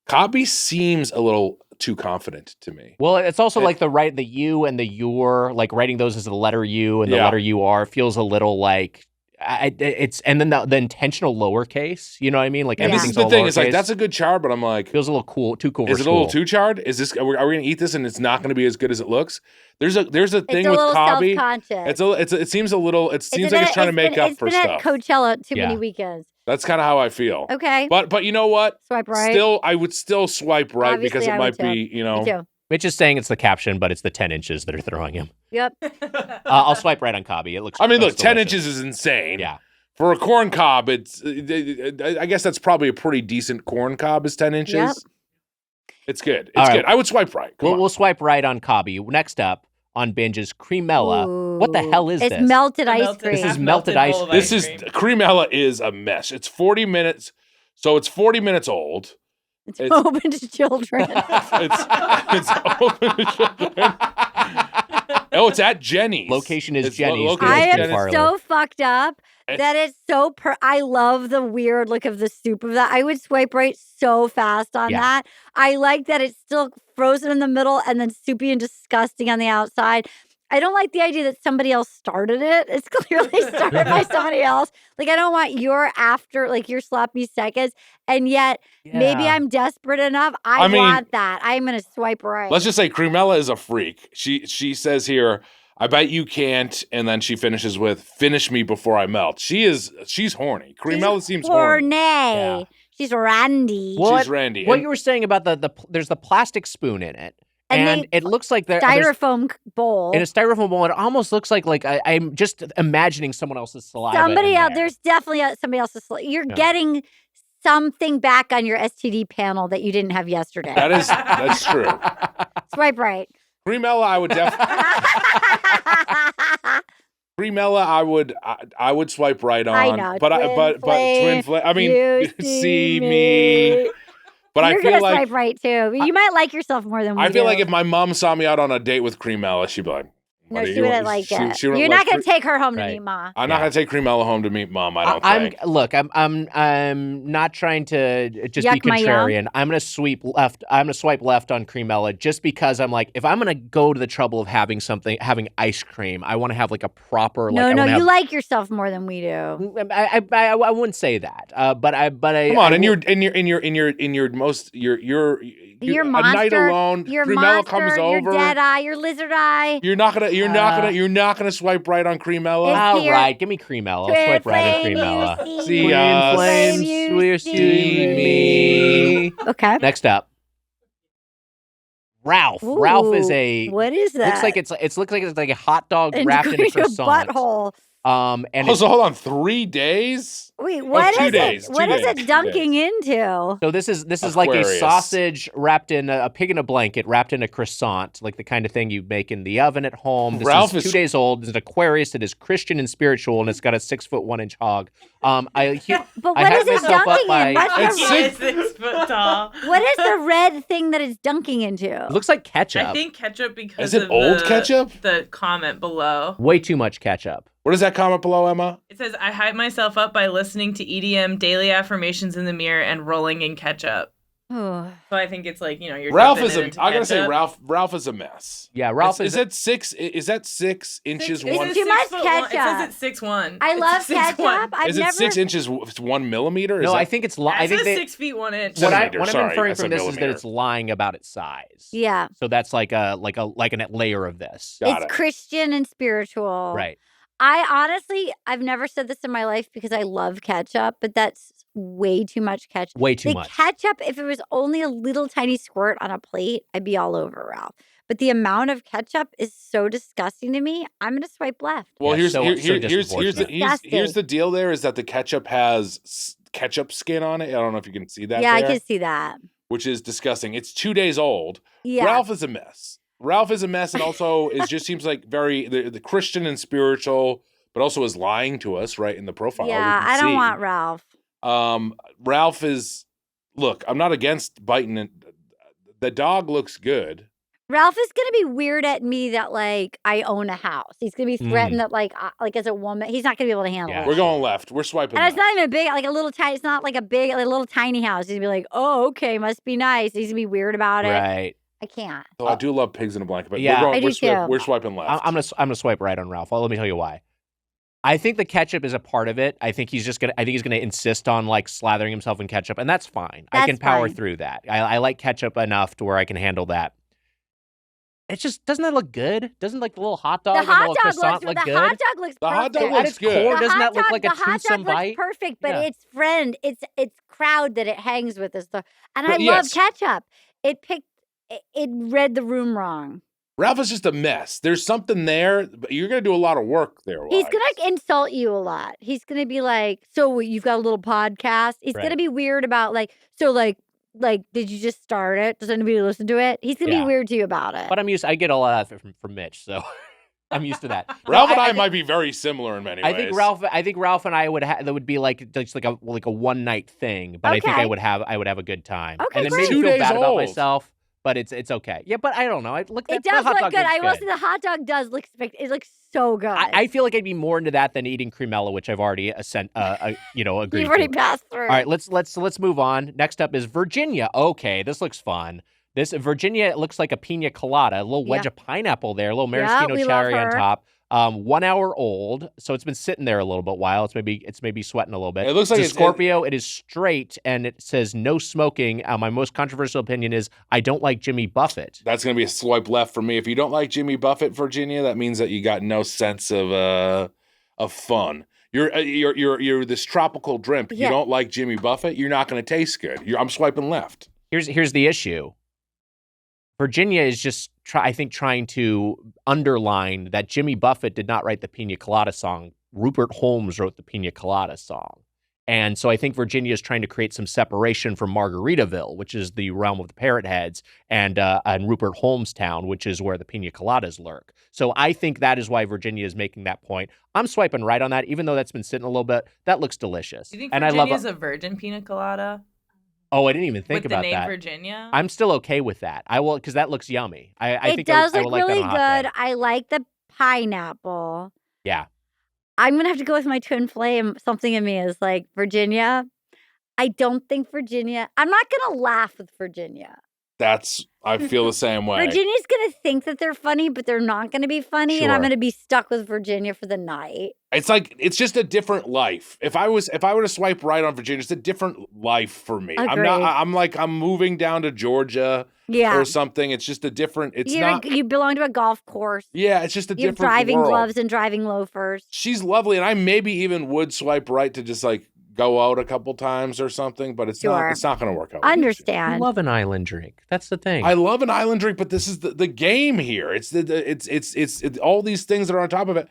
Cobby seems a little too confident to me. Well, it's also like the you and the your, like writing those as the letter U and the Yeah. letter UR feels a little like it's, and then the intentional lowercase. You know what I mean? Like And this everything's is the all thing. It's like lowercase. that's a good char, but I'm like, feels a little too cool. is for it a little school. too charred? Is this? Are we gonna eat this and it's not gonna be as good as it looks? There's a thing it's a with little Cobby. self-conscious. It seems a little. It seems like it's trying to make up for It's been stuff. at Coachella too Yeah. many weekends. That's kind of how I feel. Okay. But you know what? Swipe right. Still, I would still swipe right Obviously, because it I might would be, you know. Me too. Mitch is saying it's the caption, but it's the 10 inches that are throwing him. Yep. I'll swipe right on Cobby. It looks. I mean, look, looks 10 delicious. inches is insane. Yeah. For a corn cob, I guess that's probably a pretty decent corn cob is 10 inches. Yep. It's good. It's All right. good. I would swipe right. Come on. We'll swipe right on Cobby. Next up on Binge is Cremella. What the Ooh. hell is it's this? melted ice Melted- cream. This is melted ice bowl of cream. This is Cremella is a mess. It's 40 minutes. So it's 40 minutes old. It's it's- open to children. It's open to children. Oh, it's at Jenny's. Location is It's Jenny's. located I at Jenny's am Jenny's. parlor. so fucked up And- that it's so I love the weird look of the soup of that. I would swipe right so fast on Yeah. that. I like that it's still frozen in the middle and then soupy and disgusting on the outside. I don't like the idea that somebody else started it. It's clearly started by somebody else. Like, I don't want your sloppy seconds. And yet, maybe Yeah. I'm desperate enough. I mean- want that. I'm going to swipe right. Let's just say Cremella is a freak. She says here, I bet you can't, and then she finishes with "Finish me before I melt." She's horny. Cremella seems horny. Horny. She's randy. Well, She's Randy. What And- you were saying about there's the plastic spoon in it, And and they- it looks like there's Styrofoam bowl. in a styrofoam bowl. It almost looks like I'm just imagining someone else's saliva. Somebody in else. there. There's definitely somebody else's. You're Yeah. getting something back on your STD panel that you didn't have yesterday. that's true. Swipe right. Cremella, I would definitely. Cremella, I would swipe right on. I know, but twin twin flame. I mean, You see me. But You're I feel gonna like swipe right too. You might like yourself more than we I feel do. like if my mom saw me out on a date with Cremella, she'd be like, no, "What do she you wouldn't want?" like She- it. she wouldn't You're like not gonna Cre- take her home to Right. meet Ma. I'm not Yeah. gonna take Cremella home to meet mom. I don't think. I'm not trying to just Yuck be my yum. contrarian. I'm gonna swipe left on Cremella just because I'm like, if I'm gonna go to the trouble of having ice cream, I want to have like a proper No, I no, wanna you have, like yourself more than we do. I wouldn't say that. But I Come on, I and will- your most your Your a monster, night alone. your Cremella monster, comes your over. dead eye, your lizard eye. You're not gonna swipe right on Cremella. It's all here. right, give me Cremella. I'll Twin swipe right on flame, Cremella. you See Twin ya. flames, You we're see seeing me. Okay. Next up, Ralph. Ralph is Ooh, a What is that? looks like it's like a hot dog And wrapped in a going to croissant. butthole. And So hold on, 3 days? Wait, what 2 is days, it? What 2 is days, it 2 dunking into? so this is like a Aquarius. sausage wrapped in a pig in a blanket, wrapped in a croissant, like the kind of thing you make in the oven at home. This Ralph is is- 2 days old. It's an Aquarius. It is Christian and spiritual, and it's got a 6'1" hog. But I what had is it myself up dunking by- in? What's It's the, He is 6 foot tall. what is the red thing that it's dunking into? It looks like ketchup. I think ketchup because Is it of old ketchup? The comment below. Way too much ketchup. What is that comment below, Emma? It says, I hype myself up by listening to EDM, daily affirmations in the mirror, and rolling in ketchup. Oh. So I think it's like, you're Ralph dipping is it into I gotta say, ketchup. Ralph is a mess. Yeah, Ralph is that 6? Is that 6 inches? It's One? too much 6'1". ketchup. It says it's 6'1". I It's love 6'1". ketchup. I've Is it never 6 inches? 1 millimeter? Is No, that, I think it's. I It think says they, 6 feet 1 inch. what, Centimeter, what I'm sorry, inferring I from said this is that millimeter. it's lying about its size. Yeah. So that's like a layer of this. Got It's it. Christian and spiritual. Right. I've never said this in my life because I love ketchup, but that's way too much ketchup. Way too The much. ketchup, if it was only a little tiny squirt on a plate, I'd be all over Ralph. But the amount of ketchup is so disgusting to me. I'm gonna swipe left. Well, Yeah, here's so the disproportionate. deal. There is that the ketchup has ketchup skin on it. I don't know if you can see that. Yeah, I there, can see that. which is disgusting. It's 2 days old. Yeah. Ralph is a mess. And also it just seems like very the Christian and spiritual, but also is lying to us right in the profile. Yeah, we can I don't see. want Ralph. Ralph is. Look, I'm not against biting it. The dog looks good. Ralph is gonna be weird at me that like I own a house. He's gonna be threatened that like as a woman, he's not gonna be able to handle Yeah. it. We're going left. We're swiping And left. it's not even a big, like a little tiny. It's not like a little tiny house. He's gonna be like, oh, okay, must be nice. He's gonna be weird about it. Right. I can't. So I do love pigs in a blanket, but Yeah. I do too. we're swiping left. I'm gonna swipe right on Ralph. Well, let me tell you why. I think the ketchup is a part of it. I think he's gonna insist on like slathering himself in ketchup, and that's fine. I That's can power fine. through that. I like ketchup enough to where I can handle that. It just doesn't that look good? Doesn't like the little hot dog The and the hot little dog croissant looks. look The good? hot dog looks. The hot dog perfect. looks At its good. core, The doesn't hot that look dog- like a the hot toothsome dog looks bite? perfect, but Yeah. its friend, its crowd that it hangs with is the. And But I yes. love ketchup. It read the room wrong. Ralph is just a mess. There's something there, but you're gonna do a lot of work there. He's Wise. gonna insult you a lot. He's gonna be like, "So you've got a little podcast." He's Right. gonna be weird about like, "So like, did you just start it? Does anybody listen to it?" He's gonna Yeah. be weird to you about it. But I get all of that from Mitch, so I'm used to that. Ralph and I think- might be very similar in many ways. I think Ralph and I would that would be like just like a one night thing, but I think Okay. I would have a good time. Okay, and it great. made me 2 feel days bad about old. myself, but it's okay. Yeah, but I don't know. It the does hot look dog good. looks I will say the hot dog does look. It looks so good. I feel like I'd be more into that than eating cremella, which I've already agreed You've to. already passed through. All right, let's move on. Next up is Virginia. Okay, this looks fun. This Virginia, it looks like a pina colada, a little wedge Yeah. of pineapple there, a little Yeah, maraschino we love cherry on her. top. 1 hour old, so it's been sitting there a little bit while. It's maybe sweating a little bit. It looks like it's a Scorpio. It is straight, and it says no smoking. My most controversial opinion is I don't like Jimmy Buffett. That's gonna be a swipe left for me. If you don't like Jimmy Buffett, Virginia, that means that you got no sense of fun. You're this tropical drink. Yeah. You don't like Jimmy Buffett, you're not gonna taste good. I'm swiping left. Here's the issue. Virginia is just trying to underline that Jimmy Buffett did not write the Pina Colada song. Rupert Holmes wrote the Pina Colada song. And so I think Virginia is trying to create some separation from Margaritaville, which is the realm of the Parrot Heads, and Rupert Holmes town, which is where the Pina Coladas lurk. So I think that is why Virginia is making that point. I'm swiping right on that, even though that's been sitting a little bit. That looks delicious. Do you think and Virginia's a virgin pina colada? Oh, I didn't even think with about the name that. Virginia? I'm still okay with that. I will, because that looks yummy. I It think does I look will like that really on a hot good. day. I like the pineapple. Yeah. I'm gonna have to go with my twin flame. Something in me is like Virginia. I don't think Virginia. I'm not gonna laugh with Virginia. I feel the same way. Virginia's gonna think that they're funny, but they're not gonna be funny, and I'm Sure. gonna be stuck with Virginia for the night. It's just a different life. If I were to swipe right on Virginia, it's a different life for me. Agreed. I'm moving down to Georgia Yeah, or something. It's just a different. It's You're- not. you belong to a golf course. Yeah, it's just a You have different driving world. gloves and driving loafers. She's lovely, and I maybe even would swipe right to just like go out a couple times or something, but it's Sure. not. It's not going to work out. I Understand? love an island drink. That's the thing. I love an island drink, but this is the game here. It's all these things that are on top of it.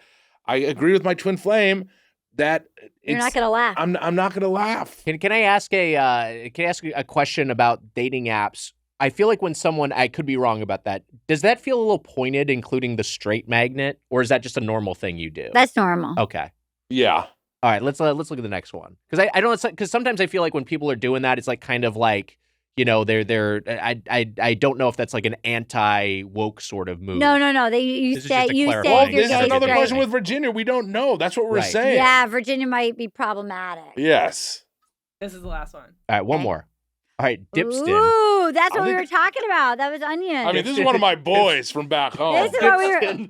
I agree with my twin flame that You're not going to laugh. I'm not going to laugh. Can I ask a question about dating apps? I feel like when someone, I could be wrong about that. Does that feel a little pointed, including the straight magnet, or is that just a normal thing you do? That's normal. Okay. Yeah. All right. Let's look at the next one because I don't because sometimes I feel like when people are doing that, it's like kind of like they're I don't know if that's like an anti-woke sort of move. No. You This is say just to if clarify. Well, you're this is gay, another straight. question with Virginia. We don't know. That's what we're Right. saying. Yeah, Virginia might be problematic. Yes. This is the last one. All right. One Okay. more. All right. Dipston. Ooh, that's I what we think- were talking about. That was onion. I mean, this is one of my boys from back home. This is what we were. Dipston.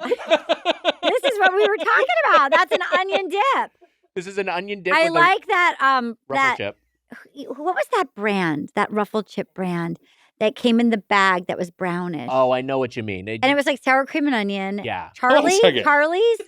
This is what we were talking about. That's an onion dip. This is an onion dip I with like that. a ruffle That chip. what was that brand? That ruffle chip brand that came in the bag that was brownish. Oh, I know what you mean. And it was like sour cream and onion. Yeah. Charlie's. second.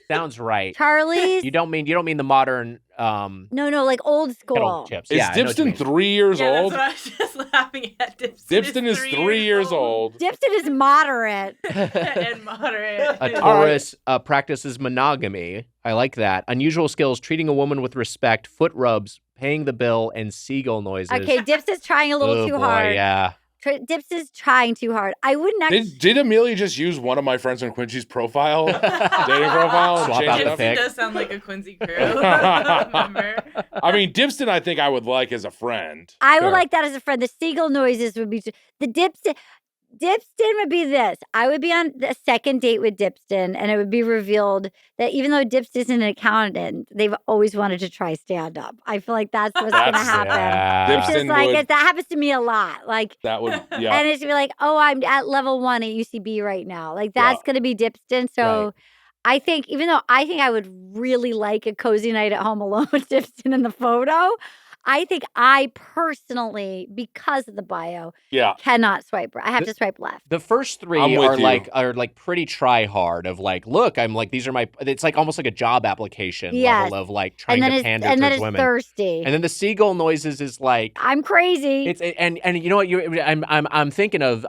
Sounds right. Charlie's. You don't mean the modern No, like old school. kettle chips. Is Yeah, I know what you Dipston mean. 3 years Yeah, old? that's what I was just laughing at. Dipston is 3 years old. Dipston is moderate. And moderate. A Taurus practices monogamy. I like that. Unusual skills: treating a woman with respect, foot rubs, paying the bill, and seagull noises. Okay, Dips is trying a little Oh, too boy, hard. Yeah. Dips is trying too hard. I wouldn't actually. Did Amelia just use one of my friends on Quincy's profile, dating profile, and Swap change out it the up? pic. Dipston does sound like a Quincy crew member. I mean, Dipston, I think I would like as a friend. I would Sure. like that as a friend. The seagull noises would be the Dipston. Dipston would be this. I would be on the second date with Dipston, and it would be revealed that even though Dipston isn't an accountant, they've always wanted to try stand up. I feel like that's what's going to That's- happen. Yeah. It's just Dipston like would- that happens to me a lot. Like, That would, yeah. and it's gonna be like, oh, I'm at level 1 at UCB right now. Like that's going to be Dipston. So. Right. I think, even though I think I would really like a cozy night at home alone with Dipston in the photo, I think I personally, because of the bio, Yeah. cannot swipe right. I have to swipe left. The first three I'm with are like pretty try hard of like, look, I'm like, these are my. It's like almost like a job application Yes. level of like trying to pander and then towards it's women. thirsty. And then the seagull noises is like. I'm crazy. It's and you know what I'm thinking of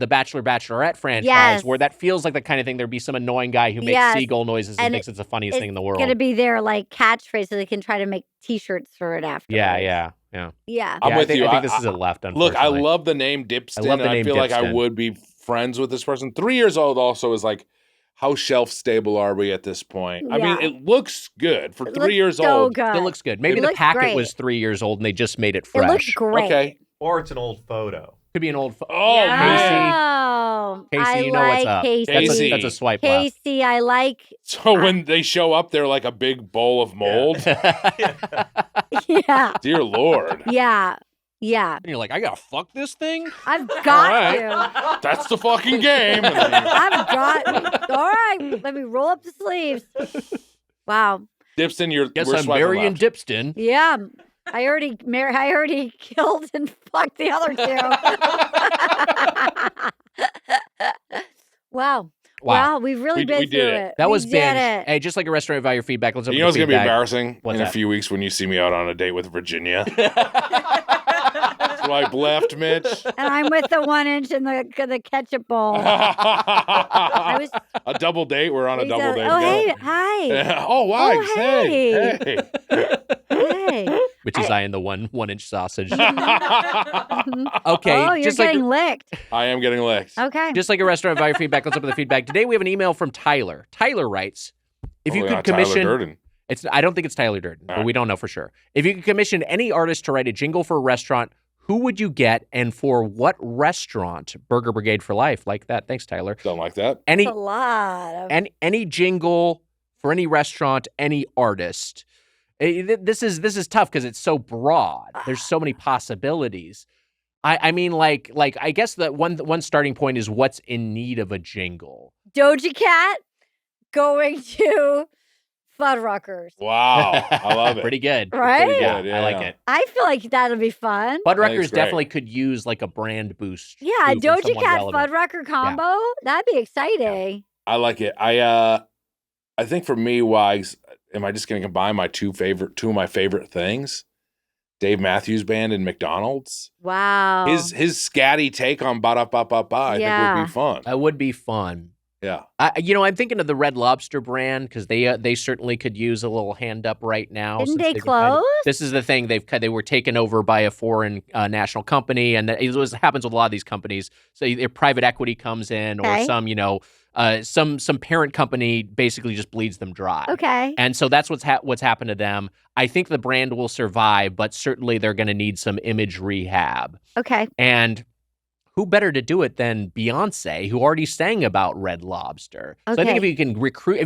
the Bachelor Bachelorette franchise Yes. where that feels like the kind of thing there'd be some annoying guy who makes Yes. seagull noises and And thinks it's the funniest thing in the world. It's going to be their like catchphrase so they can try to make T-shirts for it after. Yeah. Yeah. I'm Yeah, with you. I think this is a left. Look, I Unfortunately. love the name Dipston. I love the and name I feel like I Dipston. would be friends with this person. 3 years old also is like, how shelf stable are we at this point? I mean, Yeah. it looks good for It 3 looks years so old. good. It looks good. Maybe It the looks packet great. was 3 years old and they just made it It fresh. looks great. Okay. Or it's an old photo. Could be an old. Oh, Yeah. man. Oh, Casey, I you know like what's up. Casey. Casey. That's a swipe left. Casey, I like. So when they show up, they're like a big bowl of mold. Yeah, Dear Lord. yeah. And you're like, I gotta fuck this thing. I've got right. to. That's the fucking game. And then I've got. All right, let me roll up the sleeves. Wow. Dipston, we're Guess I'm swiping Marion left. Dipston. Yeah. I already killed and fucked the other two. Wow. Wow, we've really We- been we through did it. That We was did Binge. it. Hey, just like a restaurant value feedback. Let's You know it's going to be embarrassing What's in a that? few weeks when you see me out on a date with Virginia. Swipe left, Mitch. And I'm with the 1 inch in the ketchup bowl. I was. A double date. We're on a he double said, date. oh, together. hey, hi. Yeah. Oh, Wags. Oh, Hey. hey. Hey. Hey. Which is I in the one inch sausage. Okay, Oh, you're just like getting licked. I am getting licked. Okay. just like a restaurant value feedback. Let's open the feedback. Today we have an email from Tyler. Tyler writes, if you Oh, could yeah, commission Tyler Durden. I don't think it's Tyler Durden, but Alright. we don't know for sure. If you could commission any artist to write a jingle for a restaurant, who would you get and for what restaurant? Burger Brigade for life. Like that. Thanks, Tyler. Don't like that. Any That's a lot. Of... any jingle for any restaurant, any artist. This is tough because it's so broad. There's so many possibilities. I mean, like I guess that one starting point is what's in need of a jingle. Doja Cat going to Fuddruckers. Wow. I love it. Pretty good. Right? Pretty Yeah, good, I like yeah. it. I feel like that'll be fun. think Fuddruckers it's great. definitely could use like a brand boost. Yeah, too, from Doja someone Cat relevant. Fuddrucker combo. That'd be exciting. I like it. I think for me, Wags, am I just going to combine my two of my favorite things? Dave Matthews Band and McDonald's. Wow. His scatty take on ba-da-ba-ba-ba, I think Yeah. would be fun. That would be fun. Yeah. I'm thinking of the Red Lobster brand because they certainly could use a little hand up right now. Didn't since they they've been kind of- close? this is the thing they were taken over by a foreign national company, and it happens with a lot of these companies. So either private equity comes in, or Okay. some parent company basically just bleeds them dry. Okay. And so that's what's happened to them. I think the brand will survive, but certainly they're going to need some image rehab. Okay. And who better to do it than Beyonce, who already sang about Red Lobster? So I think if Okay.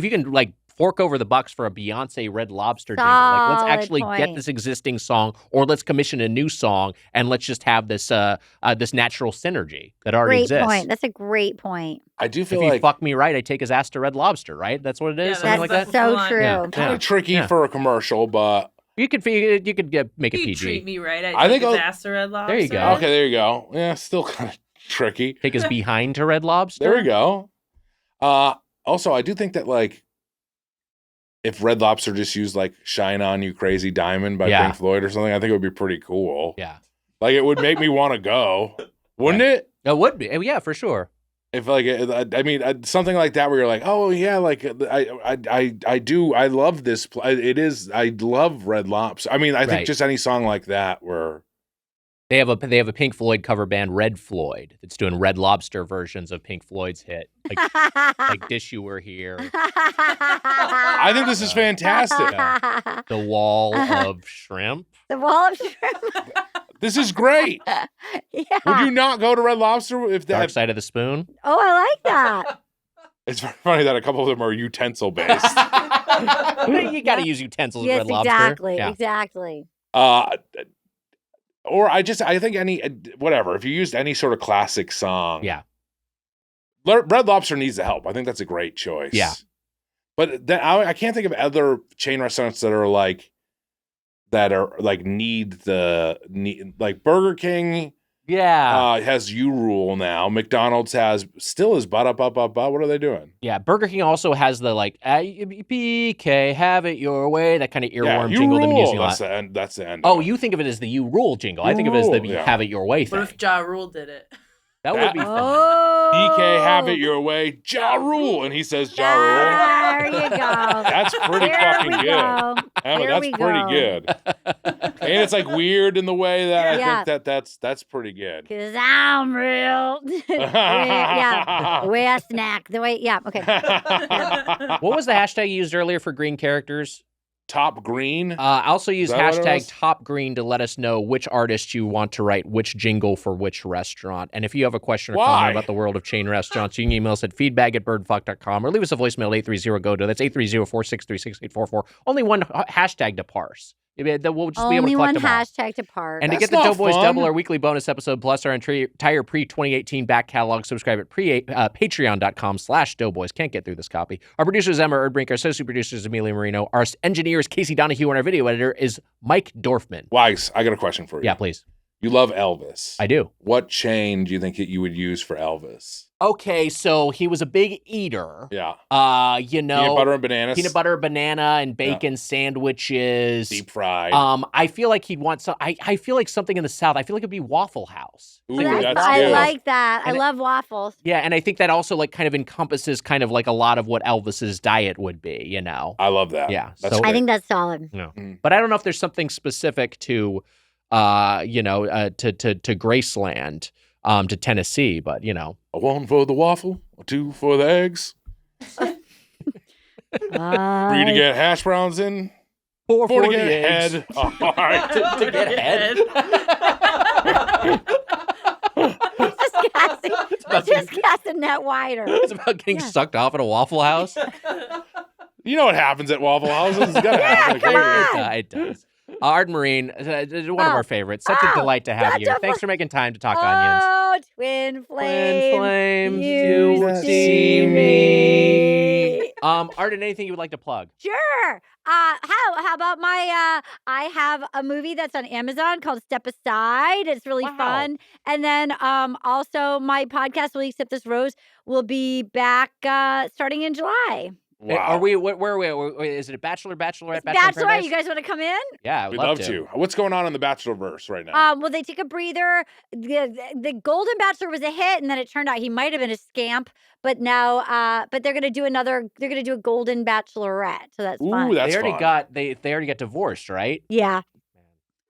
you can like fork over the bucks for a Beyonce Red Lobster jingle, like let's Solid actually get point. this existing song, or let's commission a new song, and let's just have this this natural synergy that already Great exists. point. That's a great point. I do If feel he like fuck me right, I take his ass to Red Lobster, right? That's what it is, Yeah, something like That's that. the so line. true. Yeah. kind of tricky for a commercial, but You could make it You PG. treat me right. I think his I'll- ass to Red Lobster. There you go. okay, there you go. Yeah, still kind of tricky. Take his behind to Red Lobster. There we go. Also, I do think that like if Red Lobster just used like "Shine On You Crazy Diamond" by Yeah. Pink Floyd or something, I think it would be pretty cool. Yeah, Like it would make me want to go, wouldn't it? it would be. Yeah, for sure. If like I mean something like that where you're like, oh yeah, like I love this. I love Red Lobster. I mean, I think Right. just any song like that where They have a Pink Floyd cover band, Red Floyd, that's doing Red Lobster versions of Pink Floyd's hit, like "Dish You Were Here," I think this is fantastic. "The Wall of Shrimp." The wall of shrimp. This is great. Yeah. Would you not go to Red Lobster if Dark that? Side of the Spoon. Oh, I like that. It's very funny that a couple of them are utensil based. You got to use utensils at Yes, Red Lobster. exactly. Yeah. Exactly. Or I think any whatever. If you used any sort of classic song, Yeah. Red Lobster needs the help. I think that's a great choice. Yeah. But then I can't think of other chain restaurants that are like like Burger King Yeah. has You Rule now. McDonald's still is ba ba ba ba. What are they doing? Yeah. Burger King also has the like BK, have it your way, that kind of earworm You jingle they've been Rule. using a lot. That's the end. Oh, of it. you think of it as the "You Rule" jingle. I You think of it as the Rule, yeah. "Have it your way" What thing. if Ja Rule did it? That would be fun. Oh. BK, have it your way. Ja Rule, and he says Ja Rule. There you go. That's pretty There fucking we good. go. Emma, There that's we pretty go. good. And it's like weird in the way that Yeah. I think that's pretty good. Cause I'm real. Yeah. The way I snack. The way. Yeah. Okay. What was the hashtag you used earlier for green characters? Top green. I also use Is that what it hashtag was? #TopGreen to let us know which artist you want to write which jingle for which restaurant. And if you have a question or Why? comment about the world of chain restaurants, you can email us at feedback@birdfuck.com or leave us a voicemail at 830-GO-DO. That's 830-463-6844. Only one hashtag to parse. We'll just be able to Only collect one them all. hashtag to park. And to That's get the not Doughboys fun. Double, our weekly bonus episode, plus our entire pre-2018 back catalog, subscribe at patreon.com/Doughboys. Can't get through this copy. Our producer is Emma Erdbrink. Our associate producer is Amelia Marino. Our engineer is Casey Donahue, and our video editor is Mike Dorfman. Wags, I got a question for you. Yeah, please. You love Elvis. I do. What chain do you think that you would use for Elvis? Okay, so he was a big eater. Yeah. Peanut Peanut butter and bananas. Peanut butter, banana, and bacon sandwiches. Deep fried. I feel like he'd want some. I feel like something in the South. I feel like it'd be Waffle House. Ooh, Something with that's I good. like that. And I love waffles. Yeah, and I think that also like kind of encompasses kind of like a lot of what Elvis's diet would be, you know. I love that. Yeah, That's so- I great. think that's solid. But I don't know if there's something specific to to Graceland, to Tennessee, but you know. A 1 for the waffle, a 2 for the eggs. 3 to get hash browns in. 4 4 to for get the eggs. head. Oh, all right. to get head. Just casting that wider. It's about getting sucked off at a Waffle House. You know what happens at Waffle Houses? It's gotta happen come occasionally. on. It does. Arden Myrin, one of our favorites. Such a delight to have such you. a Thanks for making time to talk onions. Oh, twin flame. Twin flames, you you see see me. Arden, anything you would like to plug? Sure. How about my I have a movie that's on Amazon called Step Aside. It's really fun. And then also my podcast, Will You Accept This Rose, will be back starting in July. Wow. Are we? Where are we? Is it a bachelor, bachelorette, bachelor in Bachelor, Paradise? you guys want to come in? Yeah, I would We'd love to. What's going on in the Bachelorverse right now? Well, they took a breather. The Golden Bachelor was a hit, and then it turned out he might have been a scamp. But now, but they're gonna do another. They're gonna do a Golden Bachelorette, so that's fun. Ooh, that's They already fun. they already got divorced, right? Yeah,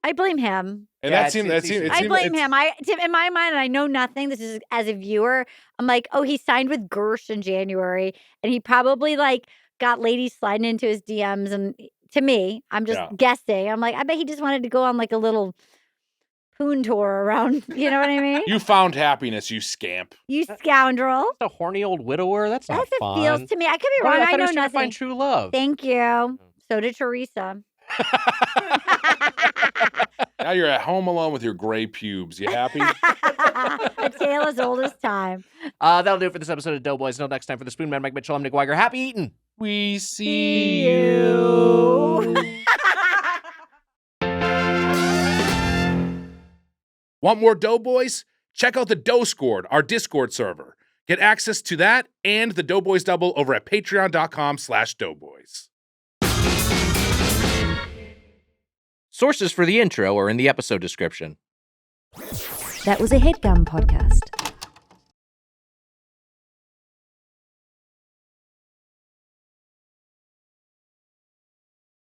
I blame him. And Yeah, that seemed. I blame him. In my mind, and I know nothing. This is as a viewer. I'm like, oh, he signed with Gersh in January, and he probably like got ladies sliding into his DMs. And to me, I'm just guessing. I'm like, I bet he just wanted to go on like a little poon tour around. You know what I mean? You found happiness, you scamp. You scoundrel. A horny old widower. That's not That's fun. it feels to me. I could be wrong. I I thought he know was trying to nothing. find true love. Thank you. So did Teresa. Now you're at home alone with your gray pubes. You happy? A tale as old as time. That'll do it for this episode of Doughboys. Until next time, for the Spoon Man, Mike Mitchell, I'm Nick Weiger. Happy eating. We See you. Want more Doughboys? Check out the Doughscord, our Discord server. Get access to that and the Doughboys Double over at patreon.com/doughboys. Sources for the intro are in the episode description. That was a Headgum podcast.